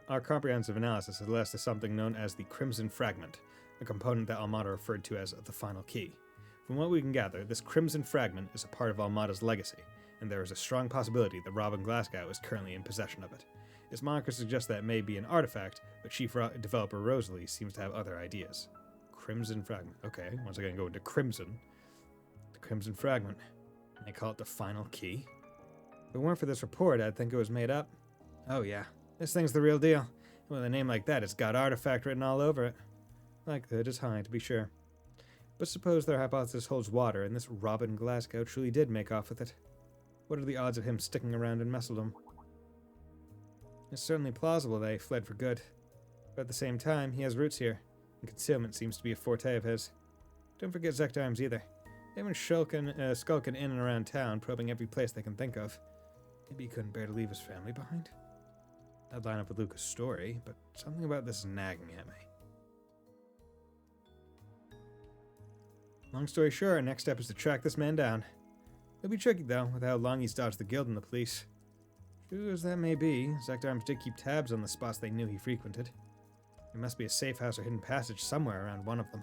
Our comprehensive analysis has led us to something known as the Crimson Fragment, a component that Almada referred to as the Final Key. From what we can gather, this Crimson Fragment is a part of Almada's legacy, and there is a strong possibility that Robin Glasgow is currently in possession of it. Its moniker suggests that it may be an artifact, but chief developer Rosalie seems to have other ideas. Crimson Fragment. Okay, once again, go into Crimson. The Crimson Fragment. They call it the Final Key? If it weren't for this report, I'd think it was made up. Oh yeah, this thing's the real deal. With a name like that, it's got artifact written all over it. Likelihood is high, to be sure. But suppose their hypothesis holds water, and this Robin Glasgow truly did make off with it. What are the odds of him sticking around in Messeldom? It's certainly plausible that he fled for good. But at the same time, he has roots here, and concealment seems to be a forte of his. Don't forget Zektarms either. They've been skulking in and around town, probing every place they can think of. Maybe he couldn't bear to leave his family behind. That'd line up with Lucas' story, but something about this is nagging at me. Long story short, our next step is to track this man down. It'll be tricky, though, with how long he's dodged the guild and the police. True as that may be, Zektarms did keep tabs on the spots they knew he frequented. There must be a safe house or hidden passage somewhere around one of them.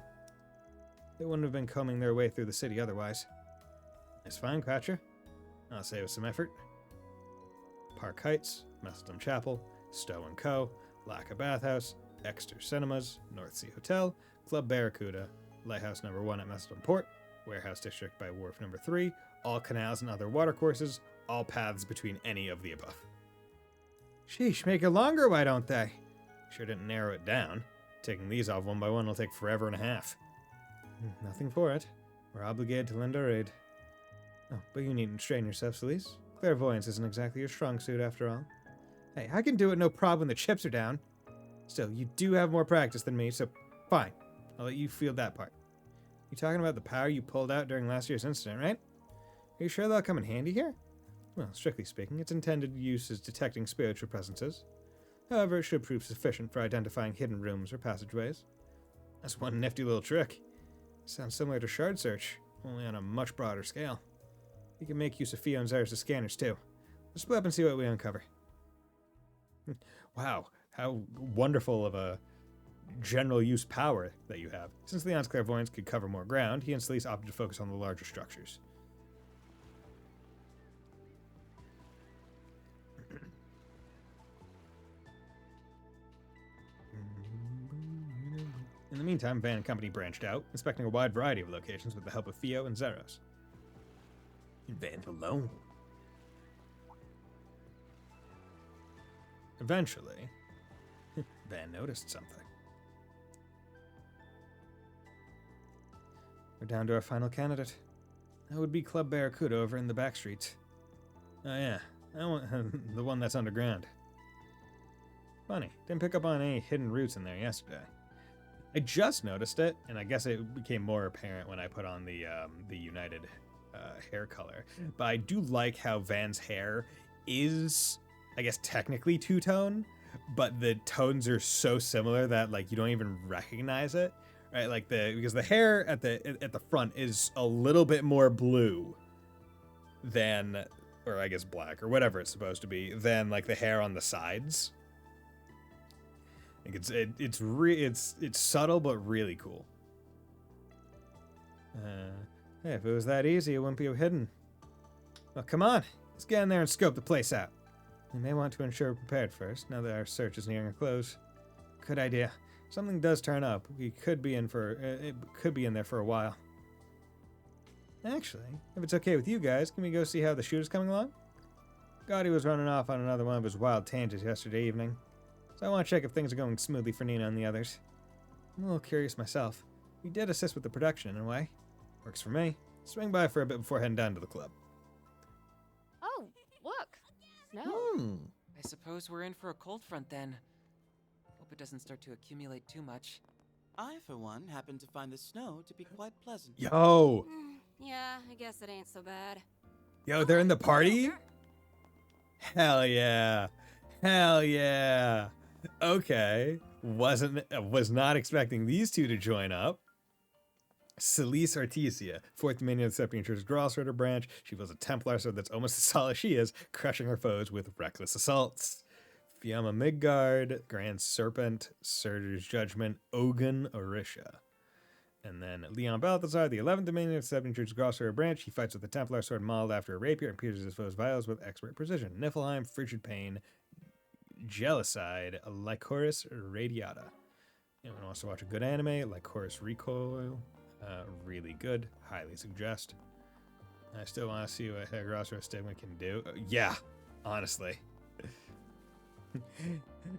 They wouldn't have been combing their way through the city otherwise. Nice find, Quatcher. I'll say with some effort. Park Heights, Messeldom Chapel, Stowe & Co., Lacka Bathhouse, Exeter Cinemas, North Sea Hotel, Club Barracuda, Lighthouse No. 1 at Messeldom Port, Warehouse District by Wharf No. 3, all canals and other watercourses, all paths between any of the above. Sheesh, make it longer, why don't they? Sure didn't narrow it down. Taking these off one by one will take forever and a half. Nothing for it. We're obligated to lend our aid. Oh, but you needn't strain yourself, Celise. Clairvoyance isn't exactly your strong suit, after all. Hey, I can do it no problem when the chips are down. Still, you do have more practice than me, so fine. I'll let you field that part. You talking about the power you pulled out during last year's incident, right? Are you sure that'll come in handy here? Well, strictly speaking, its intended use is detecting spiritual presences. However, it should prove sufficient for identifying hidden rooms or passageways. That's one nifty little trick. Sounds similar to Shard Search, only on a much broader scale. You can make use of Fio and Zyrus' scanners, too. Let's split up and see what we uncover. Wow, how wonderful of a general use power that you have. Since Leon's clairvoyance could cover more ground, he and Celise opted to focus on the larger structures. In the meantime, Van and company branched out, inspecting a wide variety of locations with the help of Fio and Zeros. And Van's alone. Eventually, Van noticed something. We're down to our final candidate. That would be Club Barracuda over in the back streets. Oh yeah, the one that's underground. Funny, didn't pick up on any hidden routes in there yesterday. I just noticed it, and I guess it became more apparent when I put on the United hair color. But I do like how Van's hair is, I guess, technically two-tone, but the tones are so similar that like you don't even recognize it, right? Like because the hair at the front is a little bit more blue than, or I guess black or whatever it's supposed to be, than like the hair on the sides. Like it's subtle but really cool. Hey, if it was that easy, it wouldn't be hidden. Well, come on, let's get in there and scope the place out. We may want to ensure we're prepared first, now that our search is nearing a close. Good idea. If something does turn up, we could be in there for a while. Actually, if it's okay with you guys, can we go see how the shooter's coming along? Gotti was running off on another one of his wild tangents yesterday evening. So I want to check if things are going smoothly for Nina and the others. I'm a little curious myself. We did assist with the production in a way. Works for me. Swing by for a bit before heading down to the club. Oh, look. Snow. I suppose we're in for a cold front then. Hope it doesn't start to accumulate too much. I, for one, happen to find the snow to be quite pleasant. Yo! Yeah, I guess it ain't so bad. Yo, they're in the party? Hell yeah. Hell yeah. Okay. Was not expecting these two to join up. Celise Artesia, 4th Dominion of the Septian Church's Grossorter branch. She was a Templar, so that's almost as solid as she is, crushing her foes with reckless assaults. Fiamma Midgard, Grand Serpent, Surtur's Judgment, Ogun Orisha. And then Leon Balthazar, the 11th Dominion of the Septian Church's Grossorter branch. He fights with the Templar sword modeled after a rapier and pierces his foes' vitals with expert precision. Niflheim, Frigid Pain, Jelicide, Lycoris Radiata. Anyone wants to watch a good anime? Lycoris Recoil. Really good. Highly suggest. I still want to see what Grosser Stigma can do. Yeah, honestly.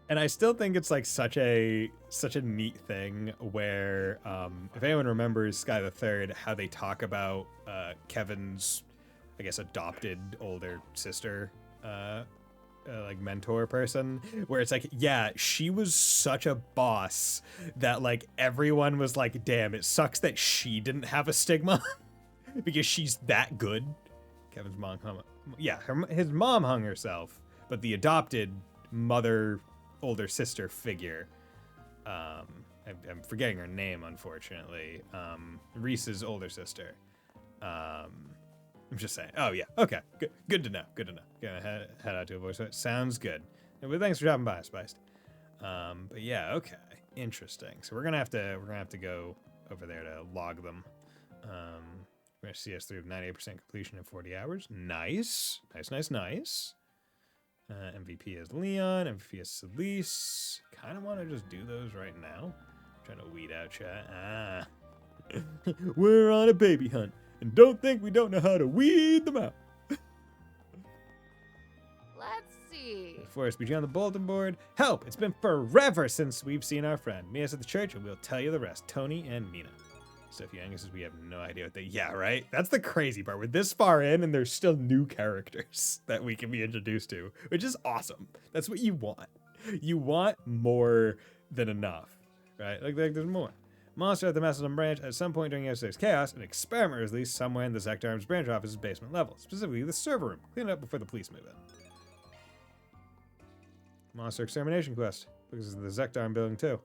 And I still think it's like such a neat thing where if anyone remembers Sky the Third, how they talk about Kevin's, I guess, adopted older sister like mentor person, where it's like, yeah, she was such a boss that like everyone was like, damn, it sucks that she didn't have a stigma because she's that good. Kevin's mom his mom hung herself, but the adopted mother older sister figure, I'm forgetting her name, unfortunately, Reese's older sister, I'm just saying. Oh, yeah. Okay. Good to know. Good to know. Gonna head out to a voice. Sounds good. Well, thanks for dropping by, Spiced. But yeah, okay. Interesting. So we're gonna have to go over there to log them. We're gonna see us through 98% completion in 40 hours. Nice. Nice. MVP is Leon. MVP is Celise. Kind of want to just do those right now. Trying to weed out chat. We're on a baby hunt. And don't think we don't know how to weed them out. Let's see. Forest BG on the bulletin board. Help! It's been forever since we've seen our friend. Meet us at the church and we'll tell you the rest. Tony and Mina. Stuff you Angus says we have no idea what they... Yeah, right? That's the crazy part. We're this far in and there's still new characters that we can be introduced to, which is awesome. That's what you want. You want more than enough, right? Like there's more. Monster at the Macedon branch. At some point during yesterday's chaos, an experiment was released somewhere in the Zect Arms branch office's basement level, specifically the server room. Clean it up before the police move in. Monster extermination quest. Because it's the Zect Arm building too.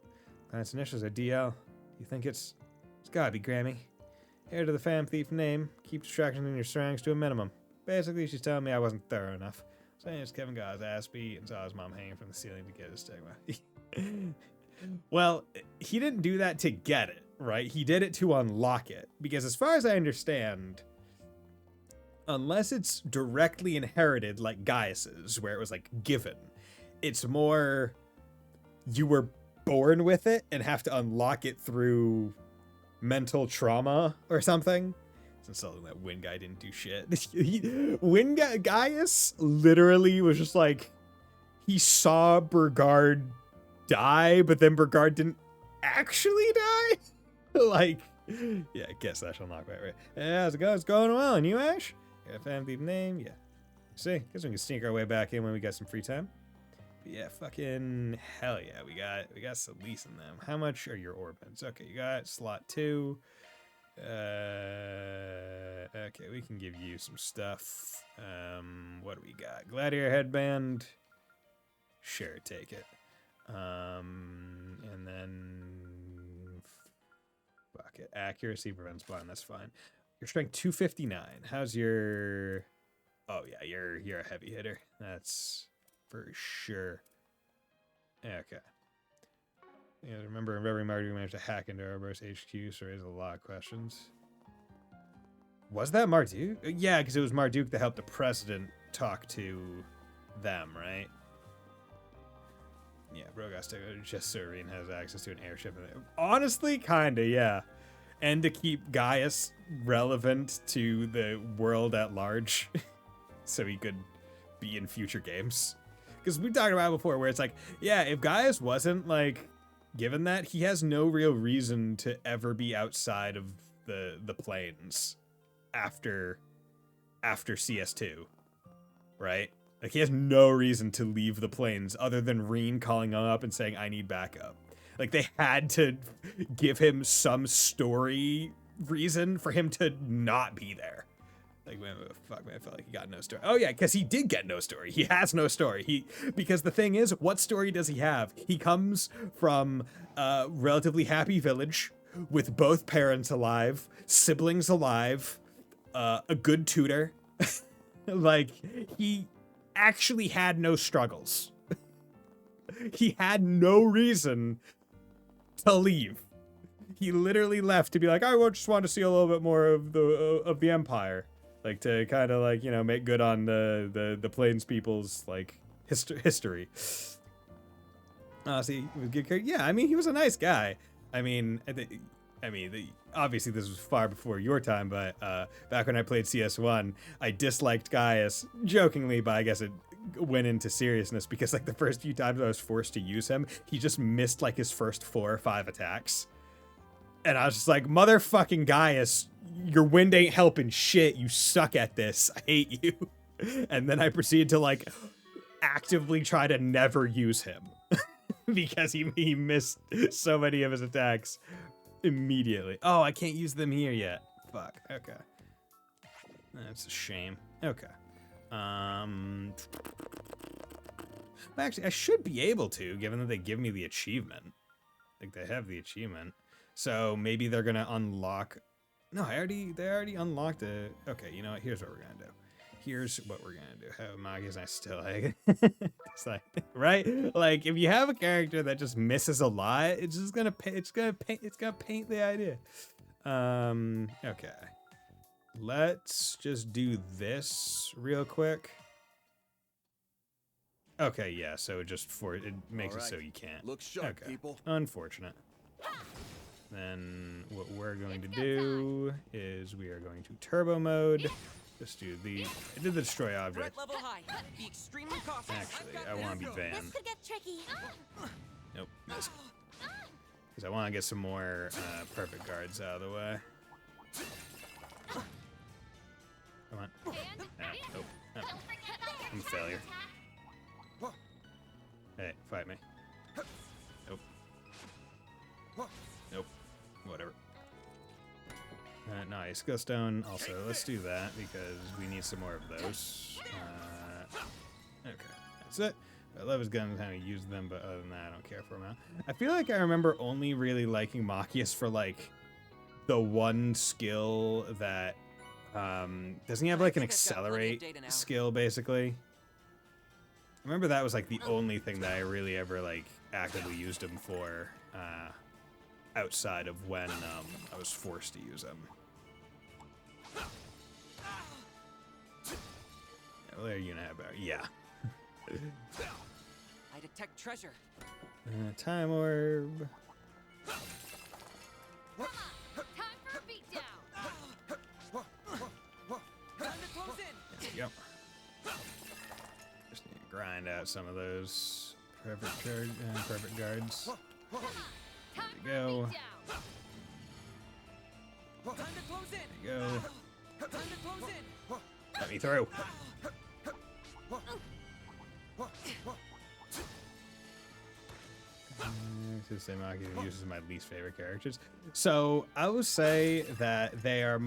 Client's initials are DL. You think it's gotta be Grammy. Heir to the fam thief name. Keep distractions in your surroundings to a minimum. Basically, she's telling me I wasn't thorough enough. Saying it's Kevin got his ass beat and saw his mom hanging from the ceiling to get his stigma. Well, he didn't do that to get it, right? He did it to unlock it. Because as far as I understand, unless it's directly inherited like Gaius's, where it was like given, it's more you were born with it and have to unlock it through mental trauma or something. It's insulting that Wind Guy didn't do shit. Gaius literally was just like, he saw Burgard die, but then Burgard didn't actually die. Like, yeah, I guess that shall knock right. Yeah, how's it going? It's going well. And you, Ash? Got a family name? Yeah. See, guess we can sneak our way back in when we got some free time. But yeah, fucking hell yeah, we got Solis in them. How much are your orbits? Okay, you got slot 2. Okay, we can give you some stuff. What do we got? Gladiator headband. Sure, take it. And then fuck it. Accuracy prevents blind. That's fine. Your strength 259. How's your? Oh yeah, you're a heavy hitter. That's for sure. Okay. Yeah, remember in every Marduk managed to hack into Ouroboros HQ, so raised a lot of questions. Was that Marduk? Yeah, because it was Marduk that helped the president talk to them, right? Yeah, Rogas just so Irene has access to an airship. Honestly, kinda, yeah. And to keep Gaius relevant to the world at large, so he could be in future games. Because we talked about it before, where it's like, yeah, if Gaius wasn't like given that, he has no real reason to ever be outside of the planes after CS2, right? Like, he has no reason to leave the planes other than Reen calling him up and saying, I need backup. Like, they had to give him some story reason for him to not be there. Like, man, fuck, man, I felt like he got no story. Oh, yeah, because he did get no story. He has no story. Because the thing is, what story does he have? He comes from a relatively happy village with both parents alive, siblings alive, a good tutor. Like, he actually had no struggles. He had no reason to leave. He literally left to be like, I just want to see a little bit more of the Empire, like to kind of like, you know, make good on the Plains people's like history. See, yeah, I mean, he was a nice guy. I mean, obviously this was far before your time, but back when I played CS1, I disliked Gaius jokingly, but I guess it went into seriousness because like the first few times I was forced to use him, he just missed like his first 4 or 5 attacks. And I was just like, motherfucking Gaius, your wind ain't helping shit. You suck at this. I hate you. And then I proceeded to like actively try to never use him because he missed so many of his attacks immediately. Oh, I can't use them here yet. Fuck. Okay. That's a shame. Okay. Actually, I should be able to, given that they give me the achievement. Like, they have the achievement. So maybe they're gonna unlock... No, they already unlocked it. Okay, you know what? Here's what we're gonna do. Here's what we're gonna do. How Magi's I still like... It's like, right? Like, if you have a character that just misses a lot, it's just gonna paint the idea. Okay. Let's just do this real quick. Okay, yeah, so it makes it so you can't. Look sharp, okay. people. Unfortunate. Then what we're going to do is we are going to turbo mode Just do the... I did the destroy object. Threat level high. Be extremely cautious. Actually, I want to be banned. This could get tricky. Nope, missed. Because I want to get some more perfect guards out of the way. Come on. Nope. Oh. I'm a failure. Hey, fight me. Nope. Nope. Whatever. Nice. Ghost Stone. Also, let's do that because we need some more of those. Okay. That's it. I love his guns, how he used them, but other than that, I don't care for him now. I feel like I remember only really liking Machias for, like, the one skill that, doesn't he have, like, an accelerate skill, basically? I remember that was, like, the only thing that I really ever, like, actively used him for, outside of when, I was forced to use him. Well, there you have about, yeah. I detect treasure. Time orb. Time for a beatdown. Time to close in. There you go. Just need to grind out some of those perfect guards. There we go. Time to close in. There you go. Time to close in. Let me through. Maki uses my least favorite characters. So I would say that they are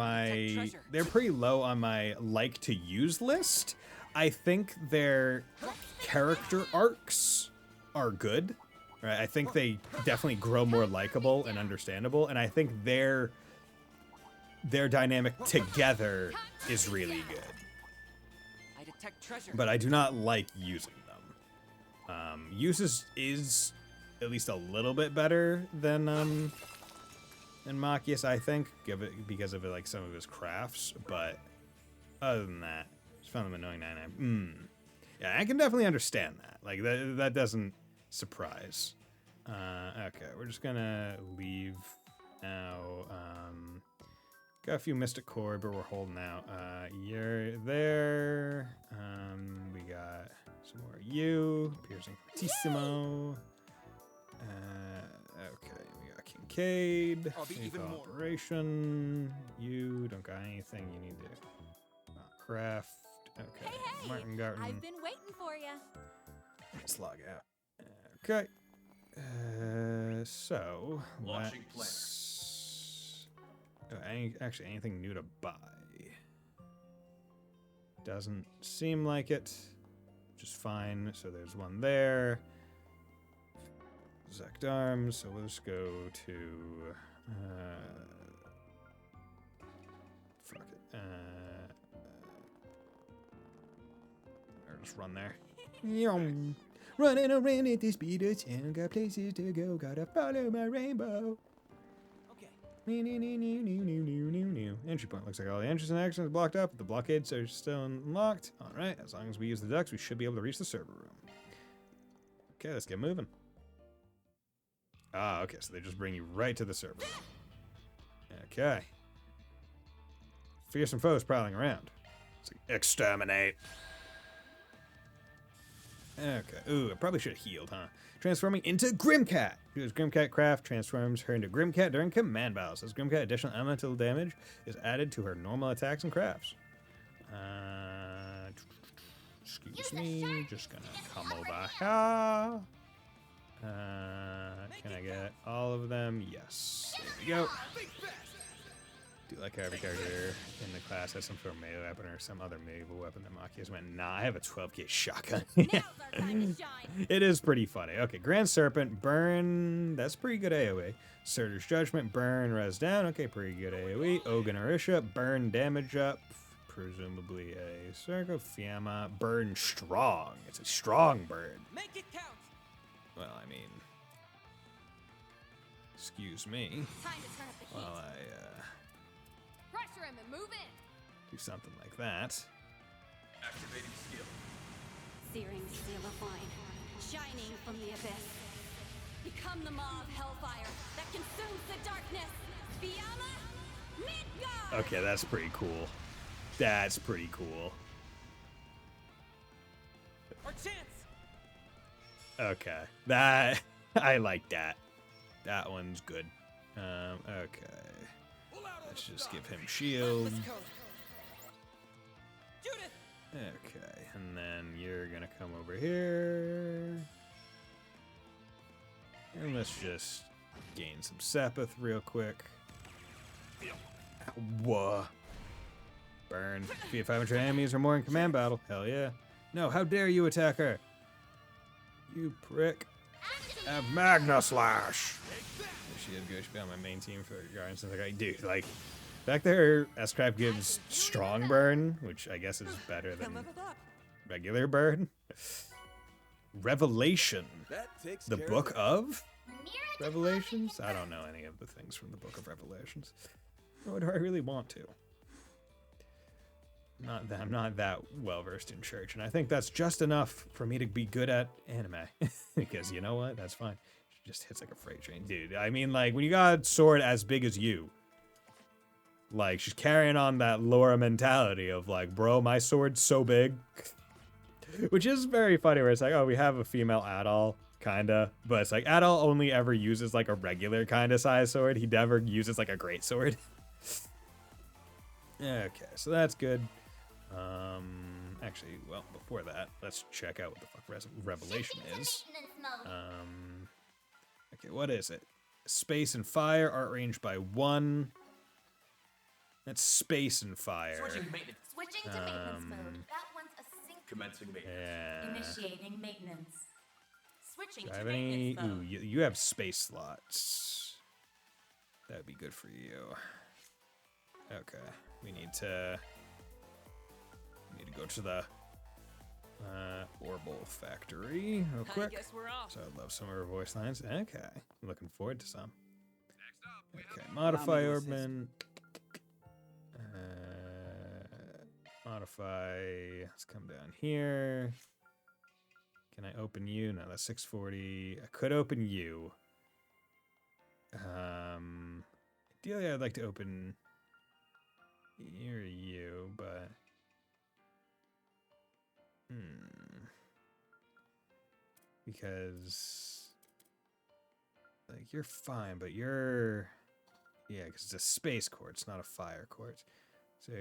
they're pretty low on my like to use list. I think their character arcs are good. Right? I think they definitely grow more likable and understandable, and I think their dynamic together is really good. I detect treasure. But I do not like using them. Uses is at least a little bit better than Machias, I think, because of like some of his crafts. But other than that, just found them annoying. 99. Yeah, I can definitely understand that. Like that doesn't surprise. Okay, we're just gonna leave now. Got a few Mystic Core, but we're holding out. You're there. We got some more you. Piercing Fortissimo. Okay, we got Kincaid. I'll be even more. Operation. You don't got anything you need to craft. Okay. Hey, Martin Garten. I've been waiting for you. Let's log out. Okay. So Launching let's... actually, anything new to buy? Doesn't seem like it. Just fine. So there's one there. Zect Arms. So we'll just go to. Fuck it. Or just run there. Running around at the speed of sound, got places to go, gotta follow my rainbow. Okay. Entry point. Looks like all the entries and exits are blocked up, but the blockades are still unlocked. Alright, as long as we use the ducks, we should be able to reach the server room. Okay, let's get moving. Ah, okay, so they just bring you right to the server room. Okay. Fearsome foes prowling around. Let's exterminate. Okay. Ooh, I probably should have healed, huh? Transforming into Grimcat. Because Grimcat craft transforms her into Grimcat during command battles. As Grimcat, additional elemental damage is added to her normal attacks and crafts. Excuse me. Just gonna come over here. Can I get all of them? Yes. There we go. Do like how every character in the class has some sort of melee weapon or some other medieval weapon that Machias went, nah, I have a 12k shotgun. It is pretty funny. Okay, Grand Serpent, burn, that's pretty good AoE. Surtur's Judgment, burn, res down, okay, pretty good AoE. Ogun Orisha, burn, damage up, presumably a Circle. Fiamma, burn strong. It's a strong burn. Make it count. Well, I mean, excuse me. Time to turn up the heat. While I, Pressure him and move in. do something like that. Activating skill. Searing steel of wine, shining from the abyss. Become the maw of hellfire that consumes the darkness. Fiamma, Midgard! Okay, that's pretty cool. That's pretty cool. Our chance. Okay, that I like that. That one's good. Okay. Let's just give him shield. Okay, and then you're gonna come over here. And let's just gain some Sepith real quick. Whoa. Burn. Defeat 500 enemies or more in command battle. Hell yeah. No, how dare you attack her? You prick. Have Magna Slash. She had good. She be on my main team for Guardians. Like, dude, like, back there, S-Craft gives strong burn, which I guess is better than regular burn. Revelation. The Book of Revelations? I don't know any of the things from the Book of Revelations. Nor do I really want to. I'm not that well versed in church, and I think that's just enough for me to be good at anime. Because you know what? That's fine. She just hits like a freight train, dude. I mean, like, when you got a sword as big as you, like, she's carrying on that Laura mentality of like, bro, my sword's so big. Which is very funny, where it's like, oh, we have a female Adol, kinda, but it's like Adol only ever uses like a regular kind of size sword. He never uses like a great sword. Okay, so that's good. Actually, well, before that, let's check out what the fuck Revelation is. Okay, what is it? Space and fire, art range by 1. That's space and fire. Switching to maintenance mode. That one's a sync. Commencing maintenance. Yeah. Initiating maintenance. Switching Do I to have any? maintenance Ooh, mode. you have space slots. That would be good for you. Okay, we need to go to the Orbital Factory real quick. I guess we're off. So I'd love some of her voice lines. Okay, looking forward to some. Okay, modify Orbman. Modify. Let's come down here. Can I open you? No, that's 640. I could open you. Ideally, I'd like to open you, but because like you're fine, but you're because it's a space quartz, not a fire quartz. So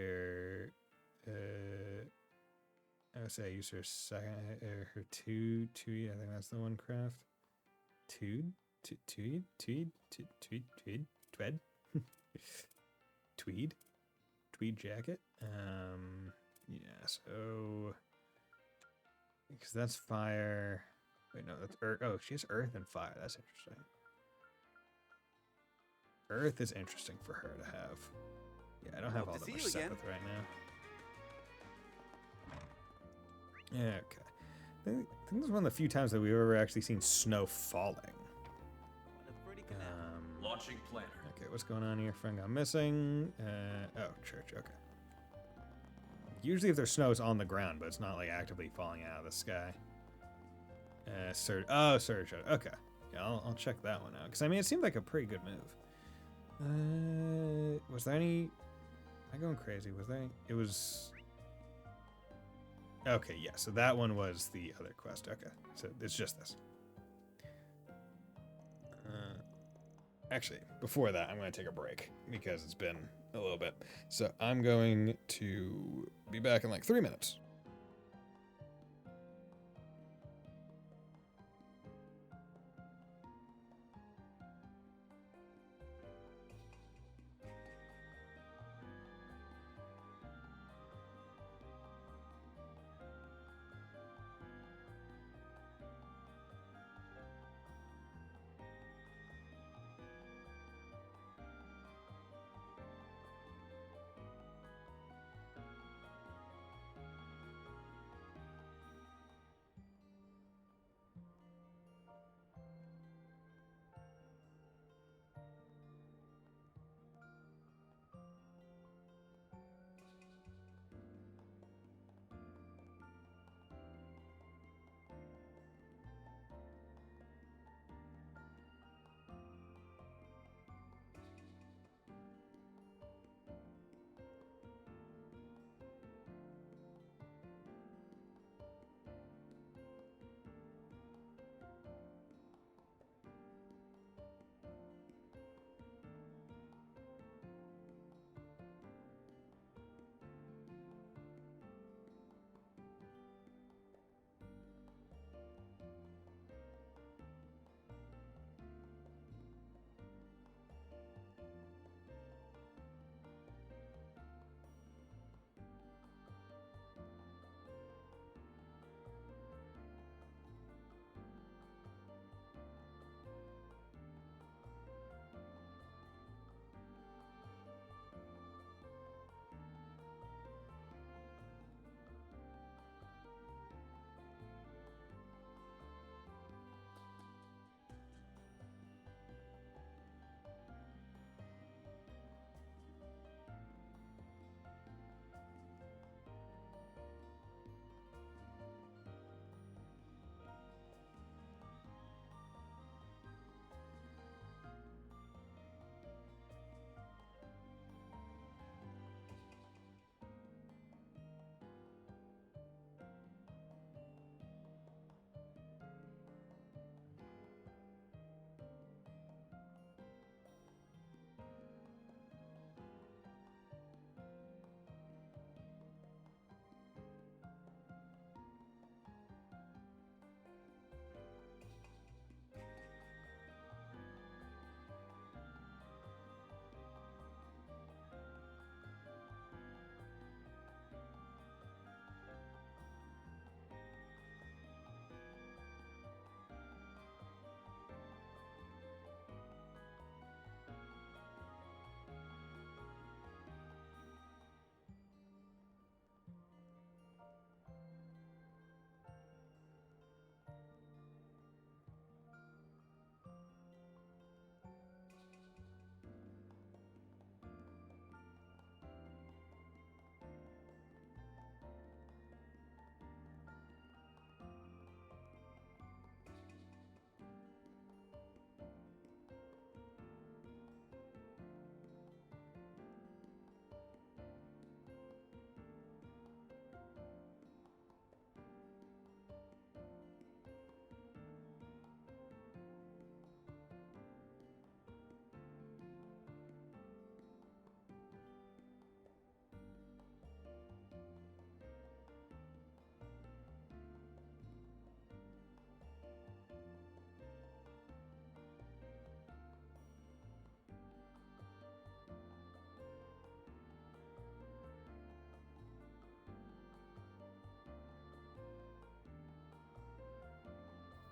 I would say I use her second, her two. I think that's the one craft. Tweed, tweed jacket. Yeah. So because that's fire. Wait, no, that's earth. Oh, she has earth and fire. That's interesting. Earth is interesting for her to have. Yeah, I don't have all that much Sepith right now. Yeah, okay. I think this is one of the few times that we've ever actually seen snow falling. Launching planner. Okay, what's going on here? Friend gone missing. Oh, church. Okay. Usually, if there's snow, it's on the ground, but it's not like actively falling out of the sky. Surge. Oh, surge. Okay. Yeah, I'll check that one out because I mean, it seemed like a pretty good move. Was there any? Am I going crazy? Was there any? It was. Okay, yeah. So that one was the other quest. Okay, so it's just this. Actually, before that, I'm going to take a break because it's been a little bit. So I'm going to be back in like 3 minutes.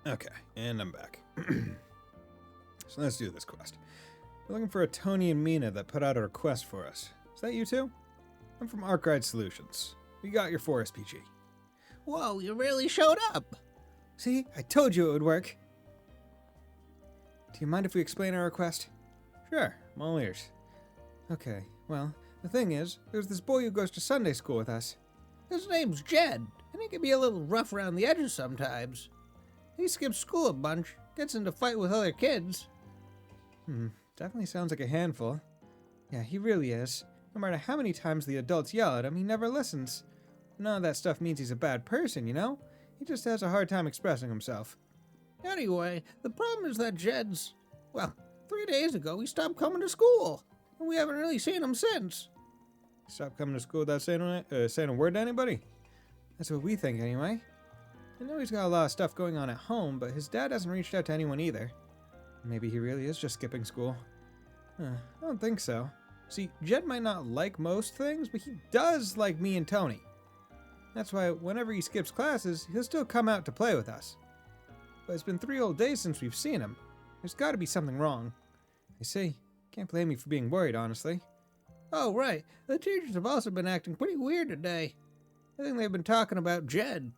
Okay, and I'm back. So let's do this quest. We're looking for a Tony and Mina that put out a request for us. Is that you two? I'm from Arkwright Solutions. We got your 4SPG. Whoa, you really showed up! See, I told you it would work. Do you mind if we explain our request? Sure, I'm all ears. Okay, well, the thing is, there's this boy who goes to Sunday school with us. His name's Jed, and he can be a little rough around the edges sometimes. He skips school a bunch, gets into fight with other kids. Definitely sounds like a handful. Yeah, he really is. No matter how many times the adults yell at him, he never listens. None of that stuff means he's a bad person, you know? He just has a hard time expressing himself. Anyway, the problem is that Jed's... Well, 3 days ago he stopped coming to school, and we haven't really seen him since. Stop coming to school without saying a word to anybody? That's what we think, anyway. I know he's got a lot of stuff going on at home, but his dad hasn't reached out to anyone either. Maybe he really is just skipping school. I don't think so. See, Jed might not like most things, but he does like me and Tony. That's why whenever he skips classes, he'll still come out to play with us. But it's been 3 whole days since we've seen him. There's got to be something wrong. I see. Can't blame me for being worried, honestly. Oh, right. The teachers have also been acting pretty weird today. I think they've been talking about Jed.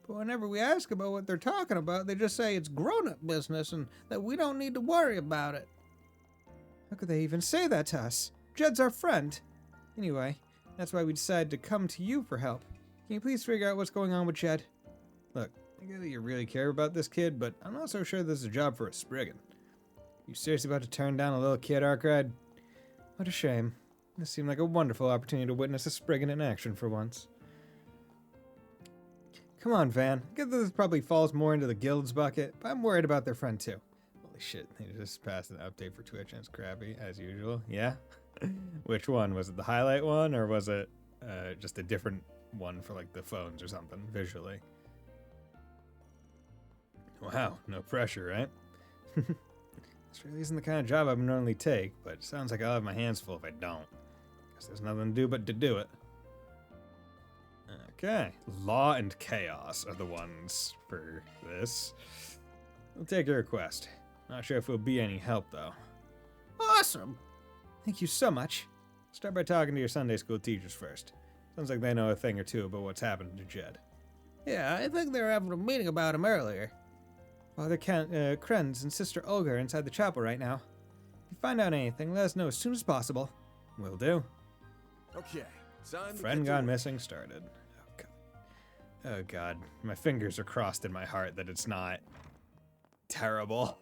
But whenever we ask about what they're talking about, they just say it's grown-up business and that we don't need to worry about it. How could they even say that to us? Jed's our friend. Anyway, that's why we decided to come to you for help. Can you please figure out what's going on with Jed? Look, I get that you really care about this kid, but I'm not so sure this is a job for a Spriggan. You seriously about to turn down a little kid, Arkwright? What a shame. This seemed like a wonderful opportunity to witness a Spriggan in action for once. Come on, Van. I get that this probably falls more into the guild's bucket, but I'm worried about their friend too. Holy shit, they just passed an update for Twitch and it's crappy, as usual. Yeah? Which one? Was it the highlight one, or was it just a different one for like the phones or something, visually? Wow, no pressure, right? This really isn't the kind of job I would normally take, but it sounds like I'll have my hands full if I don't. Guess there's nothing to do but to do it. Okay, Law and Chaos are the ones for this. We'll take your request. Not sure if it'll be any help, though. Awesome! Thank you so much. Start by talking to your Sunday school teachers first. Sounds like they know a thing or two about what's happened to Jed. Yeah, I think they were having a meeting about him earlier. Father Krenz and Sister Olga are inside the chapel right now. If you find out anything, let us know as soon as possible. Will do. Okay, time to Friend Gone Missing started. Oh god, my fingers are crossed in my heart that it's not terrible.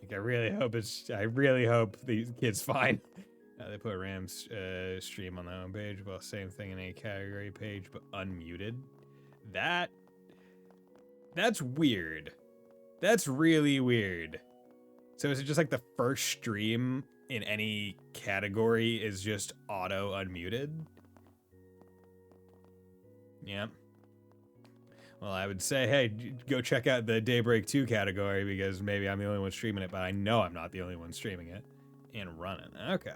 Like I really hope the kid's fine. They put Ram's stream on the homepage. Well, same thing in a category page, but unmuted. That's weird. That's really weird. So is it just like the first stream in any category is just auto unmuted? Yeah. Well, I would say, hey, go check out the Daybreak 2 category because maybe I'm the only one streaming it, but I know I'm not the only one streaming it and running. Okay.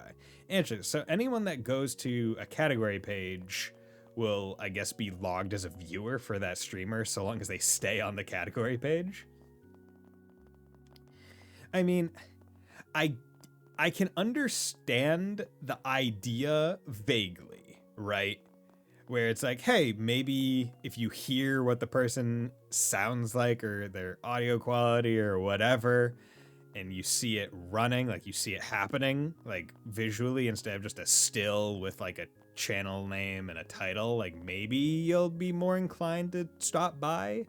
Interesting. So anyone that goes to a category page will, I guess, be logged as a viewer for that streamer so long as they stay on the category page. I mean, I can understand the idea vaguely, right? Where it's like, hey, maybe if you hear what the person sounds like or their audio quality or whatever, and you see it running, like you see it happening, like visually instead of just a still with like a channel name and a title, like maybe you'll be more inclined to stop by.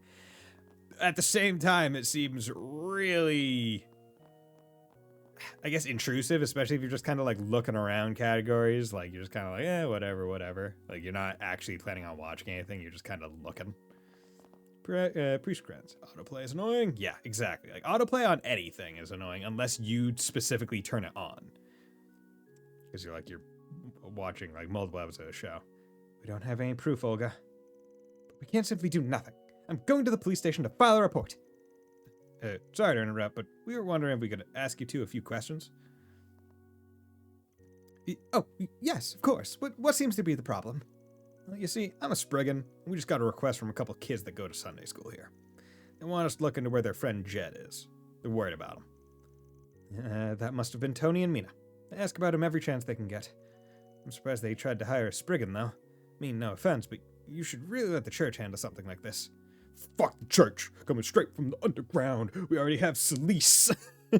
At the same time, it seems really, I guess, intrusive, especially if you're just kind of like looking around categories. Like you're just kind of like, whatever. Like you're not actually planning on watching anything. You're just kind of looking. Prescribes. Autoplay is annoying. Yeah, exactly. Like autoplay on anything is annoying unless you specifically turn it on. Because you're watching like multiple episodes of a show. We don't have any proof, Olga. But we can't simply do nothing. I'm going to the police station to file a report. Sorry to interrupt, but we were wondering if we could ask you a few questions. Oh, yes, of course. What seems to be the problem? Well, you see, I'm a Spriggan, and we just got a request from a couple kids that go to Sunday school here. They want us to look into where their friend Jed is. They're worried about him. That must have been Tony and Mina. They ask about him every chance they can get. I'm surprised they tried to hire a Spriggan, though. I mean, no offense, but you should really let the church handle something like this. Fuck the church! Coming straight from the underground. We already have Celise.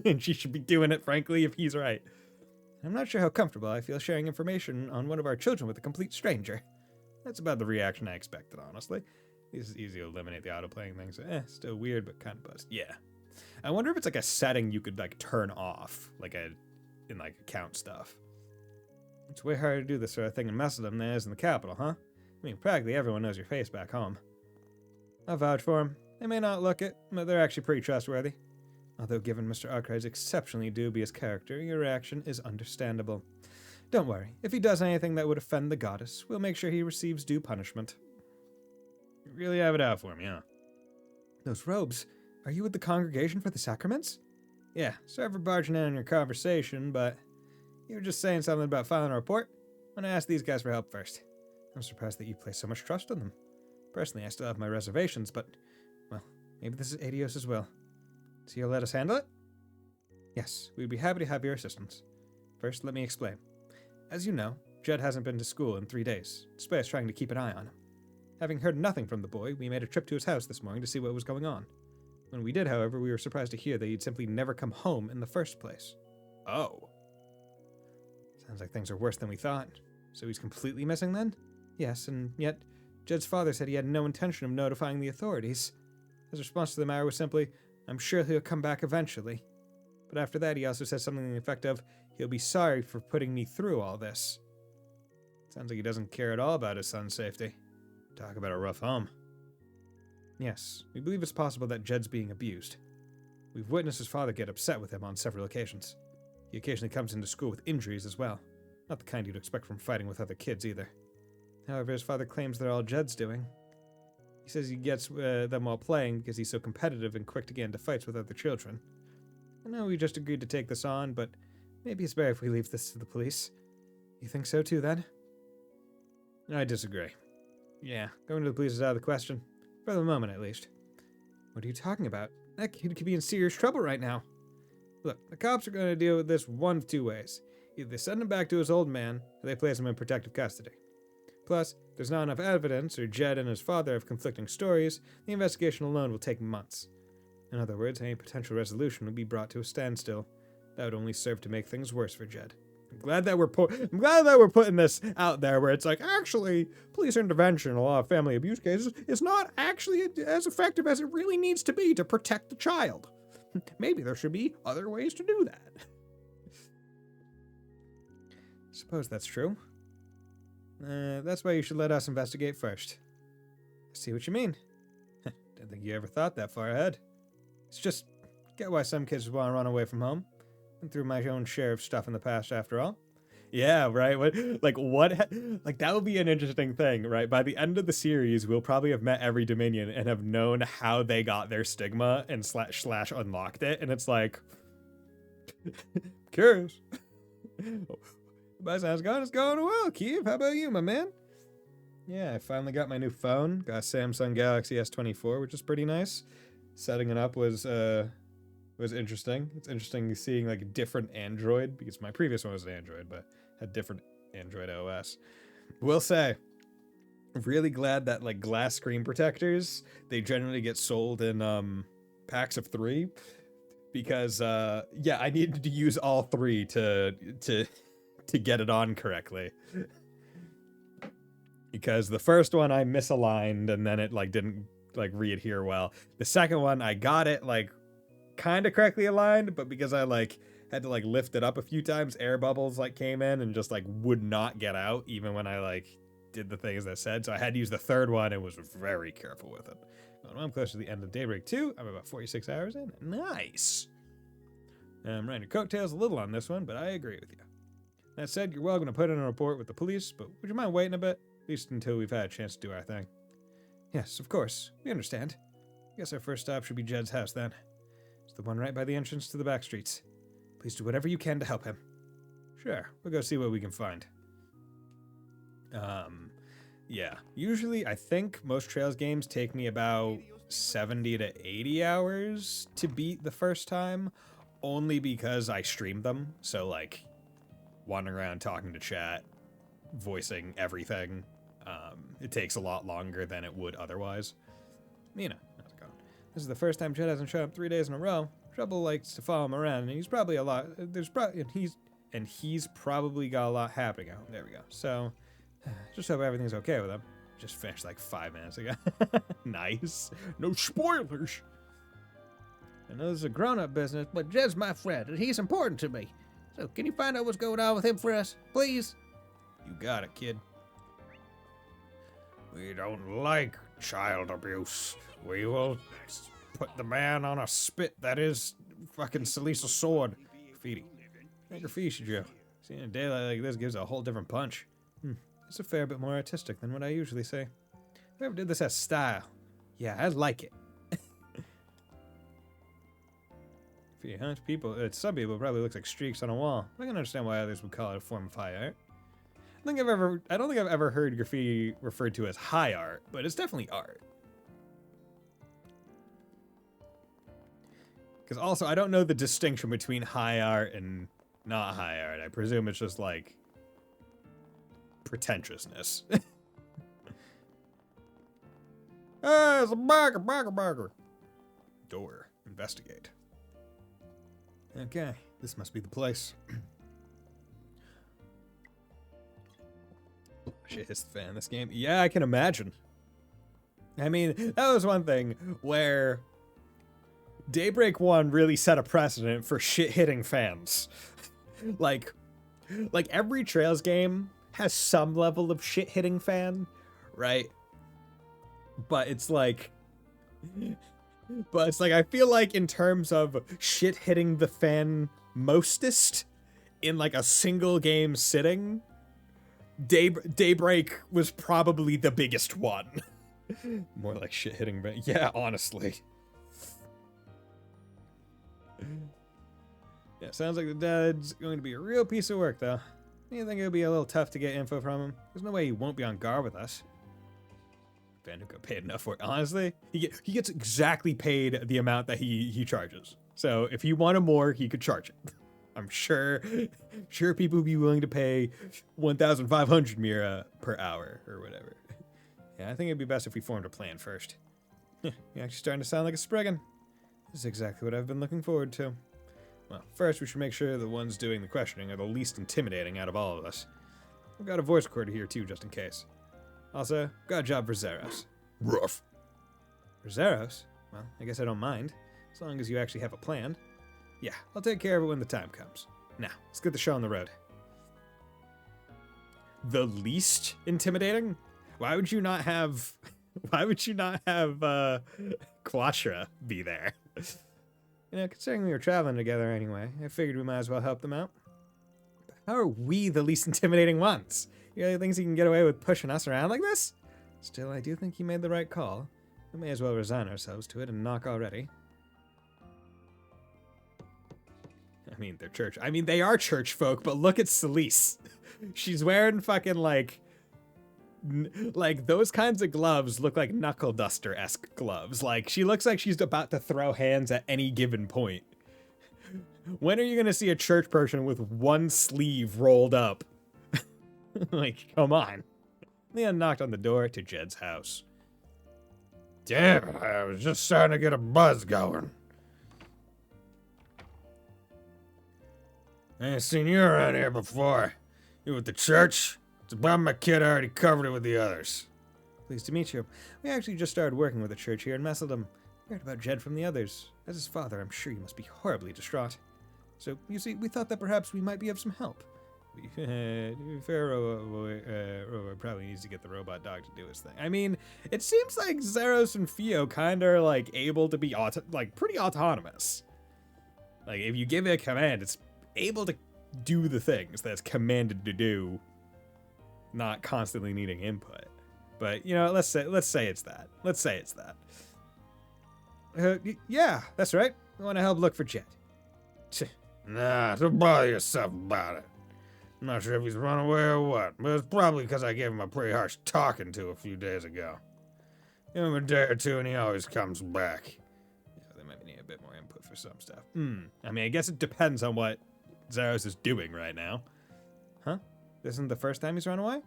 And she should be doing it, frankly, if he's right. I'm not sure how comfortable I feel sharing information on one of our children with a complete stranger. That's about the reaction I expected, honestly. It's easy to eliminate the auto-playing thing, so still weird, but kind of buzzed. Yeah. I wonder if it's like a setting you could like turn off, like in like account stuff. It's way harder to do this sort of thing in Messedom than it is in the capital, huh? I mean, practically everyone knows your face back home. I'll vouch for them. They may not look it, but they're actually pretty trustworthy. Although given Mr. Arkwright's exceptionally dubious character, your reaction is understandable. Don't worry, if he does anything that would offend the goddess, we'll make sure he receives due punishment. You really have it out for me, huh? Those robes, are you with the congregation for the sacraments? Yeah, sorry for barging in on your conversation, but you were just saying something about filing a report? I'm gonna ask these guys for help first. I'm surprised that you place so much trust in them. Personally, I still have my reservations, but, well, maybe this is Adios' will. So you'll let us handle it? Yes, we'd be happy to have your assistance. First, let me explain. As you know, Jed hasn't been to school in 3 days, despite us trying to keep an eye on him. Having heard nothing from the boy, we made a trip to his house this morning to see what was going on. When we did, however, we were surprised to hear that he'd simply never come home in the first place. Oh. Sounds like things are worse than we thought. So he's completely missing then? Yes, and yet, Jed's father said he had no intention of notifying the authorities. His response to the matter was simply, I'm sure he'll come back eventually. But after that, he also said something to the effect of, he'll be sorry for putting me through all this. Sounds like he doesn't care at all about his son's safety. Talk about a rough home. Yes, we believe it's possible that Jed's being abused. We've witnessed his father get upset with him on several occasions. He occasionally comes into school with injuries as well. Not the kind you'd expect from fighting with other kids either. However, his father claims they're all Jed's doing. He says he gets them while playing because he's so competitive and quick to get into fights with other children. I know we just agreed to take this on, but maybe it's better if we leave this to the police. You think so too, then? I disagree. Yeah, going to the police is out of the question. For the moment, at least. What are you talking about? That kid could be in serious trouble right now. Look, the cops are going to deal with this one of two ways. Either they send him back to his old man, or they place him in protective custody. Plus, if there's not enough evidence, or Jed and his father have conflicting stories, the investigation alone will take months. In other words, any potential resolution would be brought to a standstill. That would only serve to make things worse for Jed. I'm glad that we're putting this out there where it's like, actually, police intervention in a lot of family abuse cases is not actually as effective as it really needs to be to protect the child. Maybe there should be other ways to do that. Suppose that's true. That's why you should let us investigate first. I see what you mean. Didn't think you ever thought that far ahead. It's just, get why some kids want to run away from home. Been through my own share of stuff in the past, after all. Yeah, right? What? Like, that would be an interesting thing, right? By the end of the series, we'll probably have met every Dominion and have known how they got their stigma and slash unlocked it. And it's like, curious. Bison, how's it going? It's going well, Keith. How about you, my man? Yeah, I finally got my new phone. Got a Samsung Galaxy S24, which is pretty nice. Setting it up was interesting. It's interesting seeing like a different Android, because my previous one was an Android, but had different Android OS. Will say, really glad that like glass screen protectors, they generally get sold in packs of 3, because yeah, I needed to use all 3 to get it on correctly. Because the first one I misaligned and then it like didn't like re-adhere well. The second one I got it like kind of correctly aligned, but because I like had to like lift it up a few times, air bubbles like came in and just like would not get out even when I like did the things that said. So I had to use the third one and was very careful with it. Well, I'm close to the end of Daybreak 2. I'm about 46 hours in. Nice. I'm riding your coattails a little on this one, but I agree with you. That said, you're welcome to put in a report with the police, but would you mind waiting a bit? At least until we've had a chance to do our thing. Yes, of course. We understand. I guess our first stop should be Jed's house, then. It's the one right by the entrance to the back streets. Please do whatever you can to help him. Sure, we'll go see what we can find. Yeah. Usually, I think most Trails games take me about 70 to 80 hours to beat the first time, only because I stream them. So, like, wandering around, talking to chat, voicing everything, it takes a lot longer than it would otherwise. Mina, how's it going? This is the first time Chet hasn't shown up 3 days in a row. Trouble likes to follow him around, and he's probably a lot. He's probably got a lot happening out. There we go. So, just hope everything's okay with him. Just finished like 5 minutes ago. Nice. No spoilers. I know this is a grown-up business, but Jed's my friend, and he's important to me. So, can you find out what's going on with him for us, please? You got it, kid. We don't like child abuse. We will put the man on a spit that is fucking Salisa's sword. Graffiti. That graffiti, Joe. Seeing a daylight like this gives a whole different punch. It's a fair bit more artistic than what I usually say. Whoever did this has style. Yeah, I like it. People, some people probably looks like streaks on a wall. I can understand why others would call it a form of high art. I don't think I've ever heard graffiti referred to as high art, but it's definitely art. Because also, I don't know the distinction between high art and not high art. I presume it's just like pretentiousness. It's a burger. Door. Investigate. Okay, this must be the place. Shit hits the fan in this game. Yeah, I can imagine. I mean, that was one thing where Daybreak 1 really set a precedent for shit-hitting fans. like every Trails game has some level of shit-hitting fan, right? But it's like, I feel like in terms of shit hitting the fan mostest in like a single game sitting, Daybreak was probably the biggest one. More like shit hitting, but yeah, honestly. Yeah, sounds like the dad's going to be a real piece of work, though. You think it'll be a little tough to get info from him? There's no way he won't be on guard with us. Bandit got paid enough for it. Honestly, he gets exactly paid the amount that he charges. So if he wanted more, he could charge it. I'm sure people would be willing to pay 1,500 Mira per hour or whatever. Yeah, I think it'd be best if we formed a plan first. You're actually starting to sound like a Spriggan. This is exactly what I've been looking forward to. Well, first we should make sure the ones doing the questioning are the least intimidating out of all of us. I've got a voice recorder here too, just in case. Also, got a job for Zeros. Rough. For Zeros? Well, I guess I don't mind, as long as you actually have a plan. Yeah, I'll take care of it when the time comes. Now, let's get the show on the road. The least intimidating? Why would you not have Quatra be there? You know, considering we were traveling together anyway, I figured we might as well help them out. But how are we the least intimidating ones? You really thinks he can get away with pushing us around like this? Still, I do think he made the right call. We may as well resign ourselves to it and knock already. I mean, they are church folk, but look at Celise. She's wearing fucking like those kinds of gloves look like knuckle duster-esque gloves. Like, she looks like she's about to throw hands at any given point. When are you gonna see a church person with one sleeve rolled up? Like, come on. Leon knocked on the door to Jed's house. Damn it, I was just starting to get a buzz going. I ain't seen you around here before. You with the church? It's about my kid, I already covered it with the others. Pleased to meet you. We actually just started working with the church here in Messeldom. We heard about Jed from the others. As his father, I'm sure you must be horribly distraught. So, you see, we thought that perhaps we might be of some help. To be fair, Robo probably needs to get the robot dog to do his thing. I mean, it seems like Zeros and Fio kind of like able to be pretty autonomous. Like, if you give it a command, it's able to do the things that's commanded to do, not constantly needing input. But you know, let's say it's that. Let's say it's that. Yeah, that's right. We want to help look for Jet. Nah, don't bother yourself about it. I'm not sure if he's run away or what, but it's probably because I gave him a pretty harsh talking to a few days ago. Give him a day or two and he always comes back. Yeah, they might need a bit more input for some stuff. I mean, I guess it depends on what Zaros is doing right now. Huh? This isn't the first time he's run away?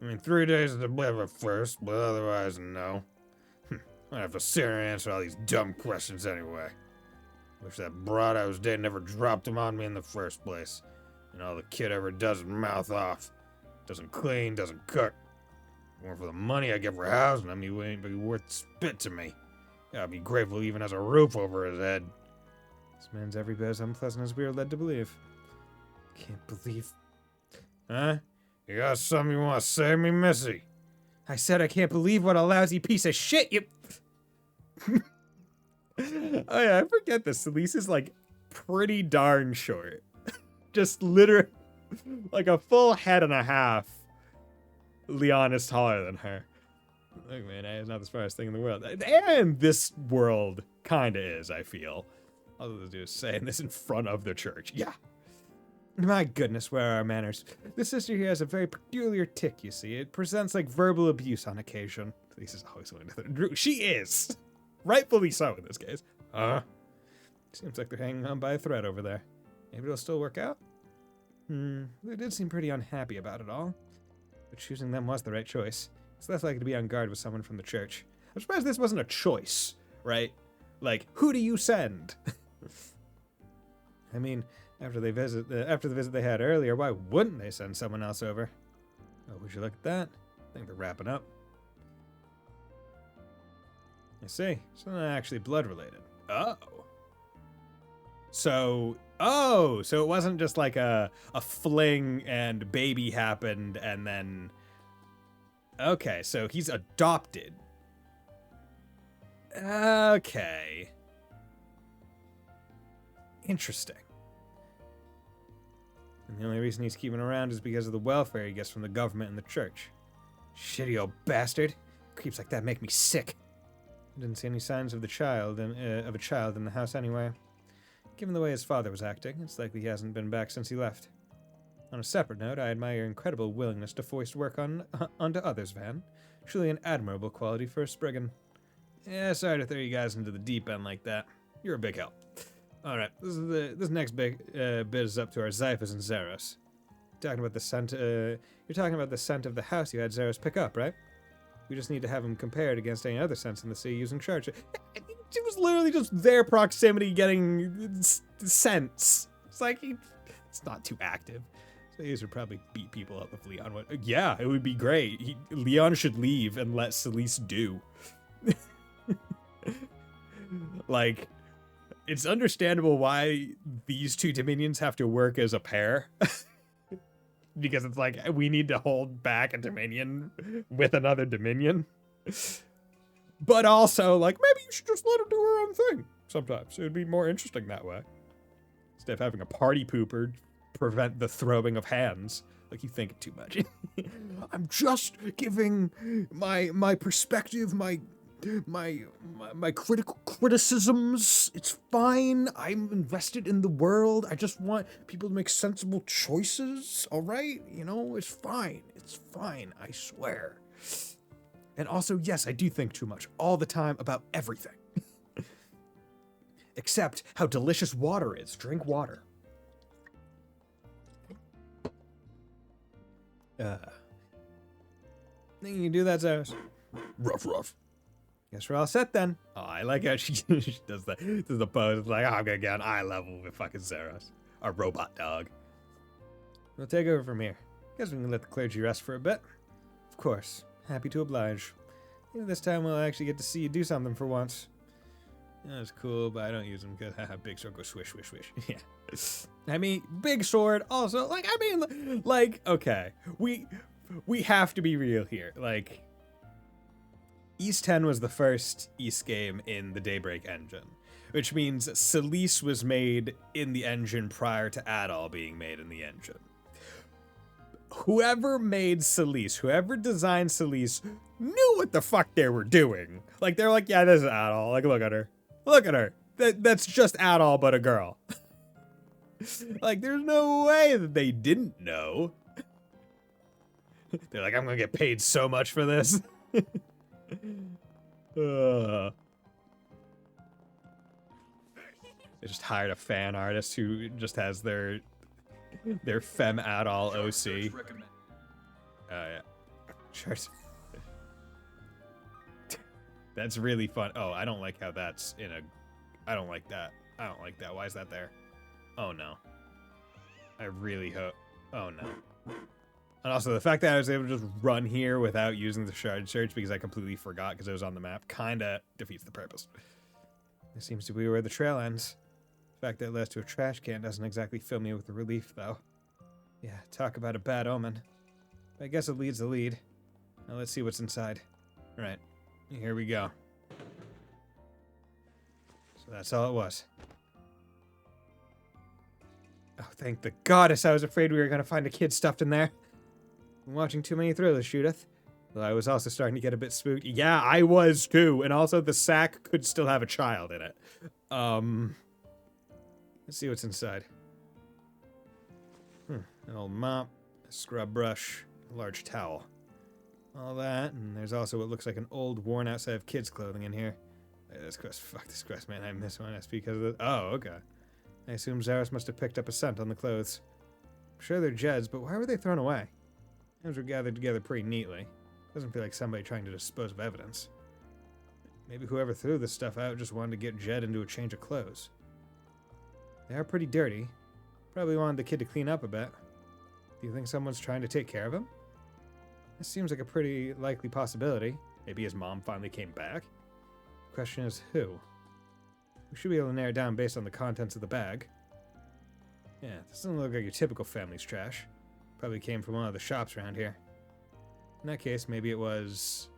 I mean, 3 days is a bit of a first, but otherwise, no. I have to sit here and answer all these dumb questions anyway. Wish that broad I was dating never dropped him on me in the first place. And all the kid ever does is mouth off. Doesn't clean, doesn't cook. More for the money I get for housing him, he wouldn't be worth spit to me. I'd be grateful he even has a roof over his head. This man's every bit as unpleasant as we are led to believe. Can't believe... Huh? You got something you want to say to me, Missy? I said I can't believe what a lousy piece of shit you... Oh yeah, I forget this. Celise is like pretty darn short. Just literally like a full head and a half. Leon is taller than her. Look, man, it's not the smartest thing in the world. And this world kind of is, I feel. All this dude is saying this in front of the church. Yeah. My goodness, where are our manners? This sister here has a very peculiar tick, you see. It presents like verbal abuse on occasion. This is always going to the... She is! Rightfully so in this case. Seems like they're hanging on by a thread over there. Maybe it'll still work out? They did seem pretty unhappy about it all. But choosing them was the right choice. It's less likely to be on guard with someone from the church. I'm surprised this wasn't a choice, right? Like, who do you send? I mean, after the visit they had earlier, why wouldn't they send someone else over? Oh, would you look at that? I think they're wrapping up. I see. So they're not actually blood related. So it wasn't just like a fling and baby happened and then... Okay, so he's adopted. Okay. Interesting. And the only reason he's keeping around is because of the welfare he gets from the government and the church. Shitty old bastard. Creeps like that make me sick. I didn't see any signs of a child in the house anyway. Given the way his father was acting, it's likely he hasn't been back since he left. On a separate note, I admire your incredible willingness to foist work onto others, Van. Truly an admirable quality for a Spriggan. Yeah, sorry to throw you guys into the deep end like that. You're a big help. Alright, this next bit is up to our Xiphas and Zaros. You're talking about the scent of the house you had Zaros pick up, right? We just need to have him compared against any other scents in the sea using charge. It was literally just their proximity getting scents. It's like, it's not too active. So these would probably beat people up if Leon went. Yeah, it would be great. Leon should leave and let Celise do. Like, it's understandable why these two Dominions have to work as a pair. Because it's like, we need to hold back a Dominion with another Dominion. But also, like, maybe you should just let her do her own thing sometimes. It would be more interesting that way. Instead of having a party pooper prevent the throwing of hands. Like, you think too much. I'm just giving my perspective, my critical criticisms. It's fine. I'm invested in the world. I just want people to make sensible choices. All right? You know, it's fine. It's fine. I swear. And also, yes, I do think too much all the time about everything. Except how delicious water is. Drink water. Think you can do that, Zaros? Rough. Guess we're all set then. Oh, I like how she does the pose. It's like, oh, I'm gonna get on eye level with fucking Zaros. Our robot dog. We'll take over from here. Guess we can let the clergy rest for a bit. Of course. Happy to oblige. This time we'll actually get to see you do something for once. That's cool, but I don't use them because big sword goes swish, swish, swish. Yeah. I mean, big sword also, like, I mean, like, okay. We have to be real here. Like, East 10 was the first East game in the Daybreak engine, which means Celise was made in the engine prior to Adol being made in the engine. Whoever made Celise, whoever designed Celise, knew what the fuck they were doing. Like, they're like, yeah, this is Adol. Like, look at her. Look at her. That's just Adol, but a girl. Like, there's no way that they didn't know. They're like, I'm gonna get paid so much for this. They just hired a fan artist who just has their femme at all OC. Yeah. Charts. That's really fun. Oh, I don't like how that's in a... I don't like that. I don't like that. Why is that there? Oh, no. I really hope... Oh, no. And also, the fact that I was able to just run here without using the shard search because I completely forgot because it was on the map kinda defeats the purpose. This seems to be where the trail ends. The fact that it leads to a trash can doesn't exactly fill me with relief, though. Yeah, talk about a bad omen. I guess it leads the lead. Now let's see what's inside. Alright, here we go. So that's all it was. Oh, thank the goddess, I was afraid we were going to find a kid stuffed in there. I'm watching too many thrillers, Judith. Though I was also starting to get a bit spooked. Yeah, I was too. And also the sack could still have a child in it. Let's see what's inside. An old mop, a scrub brush, a large towel. All that, and there's also what looks like an old, worn-out set of kids' clothing in here. This quest, fuck this quest, man. I missed one SP because of this. Oh, okay. I assume Zaros must have picked up a scent on the clothes. I'm sure they're Jed's, but why were they thrown away? Those were gathered together pretty neatly. Doesn't feel like somebody trying to dispose of evidence. Maybe whoever threw this stuff out just wanted to get Jed into a change of clothes. They are pretty dirty. Probably wanted the kid to clean up a bit. Do you think someone's trying to take care of him? This seems like a pretty likely possibility. Maybe his mom finally came back? The question is who? We should be able to narrow it down based on the contents of the bag. Yeah, this doesn't look like your typical family's trash. Probably came from one of the shops around here. In that case, maybe it was...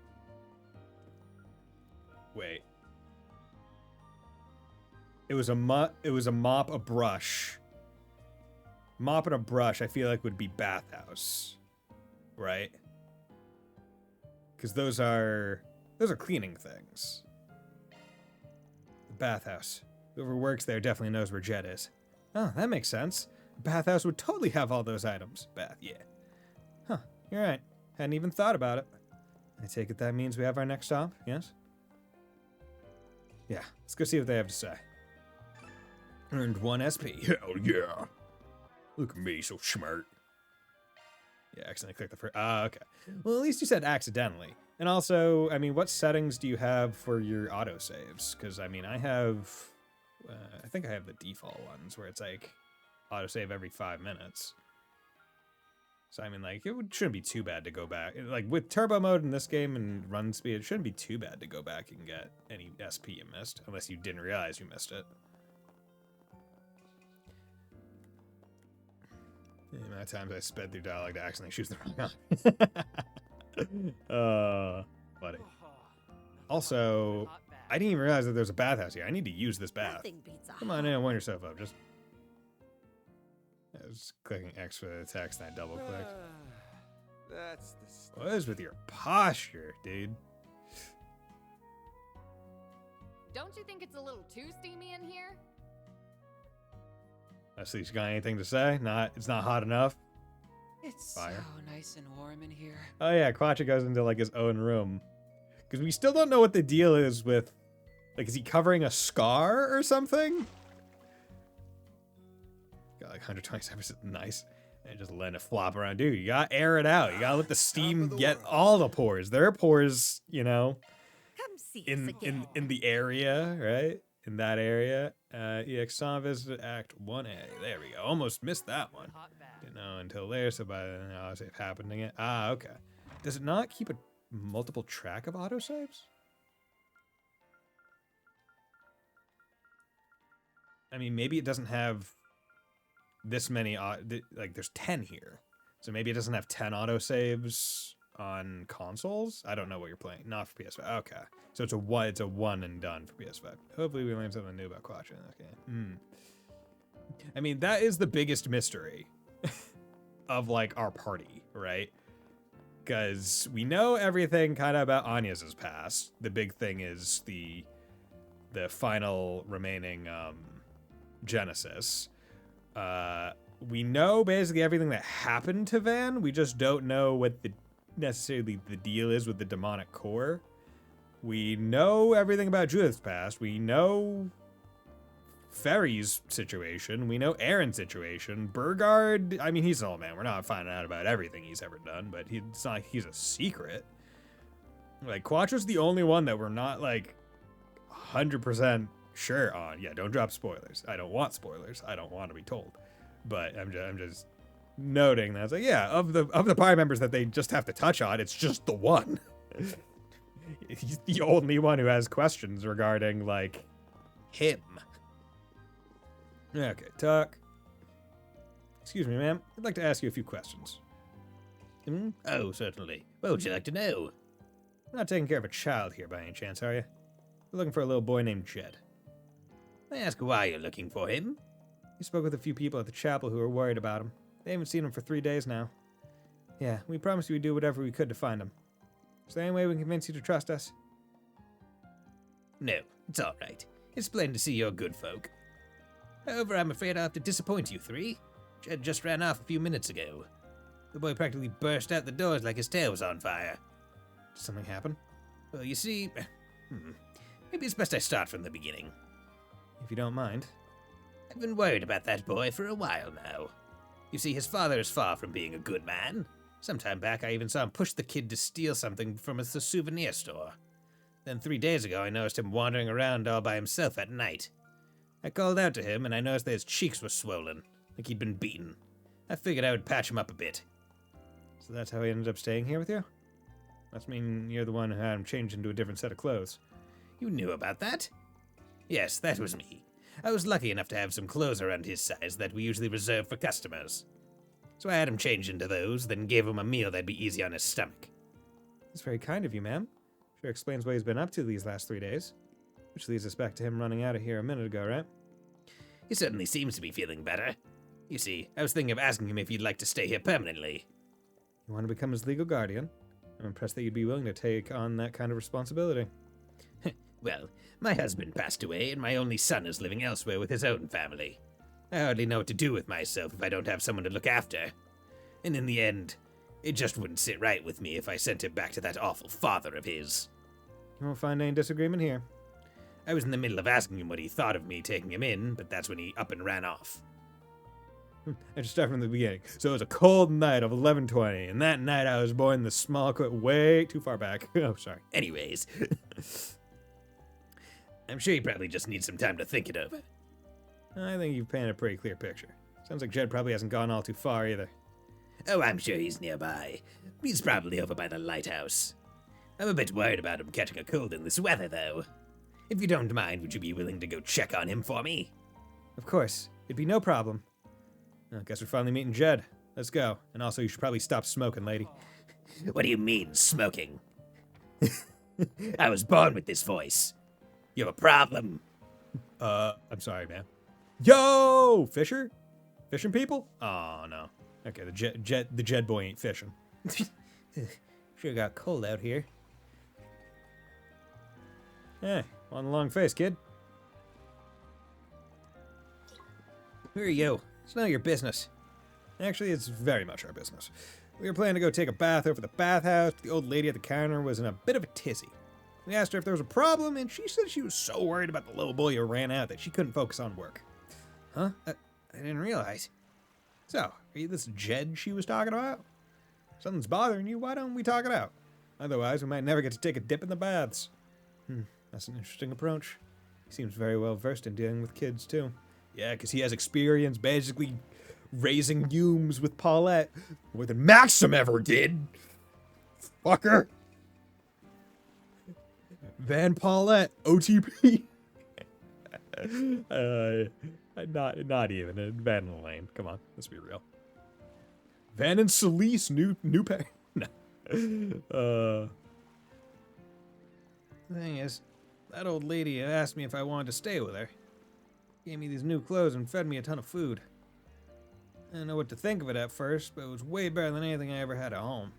Wait. It was a mop, a brush. Mop and a brush, I feel like would be bathhouse. Right? Because those are cleaning things. The bathhouse. Whoever works there definitely knows where Jed is. Oh, that makes sense. The bathhouse would totally have all those items. Bath, yeah. Huh, you're right. Hadn't even thought about it. I take it that means we have our next stop, yes? Yeah, let's go see what they have to say. Earned 1 SP. Hell yeah. Look at me, so smart. Yeah, accidentally clicked the first. Ah, okay. Well, at least you said accidentally. And also, I mean, what settings do you have for your autosaves? Because, I mean, I have... I think I have the default ones where it's like autosave every 5 minutes. So, I mean, like, shouldn't be too bad to go back. Like, with turbo mode in this game and run speed, it shouldn't be too bad to go back and get any SP you missed. Unless you didn't realize you missed it. The amount of times I sped through dialogue to accidentally choose the wrong one. Buddy. Also, I didn't even realize that there's a bathhouse here. I need to use this bath. Come on in, wind yourself up. Just... I was clicking X for the text and I double clicked. That's the stuff. What is with your posture, dude? Don't you think it's a little too steamy in here? Leslie, you got anything to say? It's not hot enough? It's Fire. so nice and warm in here. Oh yeah, Quacha goes into like his own room. Because we still don't know what the deal is with... Like, is he covering a scar or something? Got like 127%. Nice. And just letting it flop around. Dude, you gotta air it out. You gotta let the steam get all the pores. There are pores, you know, in the area, right? In that area. EX Song visited Act 1A. There we go. Almost missed that one. Didn't know until there, so by then autosave happened again. Ah, okay. Does it not keep a multiple track of autosaves? I mean, maybe it doesn't have this many, like there's 10 here. So maybe it doesn't have 10 autosaves on consoles? I don't know what you're playing. Not for PS5. Okay. So it's a one and done for PS5. Hopefully we learn something new about Quacha in this game. I mean, that is the biggest mystery of like our party, right? Because we know everything kind of about Anya's past. The big thing is the final remaining Genesis. We know basically everything that happened to Van. We just don't know what necessarily the deal is with the demonic core. We know everything about Judith's past. We know Ferry's situation. We know Aaron's situation. Burgard, I mean, he's an old man. We're not finding out about everything he's ever done, but it's not like he's a secret. Like, Quattro's the only one that we're not, like, 100% sure on. Yeah, don't drop spoilers. I don't want spoilers. I don't want to be told. But I'm just noting that it's like, yeah, of the party members that they just have to touch on, it's just the one. He's the only one who has questions regarding, like, him. Okay, talk. Excuse me, ma'am. I'd like to ask you a few questions. Oh, certainly. What would you like to know? You're not taking care of a child here by any chance, are you? We're looking for a little boy named Jed. May I ask why you're looking for him? We spoke with a few people at the chapel who are worried about him. They haven't seen him for 3 days now. Yeah, we promised we'd do whatever we could to find him. Is there any way we can convince you to trust us? No, it's all right. It's plain to see you're good folk. However, I'm afraid I'll have to disappoint you three. Jed just ran off a few minutes ago. The boy practically burst out the doors like his tail was on fire. Did something happen? Well, you see... maybe it's best I start from the beginning. If you don't mind. I've been worried about that boy for a while now. You see, his father is far from being a good man. Some time back, I even saw him push the kid to steal something from the souvenir store. Then 3 days ago, I noticed him wandering around all by himself at night. I called out to him, and I noticed that his cheeks were swollen, like he'd been beaten. I figured I would patch him up a bit. So that's how he ended up staying here with you? Must mean you're the one who had him change into a different set of clothes. You knew about that? Yes, that was me. I was lucky enough to have some clothes around his size that we usually reserve for customers. So I had him change into those, then gave him a meal that'd be easy on his stomach. That's very kind of you, ma'am. Sure explains what he's been up to these last 3 days. Which leads us back to him running out of here a minute ago, right? He certainly seems to be feeling better. You see, I was thinking of asking him if he'd like to stay here permanently. You want to become his legal guardian? I'm impressed that you'd be willing to take on that kind of responsibility. Well, my husband passed away, and my only son is living elsewhere with his own family. I hardly know what to do with myself if I don't have someone to look after. And in the end, it just wouldn't sit right with me if I sent him back to that awful father of his. You won't find any disagreement here. I was in the middle of asking him what he thought of me taking him in, but that's when he up and ran off. I just start from the beginning. So it was a cold night of 11/20, and that night I was born in the small way too far back. Oh, sorry. Anyways, I'm sure he probably just needs some time to think it over. I think you've painted a pretty clear picture. Sounds like Jed probably hasn't gone all too far either. Oh, I'm sure he's nearby. He's probably over by the lighthouse. I'm a bit worried about him catching a cold in this weather, though. If you don't mind, would you be willing to go check on him for me? Of course. It'd be no problem. I guess we're finally meeting Jed. Let's go. And also, you should probably stop smoking, lady. What do you mean, smoking? I was born with this voice. You have a problem? I'm sorry, man. Yo, Fisher? Fishing people? Oh, no. Okay, the Jed boy ain't fishing. Sure got cold out here. Hey, on the long face, kid. Who are you? It's none of your business. Actually, it's very much our business. We were planning to go take a bath over the bathhouse, but the old lady at the counter was in a bit of a tizzy. We asked her if there was a problem, and she said she was so worried about the little boy who ran out that she couldn't focus on work. Huh? I didn't realize. So, are you this Jed she was talking about? If something's bothering you, why don't we talk it out? Otherwise, we might never get to take a dip in the baths. That's an interesting approach. He seems very well versed in dealing with kids, too. Yeah, because he has experience basically raising Humes with Paulette more than Maxim ever did. Fucker. Van Paulette, OTP. Not even. Van and Elaine. Come on, let's be real. Van and Celise, new pair. No. The thing is, that old lady asked me if I wanted to stay with her. Gave me these new clothes and fed me a ton of food. I didn't know what to think of it at first, but it was way better than anything I ever had at home.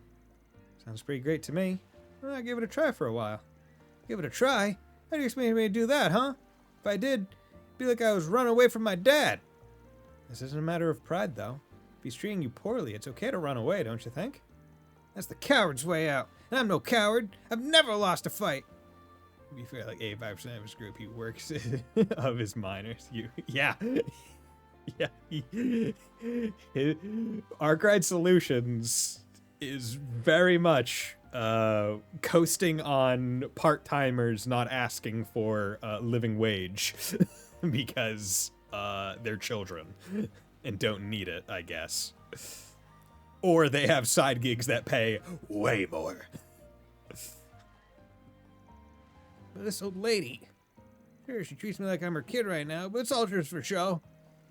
Sounds pretty great to me. Well, I gave it a try for a while. Give it a try? How do you expect me to do that, huh? If I did, it'd be like I was running away from my dad. This isn't a matter of pride, though. If he's treating you poorly, it's okay to run away, don't you think? That's the coward's way out. And I'm no coward. I've never lost a fight. To be fair, like 85% of his group, he works of his minors. Yeah. Arkwright Solutions is very much coasting on part-timers not asking for living wage because they're children and don't need it, I guess. Or they have side gigs that pay way more. But this old lady, sure, she treats me like I'm her kid right now, but it's all just for show.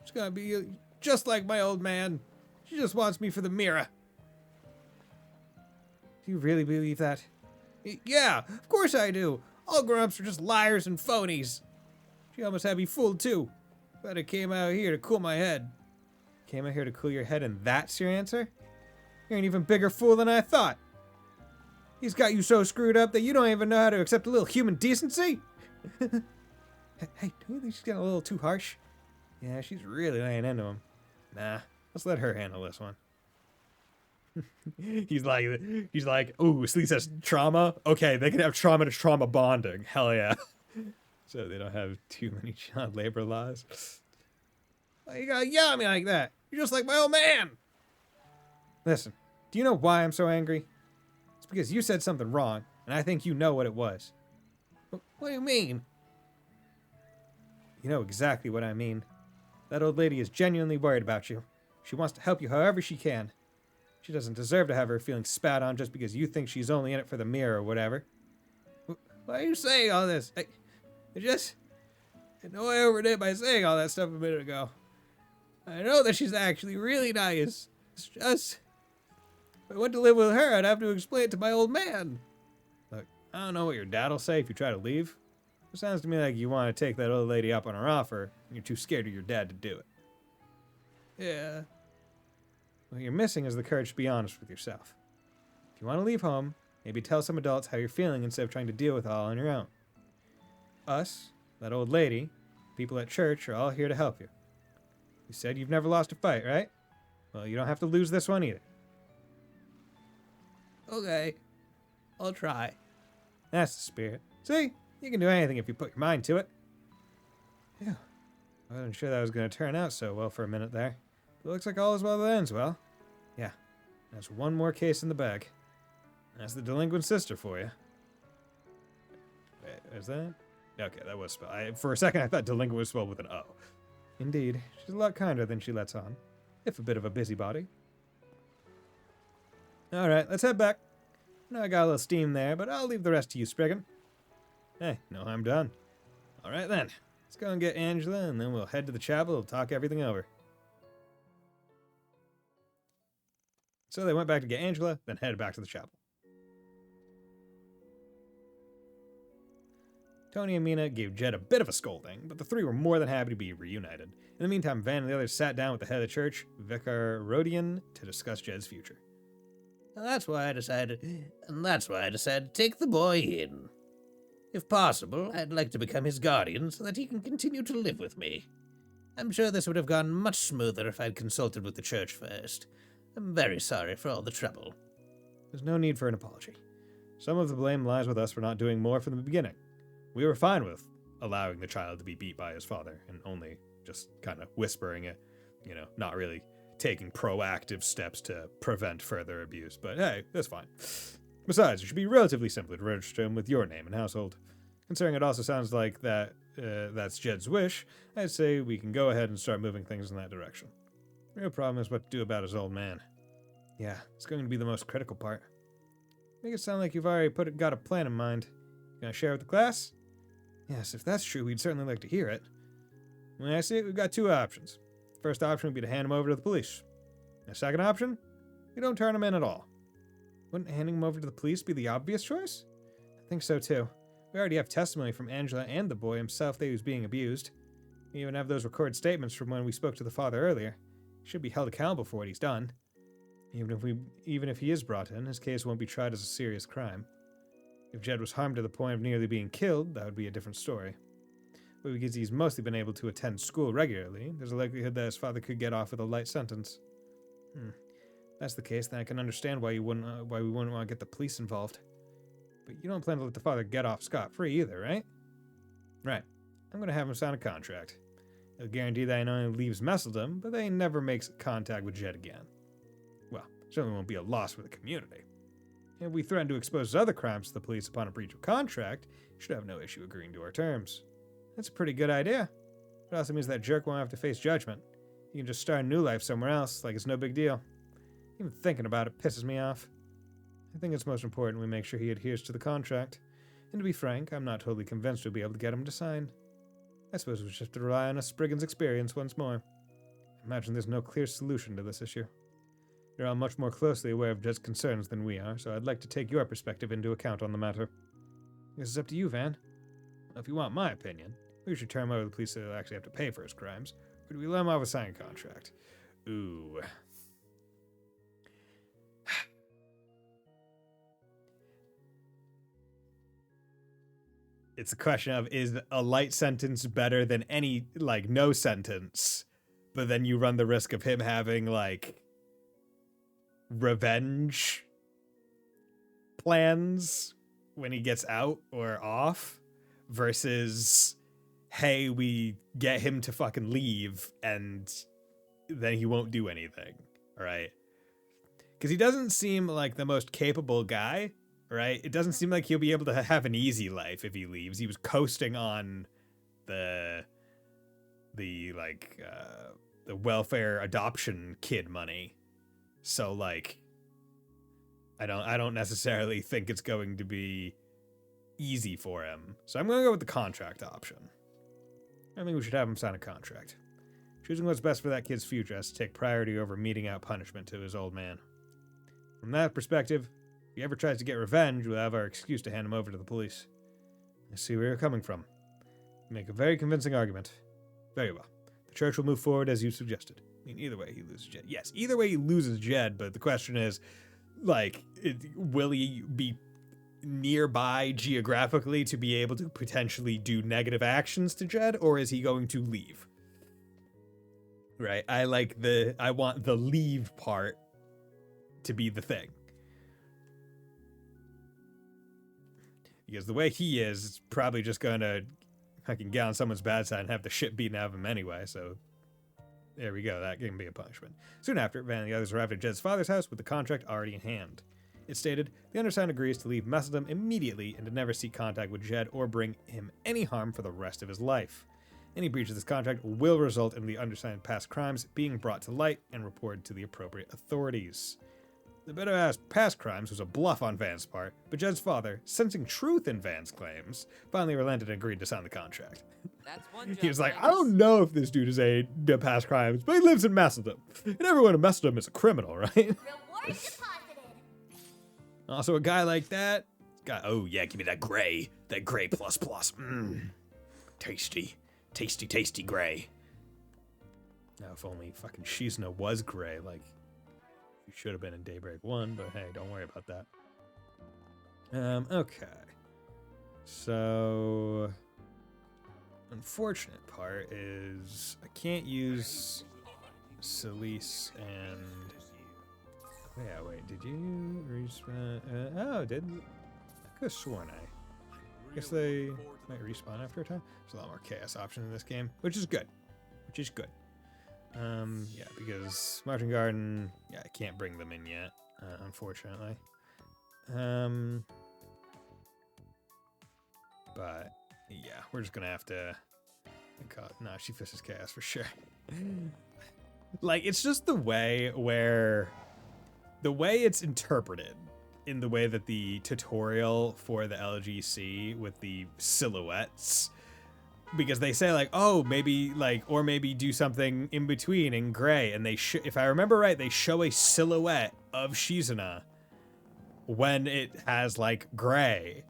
She's gonna be just like my old man. She just wants me for the mirror. Do you really believe that? Yeah, of course I do. All grown-ups are just liars and phonies. She almost had me fooled too. But I came out here to cool my head. Came out here to cool your head and that's your answer? You're an even bigger fool than I thought. He's got you so screwed up that you don't even know how to accept a little human decency? Hey, don't you think she's getting a little too harsh? Yeah, she's really laying into him. Nah, let's let her handle this one. he's like, ooh, Sleeth says trauma? Okay, they can have trauma to trauma bonding. Hell yeah. So they don't have too many child labor laws. Why you gotta yell at me like that? You're just like my old man! Listen, do you know why I'm so angry? It's because you said something wrong, and I think you know what it was. What do you mean? You know exactly what I mean. That old lady is genuinely worried about you. She wants to help you however she can. She doesn't deserve to have her feelings spat on just because you think she's only in it for the mirror or whatever. Why are you saying all this? I know I overdid by saying all that stuff a minute ago. I know that she's actually really nice. It's just, if I went to live with her, I'd have to explain it to my old man. Look, I don't know what your dad'll say if you try to leave. It sounds to me like you want to take that old lady up on her offer, and you're too scared of your dad to do it. Yeah. What you're missing is the courage to be honest with yourself. If you want to leave home, maybe tell some adults how you're feeling instead of trying to deal with it all on your own. Us, that old lady, people at church are all here to help you. You said you've never lost a fight, right? Well, you don't have to lose this one either. Okay. I'll try. That's the spirit. See? You can do anything if you put your mind to it. Yeah. I wasn't sure that was going to turn out so well for a minute there. But it looks like all is well that ends well. Yeah. That's one more case in the bag. That's the delinquent sister for you. Wait, is that? Okay, that was spelled. For a second, I thought delinquent was spelled with an O. Indeed, she's a lot kinder than she lets on, if a bit of a busybody. Alright, let's head back. I know I got a little steam there, but I'll leave the rest to you, Spriggan. Hey, no harm done. Alright then, let's go and get Angela, and then we'll head to the chapel to talk everything over. So they went back to get Angela, then headed back to the chapel. Tony and Mina gave Jed a bit of a scolding, but the three were more than happy to be reunited. In the meantime, Van and the others sat down with the head of the church, Vicar Rodian, to discuss Jed's future. That's why I decided to take the boy in. If possible, I'd like to become his guardian so that he can continue to live with me. I'm sure this would have gone much smoother if I'd consulted with the church first. I'm very sorry for all the trouble. There's no need for an apology. Some of the blame lies with us for not doing more from the beginning. We were fine with allowing the child to be beat by his father and only just kind of whispering it, not really taking proactive steps to prevent further abuse. But hey, that's fine. Besides, it should be relatively simple to register him with your name and household. Considering it also sounds like that's Jed's wish, I'd say we can go ahead and start moving things in that direction. The real problem is what to do about his old man. Yeah, it's going to be the most critical part. Make it sound like you've already got a plan in mind. You gonna share it with the class? Yes, if that's true, we'd certainly like to hear it. When I see it, we've got two options. The first option would be to hand him over to the police. The second option? We don't turn him in at all. Wouldn't handing him over to the police be the obvious choice? I think so too. We already have testimony from Angela and the boy himself that he was being abused. We even have those recorded statements from when we spoke to the father earlier. He should be held accountable for what he's done. Even if he is brought in, his case won't be tried as a serious crime. If Jed was harmed to the point of nearly being killed, that would be a different story. but because he's mostly been able to attend school regularly, there's a likelihood that his father could get off with a light sentence. If that's the case, then I can understand why we wouldn't want to get the police involved. But you don't plan to let the father get off scot-free either, right? Right. I'm going to have him sign a contract. It'll guarantee that he not only leaves Messeldom, but that he never makes contact with Jed again. Well, certainly won't be a loss for the community. If we threaten to expose other crimes to the police upon a breach of contract, you should have no issue agreeing to our terms. That's a pretty good idea. It also means that jerk won't have to face judgment. He can just start a new life somewhere else, like it's no big deal. Even thinking about it pisses me off. I think it's most important we make sure he adheres to the contract. And to be frank, I'm not totally convinced we'll be able to get him to sign. I suppose we'll just have to rely on a Spriggan's experience once more. I imagine there's no clear solution to this issue. You're all much more closely aware of Jed's concerns than we are, so I'd like to take your perspective into account on the matter. This is up to you, Van. If you want my opinion, we should turn him over to the police so they'll actually have to pay for his crimes, or do we let him off a signed contract? Ooh. It's a question of, is a light sentence better than any, like, no sentence? But then you run the risk of him having, like, revenge plans when he gets out or off versus, hey, we get him to fucking leave and then he won't do anything, right? Because he doesn't seem like the most capable guy. Right? It doesn't seem like he'll be able to have an easy life if he leaves. He was coasting on the welfare adoption kid money. So like I don't necessarily think it's going to be easy for him. So I'm going to go with the contract option. I think we should have him sign a contract. Choosing what's best for that kid's future has to take priority over meting out punishment to his old man. From that perspective, if he ever tries to get revenge, we'll have our excuse to hand him over to the police. I see where you're coming from. You make a very convincing argument. Very well. The church will move forward as you suggested. I mean, either way he loses Jed. Yes, either way he loses Jed, but the question is, like, will he be nearby geographically to be able to potentially do negative actions to Jed, or is he going to leave? Right? I want the leave part to be the thing. Because the way he is, it's probably just going to fucking get on someone's bad side and have the shit beaten out of him anyway, so there we go. That can be a punishment. Soon after, Van and the others arrived at Jed's father's house with the contract already in hand. It stated, the undersigned agrees to leave Messeldom immediately and to never seek contact with Jed or bring him any harm for the rest of his life. Any breach of this contract will result in the undersigned past crimes being brought to light and reported to the appropriate authorities. The bitter-ass past crimes was a bluff on Van's part, but Jed's father, sensing truth in Van's claims, finally relented and agreed to sign the contract. That's one He was like, I don't know if this dude is a past crimes, but he lives in Messeldom. And everyone in Messeldom is a criminal, right? Reward deposited. Also, a guy like that, oh yeah, give me that gray plus. Tasty, tasty, tasty gray. Now, if only fucking Shizuna was gray, like, you should have been in Daybreak 1, but hey, don't worry about that. Okay. So, unfortunate part is I can't use Celise and... Yeah, wait, did you respawn? I could have sworn I guess they might respawn after a time. There's a lot more chaos options in this game, which is good. Yeah, because Martin Garden, yeah, I can't bring them in yet, unfortunately. But, yeah, we're just gonna have to... No, she fishes chaos for sure. Like, it's just the way it's interpreted in the way that the tutorial for the LGC with the silhouettes, because they say like, oh, maybe like, or maybe do something in between in gray, and they if I remember right, they show a silhouette of Shizuna when it has like gray,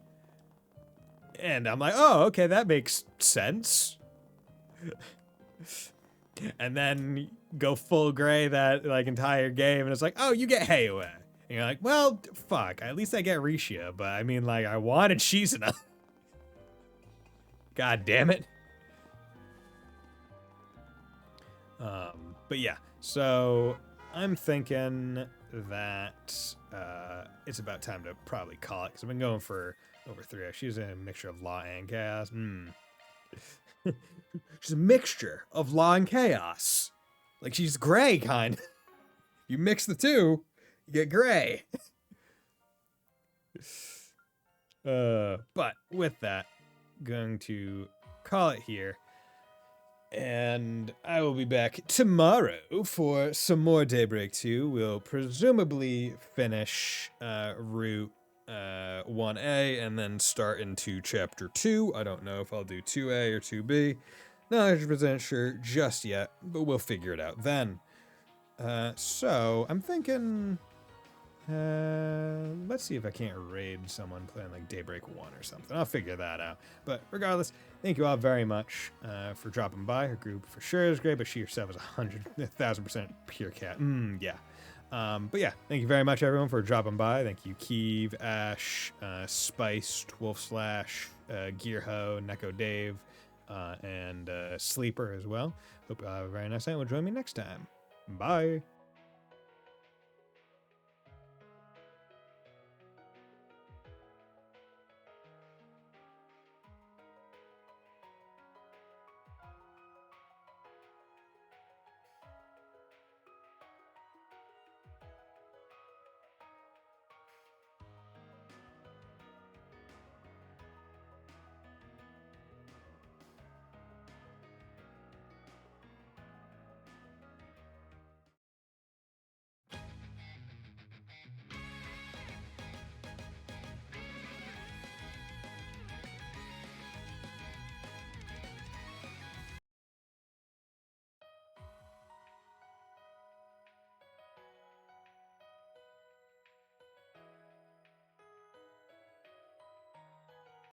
and I'm like, oh, okay, that makes sense. And then go full gray that like entire game, and it's like, oh, you get Heiwa. And you're like, well, fuck, at least I get Rishia, but I mean, like, I wanted Shizuna. God damn it. But yeah, so I'm thinking that it's about time to probably call it, because I've been going for over 3 hours. She's a mixture of law and chaos. She's a mixture of law and chaos. Like, she's gray, kind of. You mix the two, you get gray. But with that, going to call it here. And I will be back tomorrow for some more Daybreak 2. We'll presumably finish Route 1A and then start into Chapter 2. I don't know if I'll do 2A or 2B. Not 100% sure just yet, but we'll figure it out then. So, I'm thinking... let's see if I can't raid someone playing like Daybreak 1 or something. I'll figure that out. But regardless, thank you all very much for dropping by. Her group for sure is great, but she herself is 1,000% pure cat. Yeah. But yeah, thank you very much, everyone, for dropping by. Thank you, Keeve, Ash, Spiced, Wolf Slash, Gearho, Neko Dave, and Sleeper as well. Hope you all have a very nice night. Will join me next time. Bye.